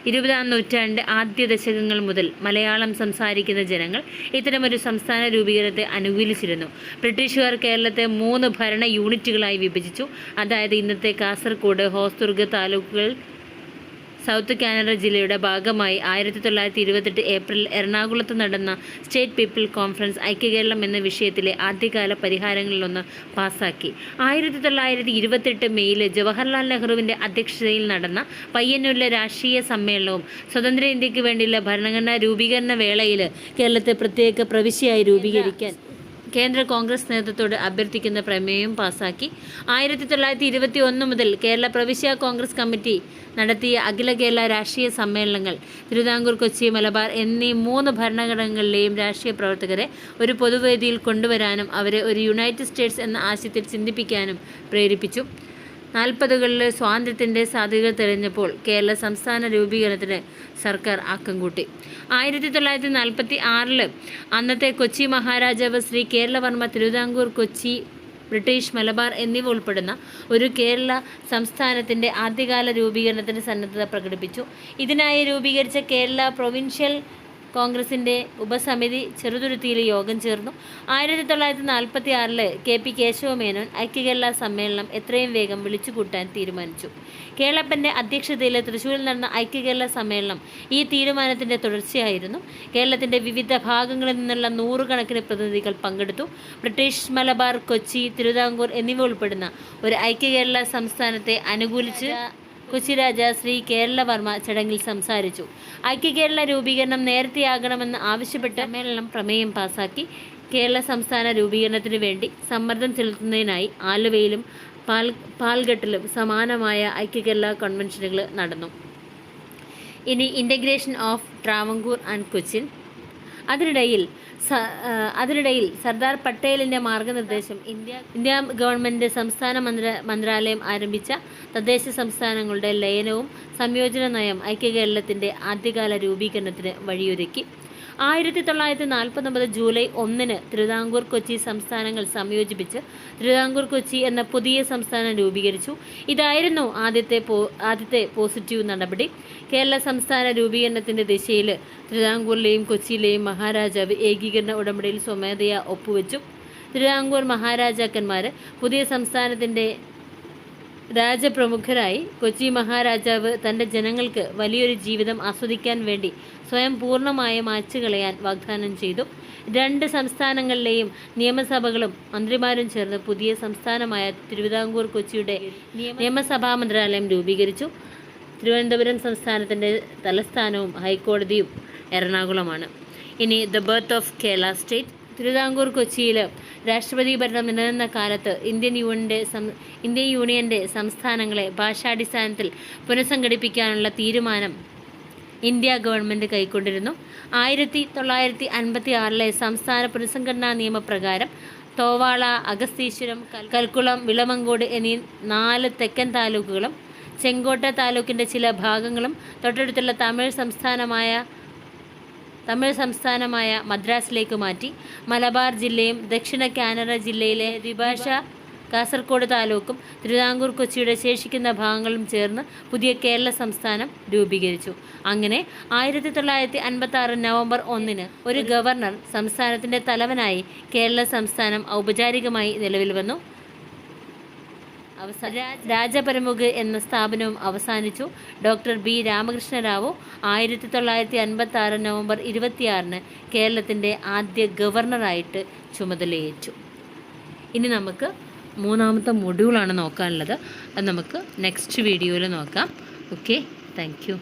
20-ാം നൂറ്റാണ്ട് ആദ്യ ദശകങ്ങൾ മുതൽ മലയാളം സംസാരിക്കുന്ന ജനങ്ങൾ ഇത്തരമൊരു സംസ്ഥാന രൂപീകരണത്തെ അനുകൂലിച്ചിരുന്നു. ബ്രിട്ടീഷുകാർ കേരളത്തെ 3 ഭരണ യൂണിറ്റുകളായി വിഭജിച്ചു. അതായത് ഇന്നത്തെ കാസർഗോഡ്, ഹോസ്ദുർഗ് താലൂക്കുകൾ സൗത്ത് കാനറ ജില്ലയുടെ ഭാഗമായി 1928 ഏപ്രിൽ എറണാകുളത്ത് നടന്ന സ്റ്റേറ്റ് പീപ്പിൾ കോൺഫറൻസ് ഐക്യകേരളം എന്ന വിഷയത്തിലെ ആദ്യകാല പരിഹാരങ്ങളിലൊന്ന് പാസാക്കി. 1928 മെയ്യിൽ ജവഹർലാൽ നെഹ്റുവിൻ്റെ അധ്യക്ഷതയിൽ നടന്ന പയ്യന്നൂരിലെ രാഷ്ട്രീയ സമ്മേളനവും സ്വതന്ത്ര ഇന്ത്യക്ക് വേണ്ടിയുള്ള ഭരണഘടനാ രൂപീകരണ വേളയിൽ കേരളത്തെ പ്രത്യേക പ്രവിശ്യയായി രൂപീകരിക്കാൻ കേന്ദ്ര കോൺഗ്രസ് നേതൃത്വത്തോട് അഭ്യർത്ഥിക്കുന്ന പ്രമേയം പാസാക്കി. 1921 മുതൽ കേരള പ്രവിശ്യ കോൺഗ്രസ് കമ്മിറ്റി നടത്തിയ അഖില കേരള രാഷ്ട്രീയ സമ്മേളനങ്ങൾ തിരുവിതാംകൂർ, കൊച്ചി, മലബാർ എന്നീ 3 ഭരണഘടകങ്ങളിലെയും രാഷ്ട്രീയ പ്രവർത്തകരെ ഒരു പൊതുവേദിയിൽ കൊണ്ടുവരാനും അവരെ ഒരു യുണൈറ്റഡ് സ്റ്റേറ്റ്സ് എന്ന ആശയത്തിൽ ചിന്തിപ്പിക്കാനും പ്രേരിപ്പിച്ചു. 40കളിലെ സ്വാതന്ത്ര്യത്തിൻ്റെ സാധ്യതകൾ തെളിഞ്ഞപ്പോൾ കേരള സംസ്ഥാന രൂപീകരണത്തിന് സർക്കാർ ആക്കം കൂട്ടി. 1946 അന്നത്തെ കൊച്ചി മഹാരാജാവ് ശ്രീ കേരളവർമ്മ തിരുവിതാംകൂർ, കൊച്ചി, ബ്രിട്ടീഷ്, മലബാർ എന്നിവ ഉൾപ്പെടുന്ന ഒരു കേരള സംസ്ഥാനത്തിൻ്റെ ആദ്യകാല രൂപീകരണത്തിന് സന്നദ്ധത പ്രകടിപ്പിച്ചു. ഇതിനായി രൂപീകരിച്ച കേരള പ്രൊവിൻഷ്യൽ കോൺഗ്രസിൻ്റെ ഉപസമിതി ചെറുതുരുത്തിയിൽ യോഗം ചേർന്നു. 1946 KP കേശവമേനോൻ ഐക്യകേരള സമ്മേളനം എത്രയും വേഗം വിളിച്ചുകൂട്ടാൻ തീരുമാനിച്ചു. കേളപ്പൻ്റെ അധ്യക്ഷതയിൽ തൃശ്ശൂരിൽ നടന്ന ഐക്യകേരള സമ്മേളനം ഈ തീരുമാനത്തിൻ്റെ തുടർച്ചയായിരുന്നു. കേരളത്തിൻ്റെ വിവിധ ഭാഗങ്ങളിൽ നിന്നുള്ള 100 കണക്കിന് പ്രതിനിധികൾ പങ്കെടുത്തു. ബ്രിട്ടീഷ്, മലബാർ, കൊച്ചി, തിരുവിതാംകൂർ എന്നിവ ഉൾപ്പെടുന്ന ഒരു ഐക്യകേരള സംസ്ഥാനത്തെ അനുകൂലിച്ച് കൊച്ചി രാജ ശ്രീ കേരളവർമ്മ ചടങ്ങിൽ സംസാരിച്ചു. ഐക്യകേരള രൂപീകരണം നേരത്തെയാകണമെന്ന് ആവശ്യപ്പെട്ട് സമ്മേളനം പ്രമേയം പാസാക്കി. കേരള സംസ്ഥാന രൂപീകരണത്തിനു വേണ്ടി സമ്മർദ്ദം ചെലുത്തുന്നതിനായി ആലുവയിലും പാൽഘട്ടിലും സമാനമായ ഐക്യകേരള കൺവെൻഷനുകൾ നടന്നു. ഇനി integration of Travancore and Cochin. അതിനിടയിൽ സർദാർ പട്ടേലിൻ്റെ മാർഗനിർദ്ദേശം ഇന്ത്യ ഗവൺമെൻറ് സംസ്ഥാന മന്ത്രാലയം ആരംഭിച്ച തദ്ദേശ സംസ്ഥാനങ്ങളുടെ ലയനവും സംയോജന നയം ഐക്യകേരളത്തിൻ്റെ ആദ്യകാല രൂപീകരണത്തിന് വഴിയൊരുക്കി. 1949 ജൂലൈ 1 തിരുവിതാംകൂർ, കൊച്ചി സംസ്ഥാനങ്ങൾ സംയോജിപ്പിച്ച് തിരുവിതാംകൂർ, കൊച്ചി എന്ന പുതിയ സംസ്ഥാനം രൂപീകരിച്ചു. ഇതായിരുന്നു ആദ്യത്തെ പോസിറ്റീവ് നടപടി. കേരള സംസ്ഥാന രൂപീകരണത്തിൻ്റെ ദിശയിൽ തിരുവിതാംകൂറിലെയും കൊച്ചിയിലെയും മഹാരാജാവ് ഏകീകരണ ഉടമ്പടിയിൽ സ്വമേധയാ ഒപ്പുവെച്ചു. തിരുവിതാംകൂർ മഹാരാജാക്കന്മാർ പുതിയ സംസ്ഥാനത്തിൻ്റെ രാജപ്രമുഖരായി. കൊച്ചി മഹാരാജാവ് തൻ്റെ ജനങ്ങൾക്ക് വലിയൊരു ജീവിതം ആസ്വദിക്കാൻ വേണ്ടി സ്വയം പൂർണ്ണമായി മായ്ച്ചുകളയാൻ വാഗ്ദാനം ചെയ്തു. 2 സംസ്ഥാനങ്ങളിലെയും നിയമസഭകളും മന്ത്രിമാരും ചേർന്ന് പുതിയ സംസ്ഥാനമായ തിരുവിതാംകൂർ, കൊച്ചിയുടെ നിയമസഭാ മന്ത്രാലയം രൂപീകരിച്ചു. തിരുവനന്തപുരം സംസ്ഥാനത്തിൻ്റെ തലസ്ഥാനവും ഹൈക്കോടതിയും എറണാകുളമാണ്. ഇനി the birth of Kerala state. Thiruvithamkoor, കൊച്ചിയിൽ രാഷ്ട്രപതി ഭരണം നിലനിന്ന കാലത്ത് ഇന്ത്യൻ യൂണിയൻ്റെ സംസ്ഥാനങ്ങളെ ഭാഷാടിസ്ഥാനത്തിൽ പുനഃസംഘടിപ്പിക്കാനുള്ള തീരുമാനം ഇന്ത്യ ഗവൺമെൻറ് കൈക്കൊണ്ടിരുന്നു. 1956 സംസ്ഥാന പുനഃസംഘടനാ നിയമപ്രകാരം തോവാള, അഗസ്തീശ്വരം, കൽക്കുളം, വിളമങ്കോട് എന്നീ 4 തെക്കൻ താലൂക്കുകളും ചെങ്കോട്ട താലൂക്കിൻ്റെ ചില ഭാഗങ്ങളും തൊട്ടടുത്തുള്ള തമിഴ് സംസ്ഥാനമായ തമിഴ് സംസ്ഥാനമായ മദ്രാസിലേക്ക് മാറ്റി. മലബാർ ജില്ലയും ദക്ഷിണ കാനറ ജില്ലയിലെ ദ്വിഭാഷ കാസർഗോഡ് താലൂക്കും തിരുവിതാംകൂർ കൊച്ചിയുടെ ശേഷിക്കുന്ന ഭാഗങ്ങളും ചേർന്ന് പുതിയ കേരള സംസ്ഥാനം രൂപീകരിച്ചു. അങ്ങനെ 1956 നവംബർ 1 ഒരു ഗവർണർ സംസ്ഥാനത്തിൻ്റെ തലവനായി കേരള സംസ്ഥാനം ഔപചാരികമായി നിലവിൽ വന്നു. രാജപരമുഖ് എന്ന സ്ഥാപനവും അവസാനിച്ചു. Doctor B Ramakrishna Rao 1956 November 26 കേരളത്തിൻ്റെ ആദ്യ ഗവർണറായിട്ട് ചുമതലയേറ്റു. ഇനി നമുക്ക് മൂന്നാമത്തെ മൊഡ്യൂളാണ് നോക്കാനുള്ളത്. അത് നമുക്ക് നെക്സ്റ്റ് വീഡിയോയിൽ നോക്കാം. Okay, thank you.